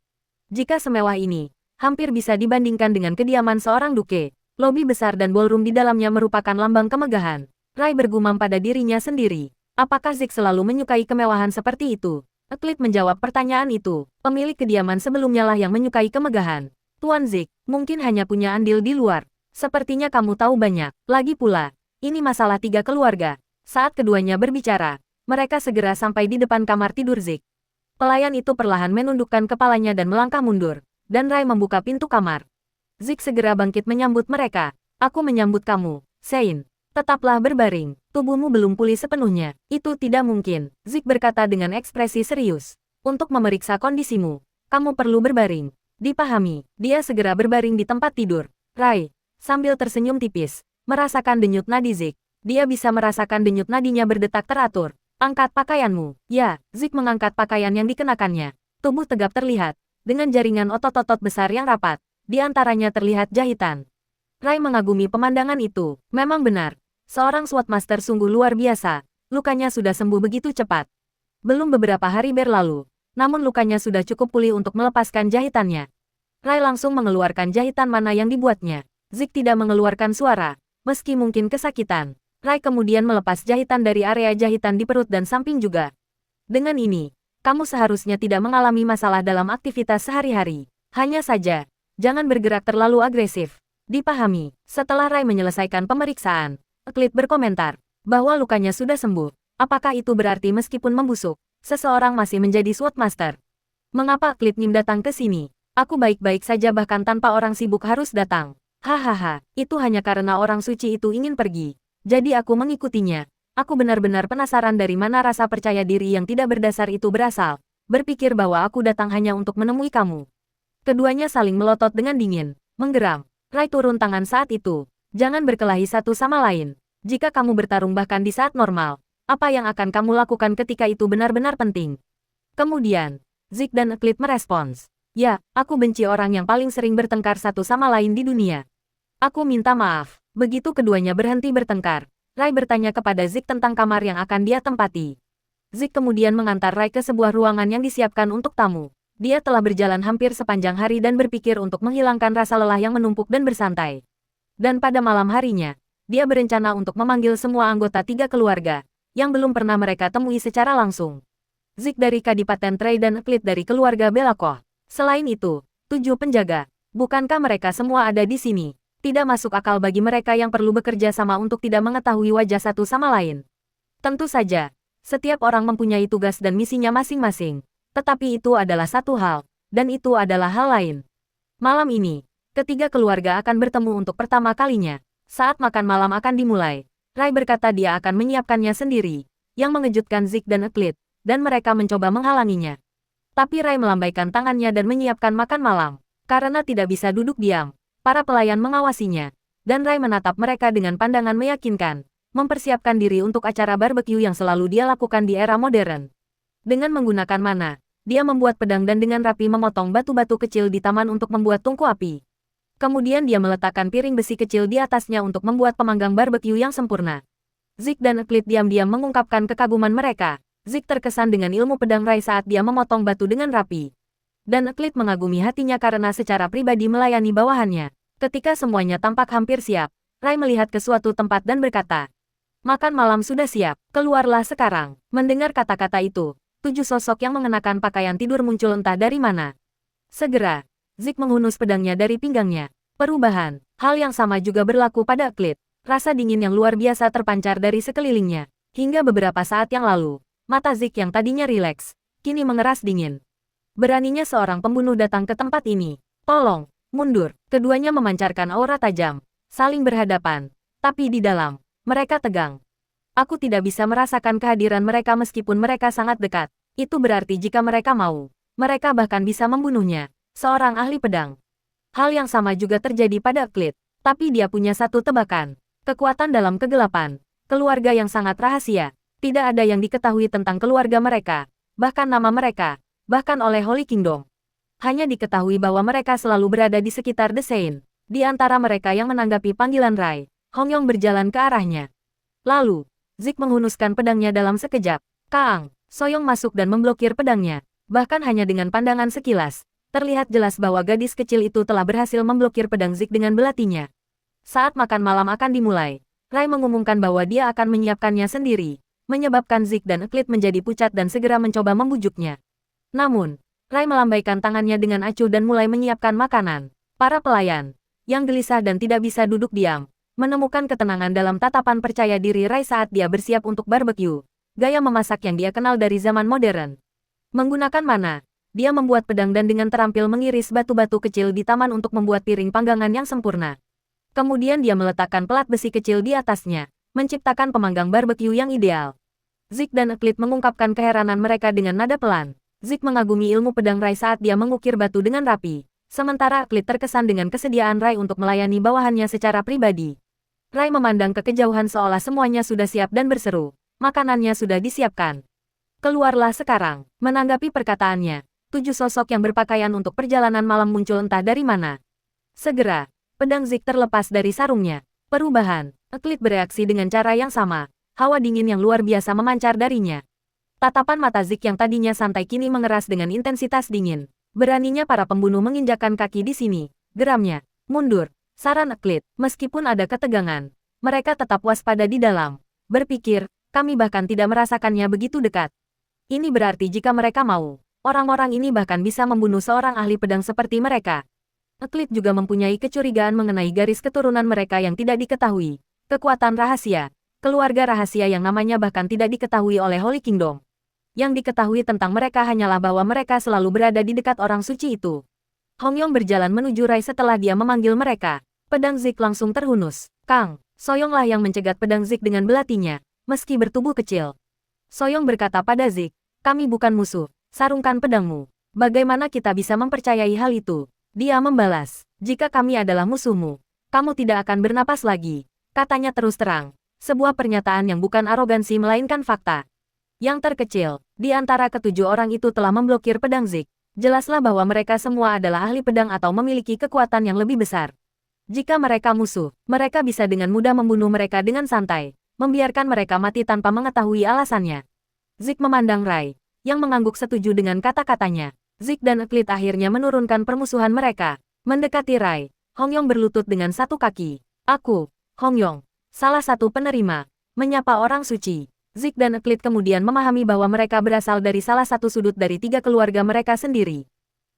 Jika semewah ini, hampir bisa dibandingkan dengan kediaman seorang duke. Lobi besar dan ballroom di dalamnya merupakan lambang kemegahan. Rai bergumam pada dirinya sendiri. Apakah Zik selalu menyukai kemewahan seperti itu? Eclipse menjawab pertanyaan itu. Pemilik kediaman sebelumnya lah yang menyukai kemegahan. Tuan Zik, mungkin hanya punya andil di luar. Sepertinya kamu tahu banyak. Lagi pula, ini masalah 3 keluarga. Saat keduanya berbicara, mereka segera sampai di depan kamar tidur Zik. Pelayan itu perlahan menundukkan kepalanya dan melangkah mundur. dan Rai membuka pintu kamar. Zik segera bangkit menyambut mereka. Aku menyambut kamu, Sein. Tetaplah berbaring, tubuhmu belum pulih sepenuhnya. Itu tidak mungkin, Zik berkata dengan ekspresi serius. Untuk memeriksa kondisimu, kamu perlu berbaring. Dipahami, dia segera berbaring di tempat tidur. Rai, sambil tersenyum tipis, merasakan denyut nadi Zik. Dia bisa merasakan denyut nadinya berdetak teratur. Angkat pakaianmu. Ya, Zik mengangkat pakaian yang dikenakannya. Tubuh tegap terlihat, dengan jaringan otot-otot besar yang rapat. Di antaranya terlihat jahitan. Rai mengagumi pemandangan itu. Memang benar, seorang SWAT Master sungguh luar biasa. Lukanya sudah sembuh begitu cepat. Belum beberapa hari berlalu, namun lukanya sudah cukup pulih untuk melepaskan jahitannya. Rai langsung mengeluarkan jahitan mana yang dibuatnya. Zik tidak mengeluarkan suara, meski mungkin kesakitan. Rai kemudian melepas jahitan dari area jahitan di perut dan samping juga. Dengan ini, kamu seharusnya tidak mengalami masalah dalam aktivitas sehari-hari. Hanya saja, jangan bergerak terlalu agresif. Dipahami, setelah Rai menyelesaikan pemeriksaan, Klit berkomentar bahwa lukanya sudah sembuh. Apakah itu berarti meskipun membusuk, seseorang masih menjadi SWAT Master? Mengapa Klit Nim datang ke sini? Aku baik-baik saja bahkan tanpa orang sibuk harus datang. Hahaha, itu hanya karena orang suci itu ingin pergi. Jadi aku mengikutinya. Aku benar-benar penasaran dari mana rasa percaya diri yang tidak berdasar itu berasal. Berpikir bahwa aku datang hanya untuk menemui kamu. Keduanya saling melotot dengan dingin, menggeram. Rai turun tangan saat itu. Jangan berkelahi satu sama lain. Jika kamu bertarung bahkan di saat normal, apa yang akan kamu lakukan ketika itu benar-benar penting? Kemudian, Zik dan Klit merespons. Ya, aku benci orang yang paling sering bertengkar satu sama lain di dunia. Aku minta maaf. Begitu keduanya berhenti bertengkar, Rai bertanya kepada Zik tentang kamar yang akan dia tempati. Zik kemudian mengantar Rai ke sebuah ruangan yang disiapkan untuk tamu. Dia telah berjalan hampir sepanjang hari dan berpikir untuk menghilangkan rasa lelah yang menumpuk dan bersantai. Dan pada malam harinya, dia berencana untuk memanggil semua anggota 3 keluarga, yang belum pernah mereka temui secara langsung. Zik dari Kadipaten Trey dan Klit dari keluarga Belakoh. Selain itu, 7 penjaga. Bukankah mereka semua ada di sini? Tidak masuk akal bagi mereka yang perlu bekerja sama untuk tidak mengetahui wajah satu sama lain. Tentu saja, setiap orang mempunyai tugas dan misinya masing-masing. Tetapi itu adalah satu hal, dan itu adalah hal lain. Malam ini, ketiga keluarga akan bertemu untuk pertama kalinya. Saat makan malam akan dimulai, Rai berkata dia akan menyiapkannya sendiri, yang mengejutkan Zik dan Klit, dan mereka mencoba menghalanginya. Tapi Rai melambaikan tangannya dan menyiapkan makan malam. Karena tidak bisa duduk diam, para pelayan mengawasinya, dan Rai menatap mereka dengan pandangan meyakinkan, mempersiapkan diri untuk acara barbeque yang selalu dia lakukan di era modern. Dengan menggunakan mana, dia membuat pedang dan dengan rapi memotong batu-batu kecil di taman untuk membuat tungku api. Kemudian dia meletakkan piring besi kecil di atasnya untuk membuat pemanggang barbeque yang sempurna. Zik dan Klit diam-diam mengungkapkan kekaguman mereka. Zik terkesan dengan ilmu pedang Rai saat dia memotong batu dengan rapi. Dan Klit mengagumi hatinya karena secara pribadi melayani bawahannya. Ketika semuanya tampak hampir siap, Rai melihat ke suatu tempat dan berkata, "Makan malam sudah siap, keluarlah sekarang." Mendengar kata-kata itu, 7 sosok yang mengenakan pakaian tidur muncul entah dari mana. Segera, Zik menghunus pedangnya dari pinggangnya. Perubahan, hal yang sama juga berlaku pada Klit. Rasa dingin yang luar biasa terpancar dari sekelilingnya. Hingga beberapa saat yang lalu, mata Zik yang tadinya rileks, kini mengeras dingin. Beraninya seorang pembunuh datang ke tempat ini. Tolong, mundur. Keduanya memancarkan aura tajam, saling berhadapan. Tapi di dalam, mereka tegang. Aku tidak bisa merasakan kehadiran mereka meskipun mereka sangat dekat. Itu berarti jika mereka mau, mereka bahkan bisa membunuhnya. Seorang ahli pedang. Hal yang sama juga terjadi pada Klit. Tapi dia punya satu tebakan. Kekuatan dalam kegelapan. Keluarga yang sangat rahasia. Tidak ada yang diketahui tentang keluarga mereka. Bahkan nama mereka. Bahkan oleh Holy Kingdom. Hanya diketahui bahwa mereka selalu berada di sekitar The Seine. Di antara mereka yang menanggapi panggilan Rai, Hong Yong berjalan ke arahnya. Lalu, Zik menghunuskan pedangnya dalam sekejap. Kaang, Soyong masuk dan memblokir pedangnya. Bahkan hanya dengan pandangan sekilas, terlihat jelas bahwa gadis kecil itu telah berhasil memblokir pedang Zik dengan belatinya. Saat makan malam akan dimulai, Rai mengumumkan bahwa dia akan menyiapkannya sendiri, menyebabkan Zik dan Klit menjadi pucat dan segera mencoba membujuknya. Namun, Rai melambaikan tangannya dengan acuh dan mulai menyiapkan makanan. Para pelayan, yang gelisah dan tidak bisa duduk diam, menemukan ketenangan dalam tatapan percaya diri Rai saat dia bersiap untuk barbeque. Gaya memasak yang dia kenal dari zaman modern. Menggunakan mana, Dia membuat pedang dan dengan terampil mengiris batu-batu kecil di taman untuk membuat piring panggangan yang sempurna. Kemudian dia meletakkan pelat besi kecil di atasnya, menciptakan pemanggang barbeque yang ideal. Zik dan Euclid mengungkapkan keheranan mereka dengan nada pelan. Zik mengagumi ilmu pedang Rai saat dia mengukir batu dengan rapi. Sementara Euclid terkesan dengan kesediaan Rai untuk melayani bawahannya secara pribadi. Rai memandang ke kejauhan seolah semuanya sudah siap dan berseru. Makanannya sudah disiapkan. Keluarlah sekarang. Menanggapi perkataannya, 7 sosok yang berpakaian untuk perjalanan malam muncul entah dari mana. Segera, pedang Zik terlepas dari sarungnya. Perubahan. Euclid bereaksi dengan cara yang sama. Hawa dingin yang luar biasa memancar darinya. Tatapan mata Zik yang tadinya santai kini mengeras dengan intensitas dingin. Beraninya para pembunuh menginjakkan kaki di sini. Geramnya. Mundur. Saran Euclid. Meskipun ada ketegangan, mereka tetap waspada di dalam. Berpikir, kami bahkan tidak merasakannya begitu dekat. Ini berarti jika mereka mau, orang-orang ini bahkan bisa membunuh seorang ahli pedang seperti mereka. Euclid juga mempunyai kecurigaan mengenai garis keturunan mereka yang tidak diketahui. Kekuatan rahasia. Keluarga rahasia yang namanya bahkan tidak diketahui oleh Holy Kingdom. Yang diketahui tentang mereka hanyalah bahwa mereka selalu berada di dekat orang suci itu. Hong Yong berjalan menuju Rai setelah dia memanggil mereka. Pedang Zik langsung terhunus. Kang, Soyonglah yang mencegat pedang Zik dengan belatinya, meski bertubuh kecil. Soyong berkata pada Zik, kami bukan musuh, sarungkan pedangmu. Bagaimana kita bisa mempercayai hal itu? Dia membalas, jika kami adalah musuhmu, kamu tidak akan bernapas lagi. Katanya terus terang, sebuah pernyataan yang bukan arogansi melainkan fakta. Yang terkecil, di antara ketujuh orang itu telah memblokir pedang Zik. Jelaslah bahwa mereka semua adalah ahli pedang atau memiliki kekuatan yang lebih besar. Jika mereka musuh, mereka bisa dengan mudah membunuh mereka dengan santai, membiarkan mereka mati tanpa mengetahui alasannya. Zik memandang Rai, yang mengangguk setuju dengan kata-katanya. Zik dan Euclid akhirnya menurunkan permusuhan mereka. Mendekati Rai, Hong Yong berlutut dengan satu kaki. Aku, Hong Yong, salah satu penerima, menyapa orang suci. Zik dan Euclid kemudian memahami bahwa mereka berasal dari salah satu sudut dari 3 keluarga mereka sendiri.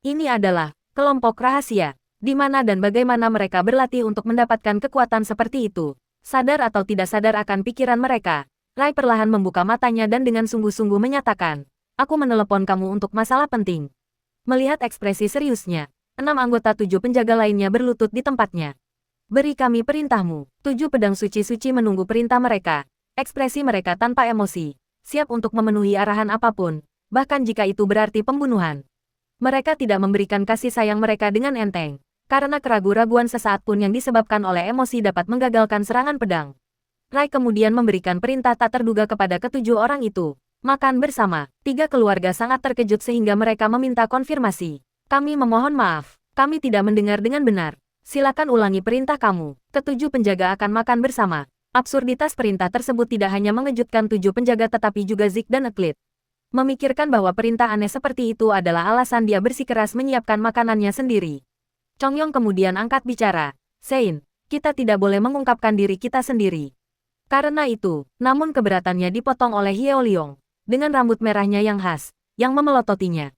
Ini adalah kelompok rahasia, di mana dan bagaimana mereka berlatih untuk mendapatkan kekuatan seperti itu. Sadar atau tidak sadar akan pikiran mereka, Rai perlahan membuka matanya dan dengan sungguh-sungguh menyatakan, aku menelepon kamu untuk masalah penting. Melihat ekspresi seriusnya, 6 anggota 7 penjaga lainnya berlutut di tempatnya. Beri kami perintahmu. 7 pedang suci-suci menunggu perintah mereka. Ekspresi mereka tanpa emosi, siap untuk memenuhi arahan apapun, bahkan jika itu berarti pembunuhan. Mereka tidak memberikan kasih sayang mereka dengan enteng, karena keraguan-raguan sesaat pun yang disebabkan oleh emosi dapat menggagalkan serangan pedang. Rai kemudian memberikan perintah tak terduga kepada ketujuh orang itu. Makan bersama. 3 keluarga sangat terkejut sehingga mereka meminta konfirmasi. Kami memohon maaf, kami tidak mendengar dengan benar. Silakan ulangi perintah kamu. Ketujuh penjaga akan makan bersama. Absurditas perintah tersebut tidak hanya mengejutkan 7 penjaga tetapi juga Zik dan Euclid. Memikirkan bahwa perintah aneh seperti itu adalah alasan dia bersikeras menyiapkan makanannya sendiri. Chongyong kemudian angkat bicara. Sein, kita tidak boleh mengungkapkan diri kita sendiri. Karena itu, namun keberatannya dipotong oleh Hieo Liong, dengan rambut merahnya yang khas, yang memelototinya.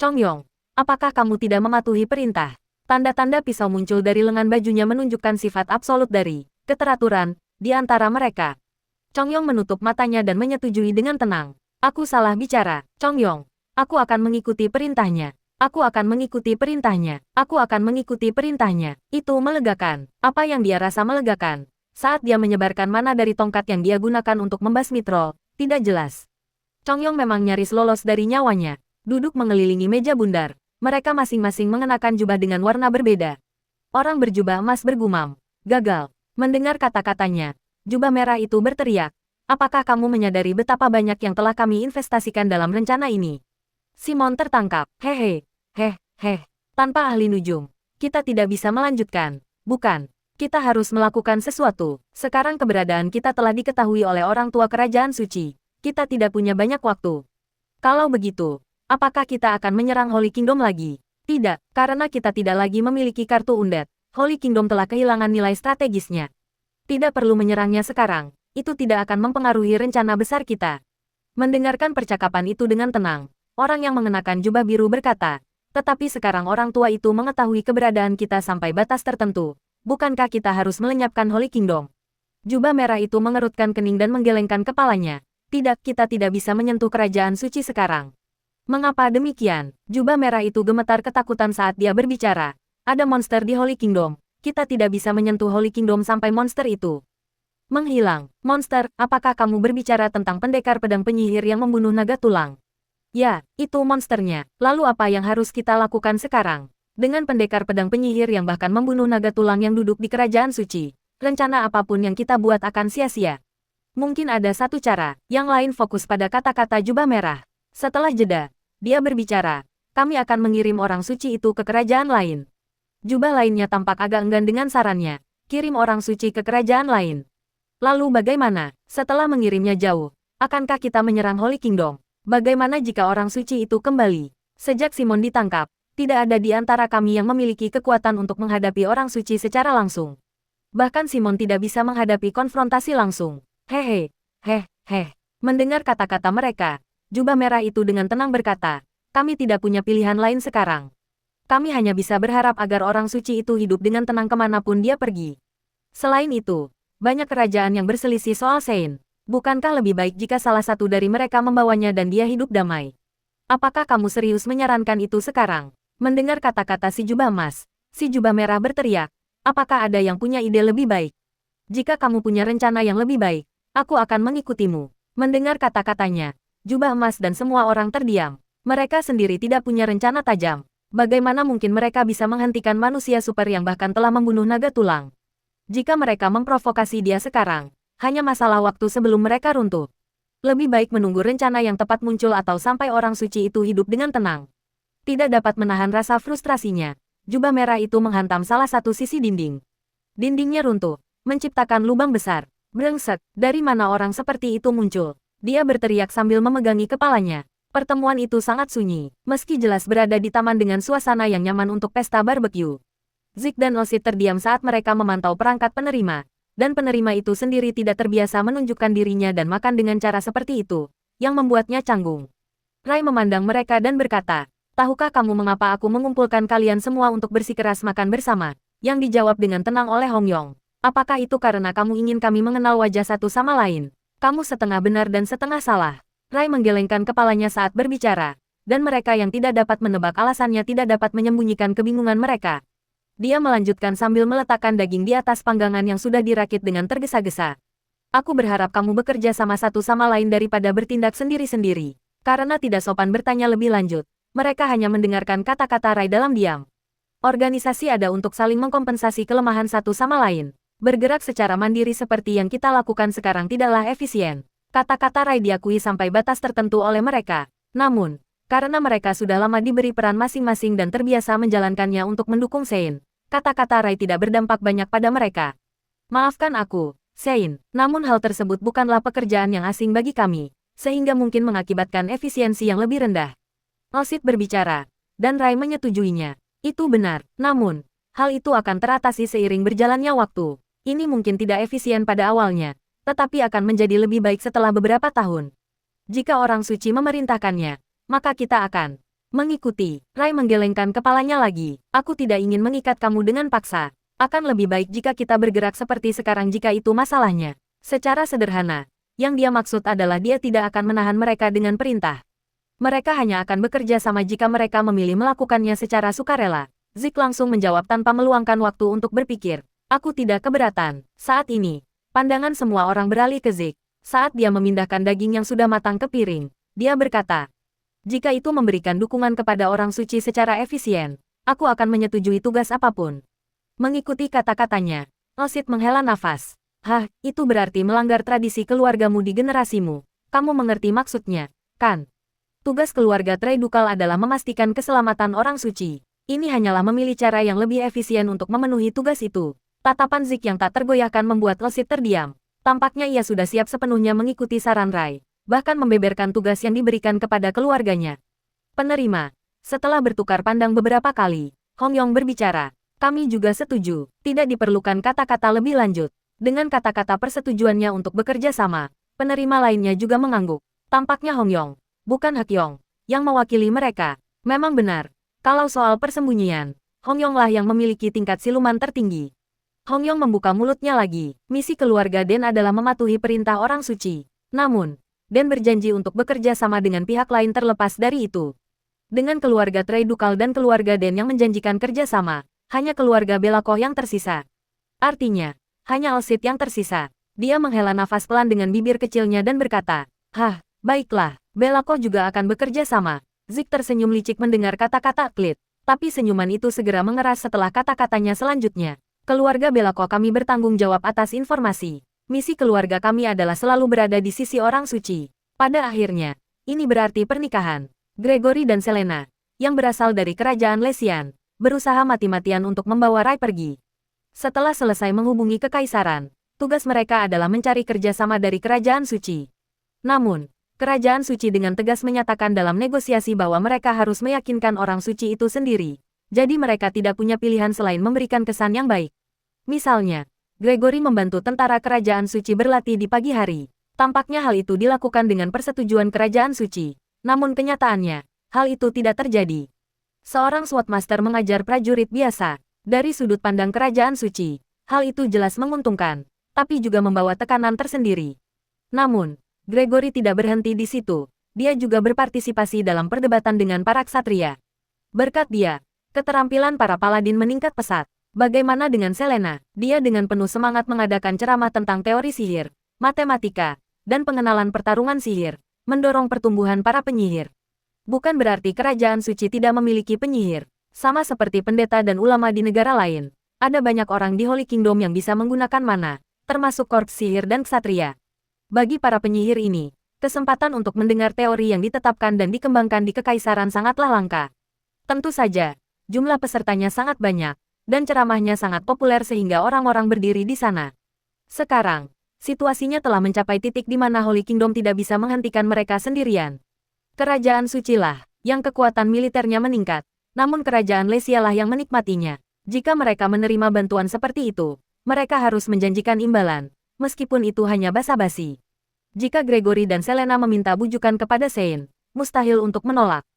Chongyong, apakah kamu tidak mematuhi perintah? Tanda-tanda pisau muncul dari lengan bajunya menunjukkan sifat absolut dari keteraturan di antara mereka. Chongyong menutup matanya dan menyetujui dengan tenang. Aku salah bicara, Chongyong. Aku akan mengikuti perintahnya. Aku akan mengikuti perintahnya. Aku akan mengikuti perintahnya. Itu melegakan. Apa yang dia rasa melegakan? Saat dia menyebarkan mana dari tongkat yang dia gunakan untuk membasmi troll, tidak jelas. Chongyong memang nyaris lolos dari nyawanya. Duduk mengelilingi meja bundar. Mereka masing-masing mengenakan jubah dengan warna berbeda. Orang berjubah emas bergumam. Gagal. Mendengar kata-katanya, jubah merah itu berteriak. Apakah kamu menyadari betapa banyak yang telah kami investasikan dalam rencana ini? Simon tertangkap. Hehe. Tanpa ahli nujum, kita tidak bisa melanjutkan. Bukan. Kita harus melakukan sesuatu. Sekarang keberadaan kita telah diketahui oleh orang tua kerajaan suci. Kita tidak punya banyak waktu. Kalau begitu, apakah kita akan menyerang Holy Kingdom lagi? Tidak, karena kita tidak lagi memiliki kartu undet. Holy Kingdom telah kehilangan nilai strategisnya. Tidak perlu menyerangnya sekarang. Itu tidak akan mempengaruhi rencana besar kita. Mendengarkan percakapan itu dengan tenang, orang yang mengenakan jubah biru berkata, tetapi sekarang orang tua itu mengetahui keberadaan kita sampai batas tertentu. Bukankah kita harus melenyapkan Holy Kingdom? Jubah merah itu mengerutkan kening dan menggelengkan kepalanya. Tidak, kita tidak bisa menyentuh kerajaan suci sekarang. Mengapa demikian? Jubah merah itu gemetar ketakutan saat dia berbicara. Ada monster di Holy Kingdom. Kita tidak bisa menyentuh Holy Kingdom sampai monster itu menghilang. Monster, apakah kamu berbicara tentang pendekar pedang penyihir yang membunuh naga tulang? Ya, itu monsternya. Lalu apa yang harus kita lakukan sekarang? Dengan pendekar pedang penyihir yang bahkan membunuh naga tulang yang duduk di kerajaan suci, rencana apapun yang kita buat akan sia-sia. Mungkin ada satu cara, yang lain fokus pada kata-kata jubah merah. Setelah jeda, dia berbicara, kami akan mengirim orang suci itu ke kerajaan lain. Jubah lainnya tampak agak enggan dengan sarannya, kirim orang suci ke kerajaan lain. Lalu bagaimana? Setelah mengirimnya jauh, akankah kita menyerang Holy Kingdom? Bagaimana jika orang suci itu kembali? Sejak Simon ditangkap, tidak ada di antara kami yang memiliki kekuatan untuk menghadapi orang suci secara langsung. Bahkan Simon tidak bisa menghadapi konfrontasi langsung. Hehe, heh. Mendengar kata-kata mereka, jubah merah itu dengan tenang berkata, kami tidak punya pilihan lain sekarang. Kami hanya bisa berharap agar orang suci itu hidup dengan tenang kemanapun dia pergi. Selain itu, banyak kerajaan yang berselisih soal Sein. Bukankah lebih baik jika salah satu dari mereka membawanya dan dia hidup damai? Apakah kamu serius menyarankan itu sekarang? Mendengar kata-kata si jubah emas, si jubah merah berteriak, apakah ada yang punya ide lebih baik? Jika kamu punya rencana yang lebih baik, aku akan mengikutimu. Mendengar kata-katanya, jubah emas dan semua orang terdiam. Mereka sendiri tidak punya rencana tajam. Bagaimana mungkin mereka bisa menghentikan manusia super yang bahkan telah membunuh naga tulang? Jika mereka memprovokasi dia sekarang, hanya masalah waktu sebelum mereka runtuh. Lebih baik menunggu rencana yang tepat muncul atau sampai orang suci itu hidup dengan tenang. Tidak dapat menahan rasa frustrasinya, jubah merah itu menghantam salah satu sisi dinding. Dindingnya runtuh, menciptakan lubang besar. Brengsek, dari mana orang seperti itu muncul? Dia berteriak sambil memegangi kepalanya. Pertemuan itu sangat sunyi, meski jelas berada di taman dengan suasana yang nyaman untuk pesta barbeque. Zik dan Osit terdiam saat mereka memantau perangkat penerima, dan penerima itu sendiri tidak terbiasa menunjukkan dirinya dan makan dengan cara seperti itu, yang membuatnya canggung. Rai memandang mereka dan berkata, tahukah kamu mengapa aku mengumpulkan kalian semua untuk bersikeras makan bersama? Yang dijawab dengan tenang oleh Hong Yong. Apakah itu karena kamu ingin kami mengenal wajah satu sama lain? Kamu setengah benar dan setengah salah. Rai menggelengkan kepalanya saat berbicara, dan mereka yang tidak dapat menebak alasannya tidak dapat menyembunyikan kebingungan mereka. Dia melanjutkan sambil meletakkan daging di atas panggangan yang sudah dirakit dengan tergesa-gesa. Aku berharap kamu bekerja sama satu sama lain daripada bertindak sendiri-sendiri. Karena tidak sopan bertanya lebih lanjut, mereka hanya mendengarkan kata-kata Rai dalam diam. Organisasi ada untuk saling mengkompensasi kelemahan satu sama lain. Bergerak secara mandiri seperti yang kita lakukan sekarang tidaklah efisien. Kata-kata Rai diakui sampai batas tertentu oleh mereka. Namun, karena mereka sudah lama diberi peran masing-masing dan terbiasa menjalankannya untuk mendukung Sein, kata-kata Rai tidak berdampak banyak pada mereka. Maafkan aku, Sein, namun hal tersebut bukanlah pekerjaan yang asing bagi kami, sehingga mungkin mengakibatkan efisiensi yang lebih rendah. Osit berbicara, dan Rai menyetujuinya. Itu benar, namun, hal itu akan teratasi seiring berjalannya waktu. Ini mungkin tidak efisien pada awalnya, tetapi akan menjadi lebih baik setelah beberapa tahun. Jika orang suci memerintahkannya, maka kita akan mengikuti. Rai menggelengkan kepalanya lagi. Aku tidak ingin mengikat kamu dengan paksa. Akan lebih baik jika kita bergerak seperti sekarang jika itu masalahnya. Secara sederhana, yang dia maksud adalah dia tidak akan menahan mereka dengan perintah. Mereka hanya akan bekerja sama jika mereka memilih melakukannya secara sukarela. Zik langsung menjawab tanpa meluangkan waktu untuk berpikir. Aku tidak keberatan. Saat ini, pandangan semua orang beralih ke Zik. Saat dia memindahkan daging yang sudah matang ke piring, dia berkata, jika itu memberikan dukungan kepada orang suci secara efisien, aku akan menyetujui tugas apapun. Mengikuti kata-katanya, Osit menghela nafas. Hah, itu berarti melanggar tradisi keluargamu di generasimu. Kamu mengerti maksudnya, kan? Tugas keluarga Traidukal adalah memastikan keselamatan orang suci. Ini hanyalah memilih cara yang lebih efisien untuk memenuhi tugas itu. Tatapan Zik yang tak tergoyahkan membuat Osit terdiam. Tampaknya ia sudah siap sepenuhnya mengikuti saran Rai, bahkan membeberkan tugas yang diberikan kepada keluarganya. Penerima, setelah bertukar pandang beberapa kali, Hong Yong berbicara, kami juga setuju, tidak diperlukan kata-kata lebih lanjut. Dengan kata-kata persetujuannya untuk bekerja sama, penerima lainnya juga mengangguk. Tampaknya Hong Yong, bukan Hak Yong, yang mewakili mereka. Memang benar, kalau soal persembunyian, Hong Yong lah yang memiliki tingkat siluman tertinggi. Hong Yong membuka mulutnya lagi. Misi keluarga Den adalah mematuhi perintah orang suci. Namun, dan berjanji untuk bekerja sama dengan pihak lain terlepas dari itu. Dengan keluarga Trey Dukal dan keluarga Den yang menjanjikan kerja sama, hanya keluarga Belakoh yang tersisa. Artinya, hanya Alcid yang tersisa. Dia menghela nafas pelan dengan bibir kecilnya dan berkata, "Hah, baiklah, Belakoh juga akan bekerja sama." Zik tersenyum licik mendengar kata-kata Klit. Tapi senyuman itu segera mengeras setelah kata-katanya selanjutnya. Keluarga Belakoh kami bertanggung jawab atas informasi. Misi keluarga kami adalah selalu berada di sisi orang suci. Pada akhirnya, ini berarti pernikahan. Gregory dan Selena, yang berasal dari kerajaan Lesian, berusaha mati-matian untuk membawa Rai pergi. Setelah selesai menghubungi kekaisaran, tugas mereka adalah mencari kerjasama dari kerajaan suci. Namun, kerajaan suci dengan tegas menyatakan dalam negosiasi bahwa mereka harus meyakinkan orang suci itu sendiri. Jadi mereka tidak punya pilihan selain memberikan kesan yang baik. Misalnya, Gregory membantu tentara kerajaan suci berlatih di pagi hari. Tampaknya hal itu dilakukan dengan persetujuan kerajaan suci. Namun kenyataannya, hal itu tidak terjadi. Seorang Swordmaster mengajar prajurit biasa. Dari sudut pandang kerajaan suci, hal itu jelas menguntungkan, tapi juga membawa tekanan tersendiri. Namun, Gregory tidak berhenti di situ. Dia juga berpartisipasi dalam perdebatan dengan para ksatria. Berkat dia, keterampilan para paladin meningkat pesat. Bagaimana dengan Selena? Dia dengan penuh semangat mengadakan ceramah tentang teori sihir, matematika, dan pengenalan pertarungan sihir, mendorong pertumbuhan para penyihir. Bukan berarti kerajaan suci tidak memiliki penyihir. Sama seperti pendeta dan ulama di negara lain, ada banyak orang di Holy Kingdom yang bisa menggunakan mana, termasuk korps sihir dan ksatria. Bagi para penyihir ini, kesempatan untuk mendengar teori yang ditetapkan dan dikembangkan di kekaisaran sangatlah langka. Tentu saja, jumlah pesertanya sangat banyak, dan ceramahnya sangat populer sehingga orang-orang berdiri di sana. Sekarang, situasinya telah mencapai titik di mana Holy Kingdom tidak bisa menghentikan mereka sendirian. Kerajaan sucilah, yang kekuatan militernya meningkat, namun kerajaan Lesialah yang menikmatinya. Jika mereka menerima bantuan seperti itu, mereka harus menjanjikan imbalan. Meskipun itu hanya basa-basi. Jika Gregory dan Selena meminta bujukan kepada Sein, mustahil untuk menolak.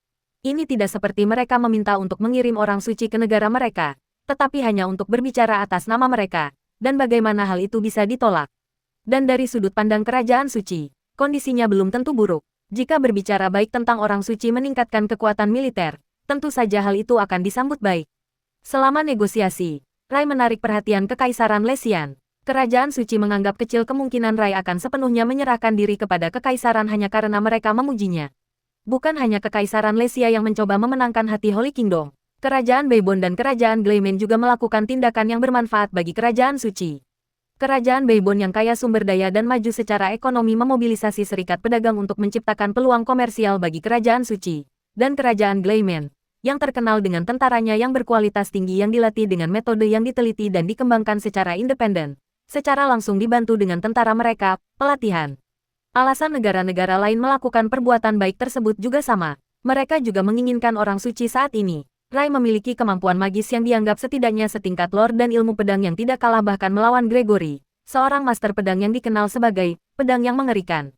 Ini tidak seperti mereka meminta untuk mengirim orang suci ke negara mereka, tetapi hanya untuk berbicara atas nama mereka, dan bagaimana hal itu bisa ditolak. Dan dari sudut pandang kerajaan suci, kondisinya belum tentu buruk. Jika berbicara baik tentang orang suci meningkatkan kekuatan militer, tentu saja hal itu akan disambut baik. Selama negosiasi, Rai menarik perhatian Kekaisaran Lesian. Kerajaan suci menganggap kecil kemungkinan Rai akan sepenuhnya menyerahkan diri kepada kekaisaran hanya karena mereka memujinya. Bukan hanya Kekaisaran Lesia yang mencoba memenangkan hati Holy Kingdom. Kerajaan Beibon dan Kerajaan Gleimen juga melakukan tindakan yang bermanfaat bagi kerajaan suci. Kerajaan Beibon yang kaya sumber daya dan maju secara ekonomi memobilisasi serikat pedagang untuk menciptakan peluang komersial bagi kerajaan suci. Dan Kerajaan Gleimen, yang terkenal dengan tentaranya yang berkualitas tinggi yang dilatih dengan metode yang diteliti dan dikembangkan secara independen. Secara langsung dibantu dengan tentara mereka, pelatihan. Alasan negara-negara lain melakukan perbuatan baik tersebut juga sama. Mereka juga menginginkan orang suci saat ini. Rai memiliki kemampuan magis yang dianggap setidaknya setingkat Lord dan ilmu pedang yang tidak kalah bahkan melawan Gregory, seorang master pedang yang dikenal sebagai pedang yang mengerikan.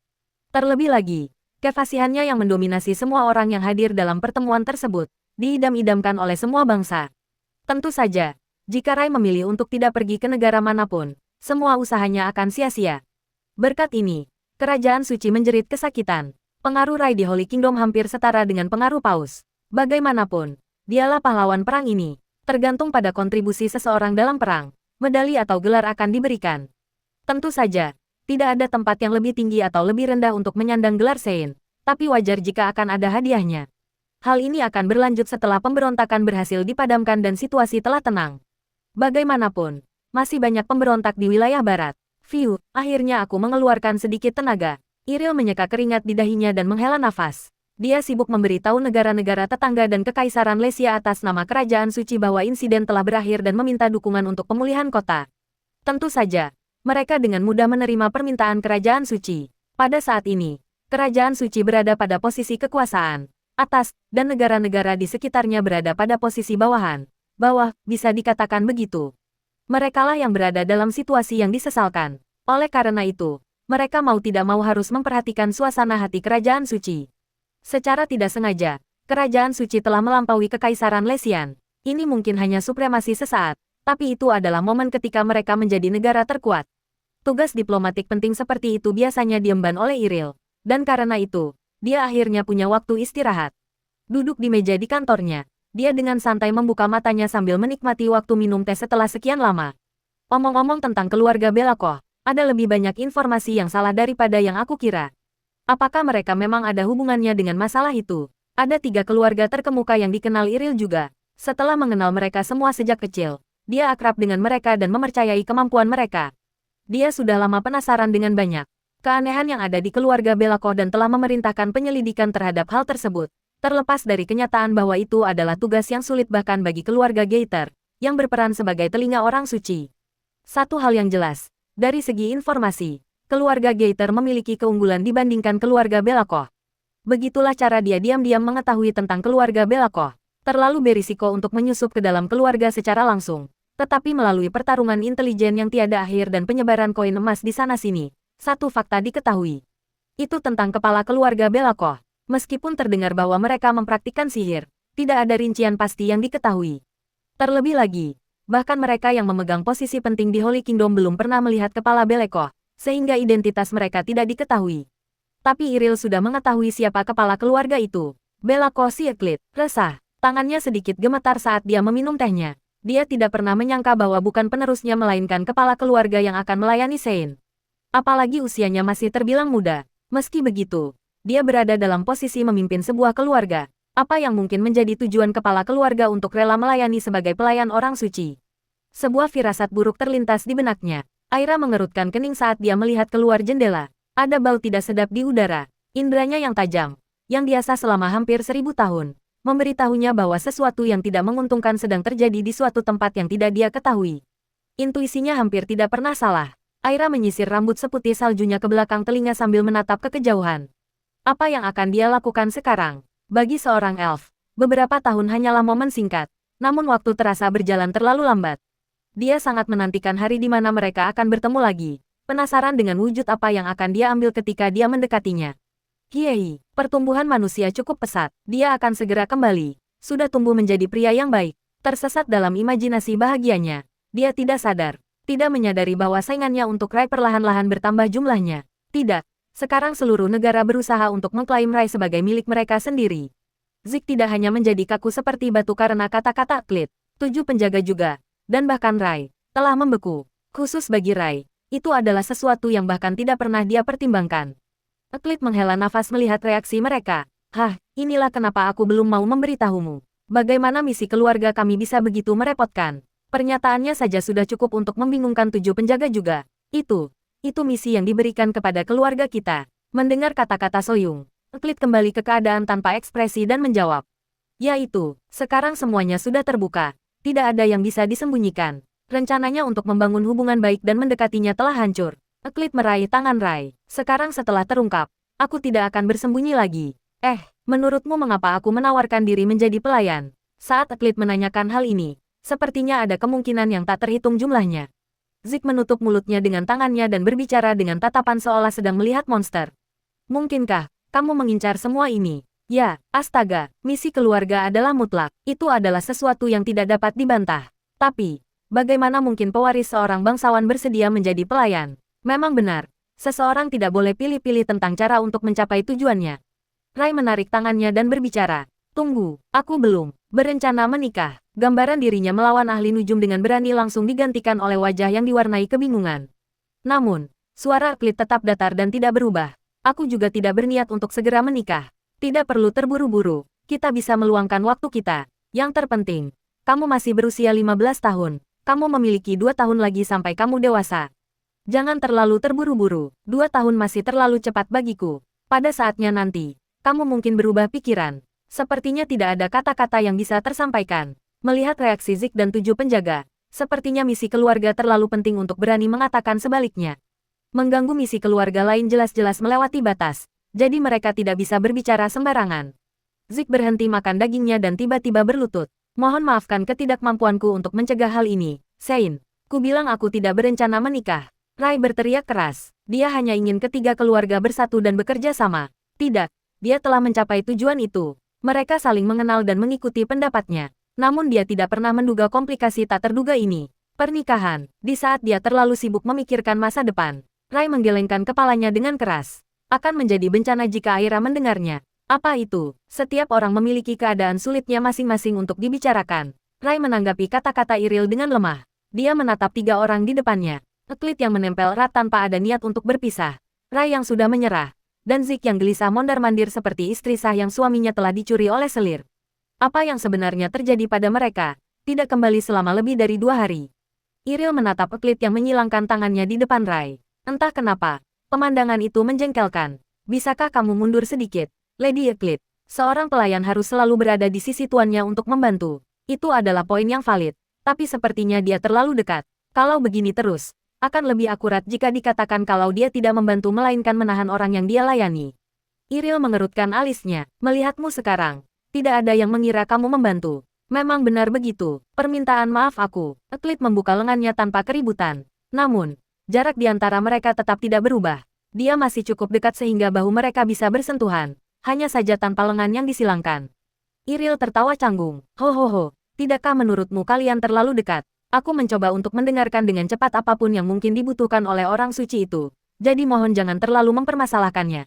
Terlebih lagi, kefasihannya yang mendominasi semua orang yang hadir dalam pertemuan tersebut, diidam-idamkan oleh semua bangsa. Tentu saja, jika Rai memilih untuk tidak pergi ke negara manapun, semua usahanya akan sia-sia. Berkat ini, kerajaan suci menjerit kesakitan. Pengaruh Rai di Holy Kingdom hampir setara dengan pengaruh Paus. Bagaimanapun, dialah pahlawan perang ini. Tergantung pada kontribusi seseorang dalam perang, medali atau gelar akan diberikan. Tentu saja, tidak ada tempat yang lebih tinggi atau lebih rendah untuk menyandang gelar Sein, tapi wajar jika akan ada hadiahnya. Hal ini akan berlanjut setelah pemberontakan berhasil dipadamkan dan situasi telah tenang. Bagaimanapun, masih banyak pemberontak di wilayah barat. Fiu, akhirnya aku mengeluarkan sedikit tenaga. Iril menyeka keringat di dahinya dan menghela nafas. Dia sibuk memberitahu negara-negara tetangga dan Kekaisaran Lesia atas nama kerajaan suci bahwa insiden telah berakhir dan meminta dukungan untuk pemulihan kota. Tentu saja, mereka dengan mudah menerima permintaan kerajaan suci. Pada saat ini, kerajaan suci berada pada posisi kekuasaan atas, dan negara-negara di sekitarnya berada pada posisi bawahan. Bawah, bisa dikatakan begitu. Merekalah yang berada dalam situasi yang disesalkan. Oleh karena itu, mereka mau tidak mau harus memperhatikan suasana hati kerajaan suci. Secara tidak sengaja, kerajaan suci telah melampaui Kekaisaran Lesian. Ini mungkin hanya supremasi sesaat, tapi itu adalah momen ketika mereka menjadi negara terkuat. Tugas diplomatik penting seperti itu biasanya diemban oleh Iril. Dan karena itu, dia akhirnya punya waktu istirahat. Duduk di meja di kantornya, dia dengan santai membuka matanya sambil menikmati waktu minum teh setelah sekian lama. Omong-omong tentang keluarga Belakoh, ada lebih banyak informasi yang salah daripada yang aku kira. Apakah mereka memang ada hubungannya dengan masalah itu? Ada 3 keluarga terkemuka yang dikenal Iril juga. Setelah mengenal mereka semua sejak kecil, dia akrab dengan mereka dan mempercayai kemampuan mereka. Dia sudah lama penasaran dengan banyak keanehan yang ada di keluarga Belakoh dan telah memerintahkan penyelidikan terhadap hal tersebut. Terlepas dari kenyataan bahwa itu adalah tugas yang sulit bahkan bagi keluarga Gaiter, yang berperan sebagai telinga orang suci. Satu hal yang jelas, dari segi informasi, keluarga Gaiter memiliki keunggulan dibandingkan keluarga Belakoh. Begitulah cara dia diam-diam mengetahui tentang keluarga Belakoh. Terlalu berisiko untuk menyusup ke dalam keluarga secara langsung, tetapi melalui pertarungan intelijen yang tiada akhir dan penyebaran koin emas di sana-sini. Satu fakta diketahui. Itu tentang kepala keluarga Belakoh. Meskipun terdengar bahwa mereka mempraktikkan sihir, tidak ada rincian pasti yang diketahui. Terlebih lagi, bahkan mereka yang memegang posisi penting di Holy Kingdom belum pernah melihat kepala Belakoh, sehingga identitas mereka tidak diketahui. Tapi Iril sudah mengetahui siapa kepala keluarga itu. Belakoh si Eklit, resah. Tangannya sedikit gemetar saat dia meminum tehnya. Dia tidak pernah menyangka bahwa bukan penerusnya melainkan kepala keluarga yang akan melayani Sein. Apalagi usianya masih terbilang muda. Meski begitu, dia berada dalam posisi memimpin sebuah keluarga. Apa yang mungkin menjadi tujuan kepala keluarga untuk rela melayani sebagai pelayan orang suci? Sebuah firasat buruk terlintas di benaknya. Aira mengerutkan kening saat dia melihat keluar jendela. Ada bau tidak sedap di udara. Indranya yang tajam, yang biasa selama hampir 1000 tahun, memberitahunya bahwa sesuatu yang tidak menguntungkan sedang terjadi di suatu tempat yang tidak dia ketahui. Intuisinya hampir tidak pernah salah. Aira menyisir rambut seputih saljunya ke belakang telinga sambil menatap ke kejauhan. Apa yang akan dia lakukan sekarang? Bagi seorang elf, beberapa tahun hanyalah momen singkat, namun waktu terasa berjalan terlalu lambat. Dia sangat menantikan hari di mana mereka akan bertemu lagi, penasaran dengan wujud apa yang akan dia ambil ketika dia mendekatinya. Hiei, pertumbuhan manusia cukup pesat, dia akan segera kembali, sudah tumbuh menjadi pria yang baik, tersesat dalam imajinasi bahagianya. Dia tidak sadar. Tidak menyadari bahwa saingannya untuk Rai perlahan-lahan bertambah jumlahnya. Tidak, sekarang seluruh negara berusaha untuk mengklaim Rai sebagai milik mereka sendiri. Zik tidak hanya menjadi kaku seperti batu karena kata-kata Klit, 7 penjaga juga, dan bahkan Rai, telah membeku. Khusus bagi Rai, itu adalah sesuatu yang bahkan tidak pernah dia pertimbangkan. Klit menghela nafas melihat reaksi mereka. Hah, inilah kenapa aku belum mau memberitahumu. Bagaimana misi keluarga kami bisa begitu merepotkan. Pernyataannya saja sudah cukup untuk membingungkan 7 penjaga juga. Itu misi yang diberikan kepada keluarga kita. Mendengar kata-kata Soyung, Klit kembali ke keadaan tanpa ekspresi dan menjawab. Yaitu, sekarang semuanya sudah terbuka. Tidak ada yang bisa disembunyikan. Rencananya untuk membangun hubungan baik dan mendekatinya telah hancur. Klit meraih tangan Rai. Sekarang setelah terungkap, aku tidak akan bersembunyi lagi. Menurutmu mengapa aku menawarkan diri menjadi pelayan? Saat Klit menanyakan hal ini, sepertinya ada kemungkinan yang tak terhitung jumlahnya. Zik menutup mulutnya dengan tangannya dan berbicara dengan tatapan seolah sedang melihat monster. Mungkinkah kamu mengincar semua ini? Ya, astaga, misi keluarga adalah mutlak. Itu adalah sesuatu yang tidak dapat dibantah. Tapi, bagaimana mungkin pewaris seorang bangsawan bersedia menjadi pelayan? Memang benar, seseorang tidak boleh pilih-pilih tentang cara untuk mencapai tujuannya. Rai menarik tangannya dan berbicara. Tunggu, aku belum berencana menikah. Gambaran dirinya melawan ahli nujum dengan berani langsung digantikan oleh wajah yang diwarnai kebingungan. Namun, suara Klit tetap datar dan tidak berubah. Aku juga tidak berniat untuk segera menikah. Tidak perlu terburu-buru, kita bisa meluangkan waktu kita. Yang terpenting, kamu masih berusia 15 tahun. Kamu memiliki 2 tahun lagi sampai kamu dewasa. Jangan terlalu terburu-buru, 2 tahun masih terlalu cepat bagiku. Pada saatnya nanti, kamu mungkin berubah pikiran. Sepertinya tidak ada kata-kata yang bisa tersampaikan. Melihat reaksi Zik dan 7 penjaga, sepertinya misi keluarga terlalu penting untuk berani mengatakan sebaliknya. Mengganggu misi keluarga lain jelas-jelas melewati batas, jadi mereka tidak bisa berbicara sembarangan. Zik berhenti makan dagingnya dan tiba-tiba berlutut. Mohon maafkan ketidakmampuanku untuk mencegah hal ini, Sein. Ku bilang aku tidak berencana menikah. Rai berteriak keras. Dia hanya ingin ketiga keluarga bersatu dan bekerja sama. Tidak, dia telah mencapai tujuan itu. Mereka saling mengenal dan mengikuti pendapatnya. Namun dia tidak pernah menduga komplikasi tak terduga ini. Pernikahan, di saat dia terlalu sibuk memikirkan masa depan. Rai menggelengkan kepalanya dengan keras. Akan menjadi bencana jika Aira mendengarnya. Apa itu? Setiap orang memiliki keadaan sulitnya masing-masing untuk dibicarakan. Rai menanggapi kata-kata Iril dengan lemah. Dia menatap 3 orang di depannya. Eklit yang menempel erat tanpa ada niat untuk berpisah. Rai yang sudah menyerah. Dan Zik yang gelisah mondar-mandir seperti istri sah yang suaminya telah dicuri oleh selir. Apa yang sebenarnya terjadi pada mereka? Tidak kembali selama lebih dari 2 hari. Iril menatap Eklit yang menyilangkan tangannya di depan Rai. Entah kenapa, pemandangan itu menjengkelkan. Bisakah kamu mundur sedikit? Lady Eklit, seorang pelayan harus selalu berada di sisi tuannya untuk membantu. Itu adalah poin yang valid. Tapi sepertinya dia terlalu dekat. Kalau begini terus, akan lebih akurat jika dikatakan kalau dia tidak membantu melainkan menahan orang yang dia layani. Iril mengerutkan alisnya. Melihatmu sekarang, tidak ada yang mengira kamu membantu. Memang benar begitu. Permintaan maaf aku. Eklit membuka lengannya tanpa keributan. Namun, jarak di antara mereka tetap tidak berubah. Dia masih cukup dekat sehingga bahu mereka bisa bersentuhan. Hanya saja tanpa lengan yang disilangkan. Iril tertawa canggung. Ho, tidakkah menurutmu kalian terlalu dekat? Aku mencoba untuk mendengarkan dengan cepat apapun yang mungkin dibutuhkan oleh orang suci itu. Jadi mohon jangan terlalu mempermasalahkannya.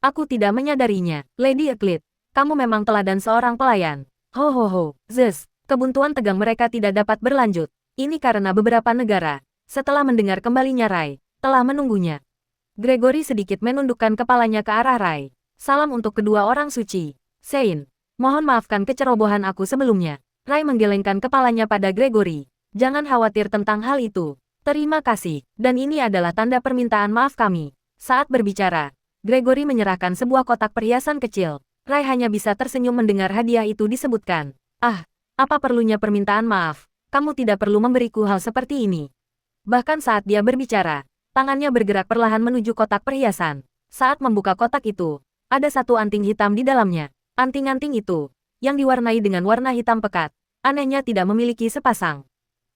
Aku tidak menyadarinya. Lady Eklit, kamu memang teladan seorang pelayan. Ho, Zeus. Kebuntuan tegang mereka tidak dapat berlanjut. Ini karena beberapa negara, setelah mendengar kembalinya Rai, telah menunggunya. Gregory sedikit menundukkan kepalanya ke arah Rai. Salam untuk kedua orang suci. Sein, mohon maafkan kecerobohan aku sebelumnya. Rai menggelengkan kepalanya pada Gregory. Jangan khawatir tentang hal itu. Terima kasih, dan ini adalah tanda permintaan maaf kami. Saat berbicara, Gregory menyerahkan sebuah kotak perhiasan kecil. Rai hanya bisa tersenyum mendengar hadiah itu disebutkan. Ah, apa perlunya permintaan maaf? Kamu tidak perlu memberiku hal seperti ini. Bahkan saat dia berbicara, tangannya bergerak perlahan menuju kotak perhiasan. Saat membuka kotak itu, ada satu anting hitam di dalamnya. Anting-anting itu, yang diwarnai dengan warna hitam pekat, anehnya tidak memiliki sepasang.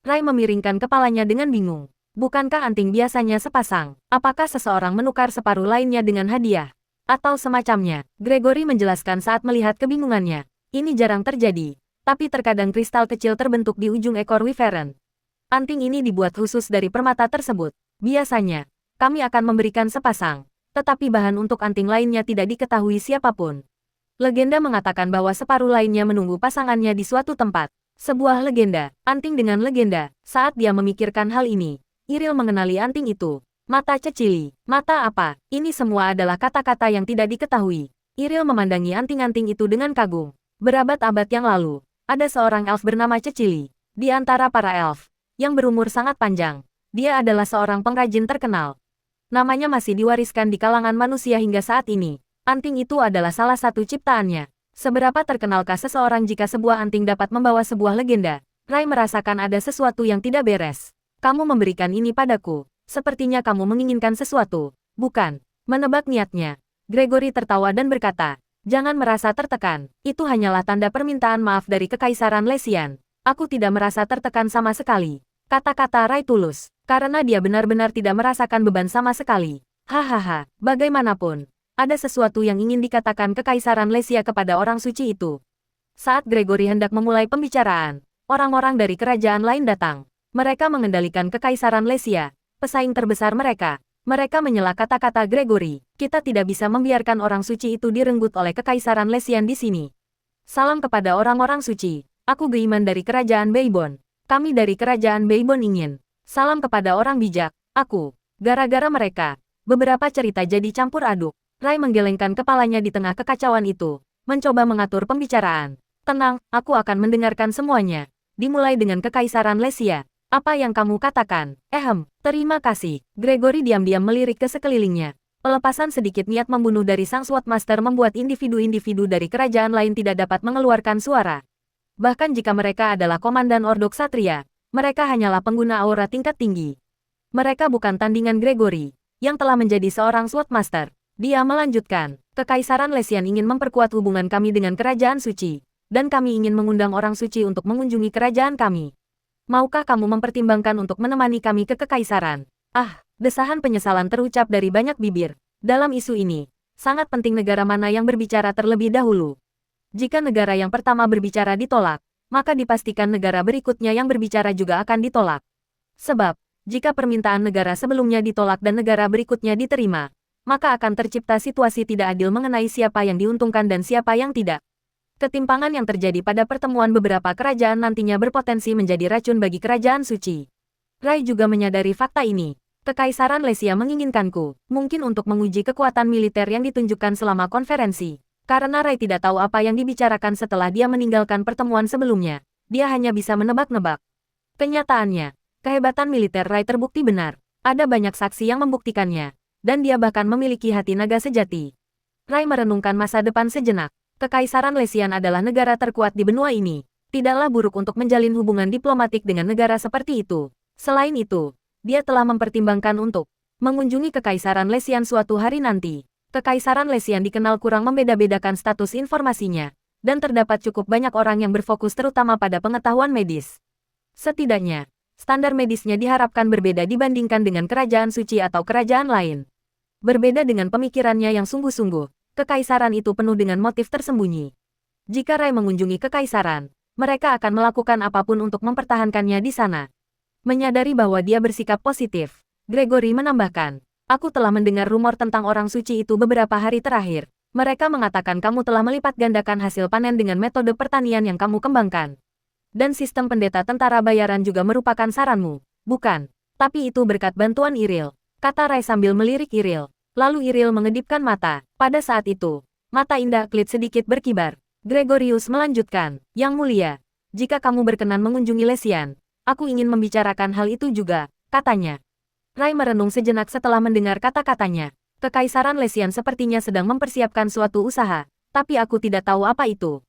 Rai memiringkan kepalanya dengan bingung. Bukankah anting biasanya sepasang? Apakah seseorang menukar separuh lainnya dengan hadiah? Atau semacamnya? Gregory menjelaskan saat melihat kebingungannya. Ini jarang terjadi, tapi terkadang kristal kecil terbentuk di ujung ekor Wyvern. Anting ini dibuat khusus dari permata tersebut. Biasanya, kami akan memberikan sepasang. Tetapi bahan untuk anting lainnya tidak diketahui siapapun. Legenda mengatakan bahwa separuh lainnya menunggu pasangannya di suatu tempat. Sebuah legenda, anting dengan legenda. Saat dia memikirkan hal ini, Iril mengenali anting itu. Mata Cecili. Mata apa? Ini semua adalah kata-kata yang tidak diketahui. Iril memandangi anting-anting itu dengan kagum. Berabad-abad yang lalu, ada seorang elf bernama Cecili. Di antara para elf, yang berumur sangat panjang, dia adalah seorang pengrajin terkenal. Namanya masih diwariskan di kalangan manusia hingga saat ini. Anting itu adalah salah satu ciptaannya. Seberapa terkenalkah seseorang jika sebuah anting dapat membawa sebuah legenda? Rai merasakan ada sesuatu yang tidak beres. Kamu memberikan ini padaku. Sepertinya kamu menginginkan sesuatu. Bukan. Menebak niatnya. Gregory tertawa dan berkata, jangan merasa tertekan. Itu hanyalah tanda permintaan maaf dari Kekaisaran Lesian. Aku tidak merasa tertekan sama sekali. Kata-kata Rai tulus. Karena dia benar-benar tidak merasakan beban sama sekali. Hahaha, bagaimanapun, ada sesuatu yang ingin dikatakan Kekaisaran Lesia kepada orang suci itu. Saat Gregory hendak memulai pembicaraan, orang-orang dari kerajaan lain datang. Mereka mengendalikan Kekaisaran Lesia, pesaing terbesar mereka. Mereka menyela kata-kata Gregory. Kita tidak bisa membiarkan orang suci itu direnggut oleh Kekaisaran Lesian di sini. Salam kepada orang-orang suci. Aku Geiman dari Kerajaan Beibon. Kami dari Kerajaan Beibon ingin. Salam kepada orang bijak. Aku. Gara-gara mereka, beberapa cerita jadi campur aduk. Rai menggelengkan kepalanya di tengah kekacauan itu. Mencoba mengatur pembicaraan. Tenang, aku akan mendengarkan semuanya. Dimulai dengan Kekaisaran Lesia. Apa yang kamu katakan? Terima kasih. Gregory diam-diam melirik ke sekelilingnya. Pelepasan sedikit niat membunuh dari sang Swordmaster membuat individu-individu dari kerajaan lain tidak dapat mengeluarkan suara. Bahkan jika mereka adalah komandan Ordo Ksatria, mereka hanyalah pengguna aura tingkat tinggi. Mereka bukan tandingan Gregory, yang telah menjadi seorang Swordmaster. Dia melanjutkan, Kekaisaran Lesian ingin memperkuat hubungan kami dengan Kerajaan Suci, dan kami ingin mengundang orang suci untuk mengunjungi kerajaan kami. Maukah kamu mempertimbangkan untuk menemani kami ke Kekaisaran? Desahan penyesalan terucap dari banyak bibir. Dalam isu ini, sangat penting negara mana yang berbicara terlebih dahulu. Jika negara yang pertama berbicara ditolak, maka dipastikan negara berikutnya yang berbicara juga akan ditolak. Sebab, jika permintaan negara sebelumnya ditolak dan negara berikutnya diterima, maka akan tercipta situasi tidak adil mengenai siapa yang diuntungkan dan siapa yang tidak. Ketimpangan yang terjadi pada pertemuan beberapa kerajaan nantinya berpotensi menjadi racun bagi kerajaan suci. Rai juga menyadari fakta ini. Kekaisaran Lesia menginginkanku, mungkin untuk menguji kekuatan militer yang ditunjukkan selama konferensi. Karena Rai tidak tahu apa yang dibicarakan setelah dia meninggalkan pertemuan sebelumnya. Dia hanya bisa menebak-nebak. Kenyataannya, kehebatan militer Rai terbukti benar. Ada banyak saksi yang membuktikannya. Dan dia bahkan memiliki hati naga sejati. Rai merenungkan masa depan sejenak. Kekaisaran Lesian adalah negara terkuat di benua ini. Tidaklah buruk untuk menjalin hubungan diplomatik dengan negara seperti itu. Selain itu, dia telah mempertimbangkan untuk mengunjungi Kekaisaran Lesian suatu hari nanti. Kekaisaran Lesian dikenal kurang membeda-bedakan status informasinya. Dan terdapat cukup banyak orang yang berfokus terutama pada pengetahuan medis. Setidaknya, standar medisnya diharapkan berbeda dibandingkan dengan kerajaan suci atau kerajaan lain. Berbeda dengan pemikirannya yang sungguh-sungguh, kekaisaran itu penuh dengan motif tersembunyi. Jika Rai mengunjungi kekaisaran, mereka akan melakukan apapun untuk mempertahankannya di sana. Menyadari bahwa dia bersikap positif, Gregory menambahkan, aku telah mendengar rumor tentang orang suci itu beberapa hari terakhir. Mereka mengatakan kamu telah melipat gandakan hasil panen dengan metode pertanian yang kamu kembangkan. Dan sistem pendeta tentara bayaran juga merupakan saranmu, bukan? Tapi itu berkat bantuan Iril, kata Rai sambil melirik Iril. Lalu Iril mengedipkan mata. Pada saat itu, mata indah Klit sedikit berkibar. Gregorius melanjutkan, Yang Mulia, jika kamu berkenan mengunjungi Lesian, aku ingin membicarakan hal itu juga, katanya. Rai merenung sejenak setelah mendengar kata-katanya. Kekaisaran Lesian sepertinya sedang mempersiapkan suatu usaha, tapi aku tidak tahu apa itu.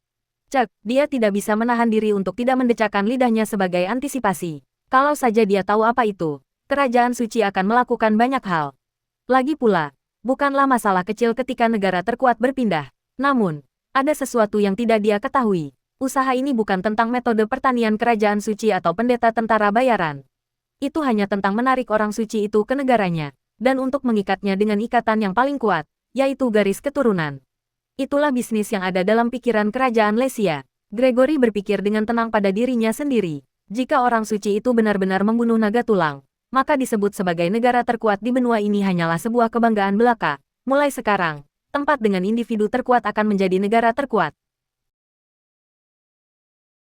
Cek, dia tidak bisa menahan diri untuk tidak mendecakkan lidahnya sebagai antisipasi. Kalau saja dia tahu apa itu, kerajaan suci akan melakukan banyak hal. Lagi pula, bukanlah masalah kecil ketika negara terkuat berpindah. Namun, ada sesuatu yang tidak dia ketahui. Usaha ini bukan tentang metode pertanian kerajaan suci atau pendeta tentara bayaran. Itu hanya tentang menarik orang suci itu ke negaranya, dan untuk mengikatnya dengan ikatan yang paling kuat, yaitu garis keturunan. Itulah bisnis yang ada dalam pikiran kerajaan Lesia. Gregory berpikir dengan tenang pada dirinya sendiri. Jika orang suci itu benar-benar membunuh naga tulang, maka disebut sebagai negara terkuat di benua ini hanyalah sebuah kebanggaan belaka. Mulai sekarang, tempat dengan individu terkuat akan menjadi negara terkuat.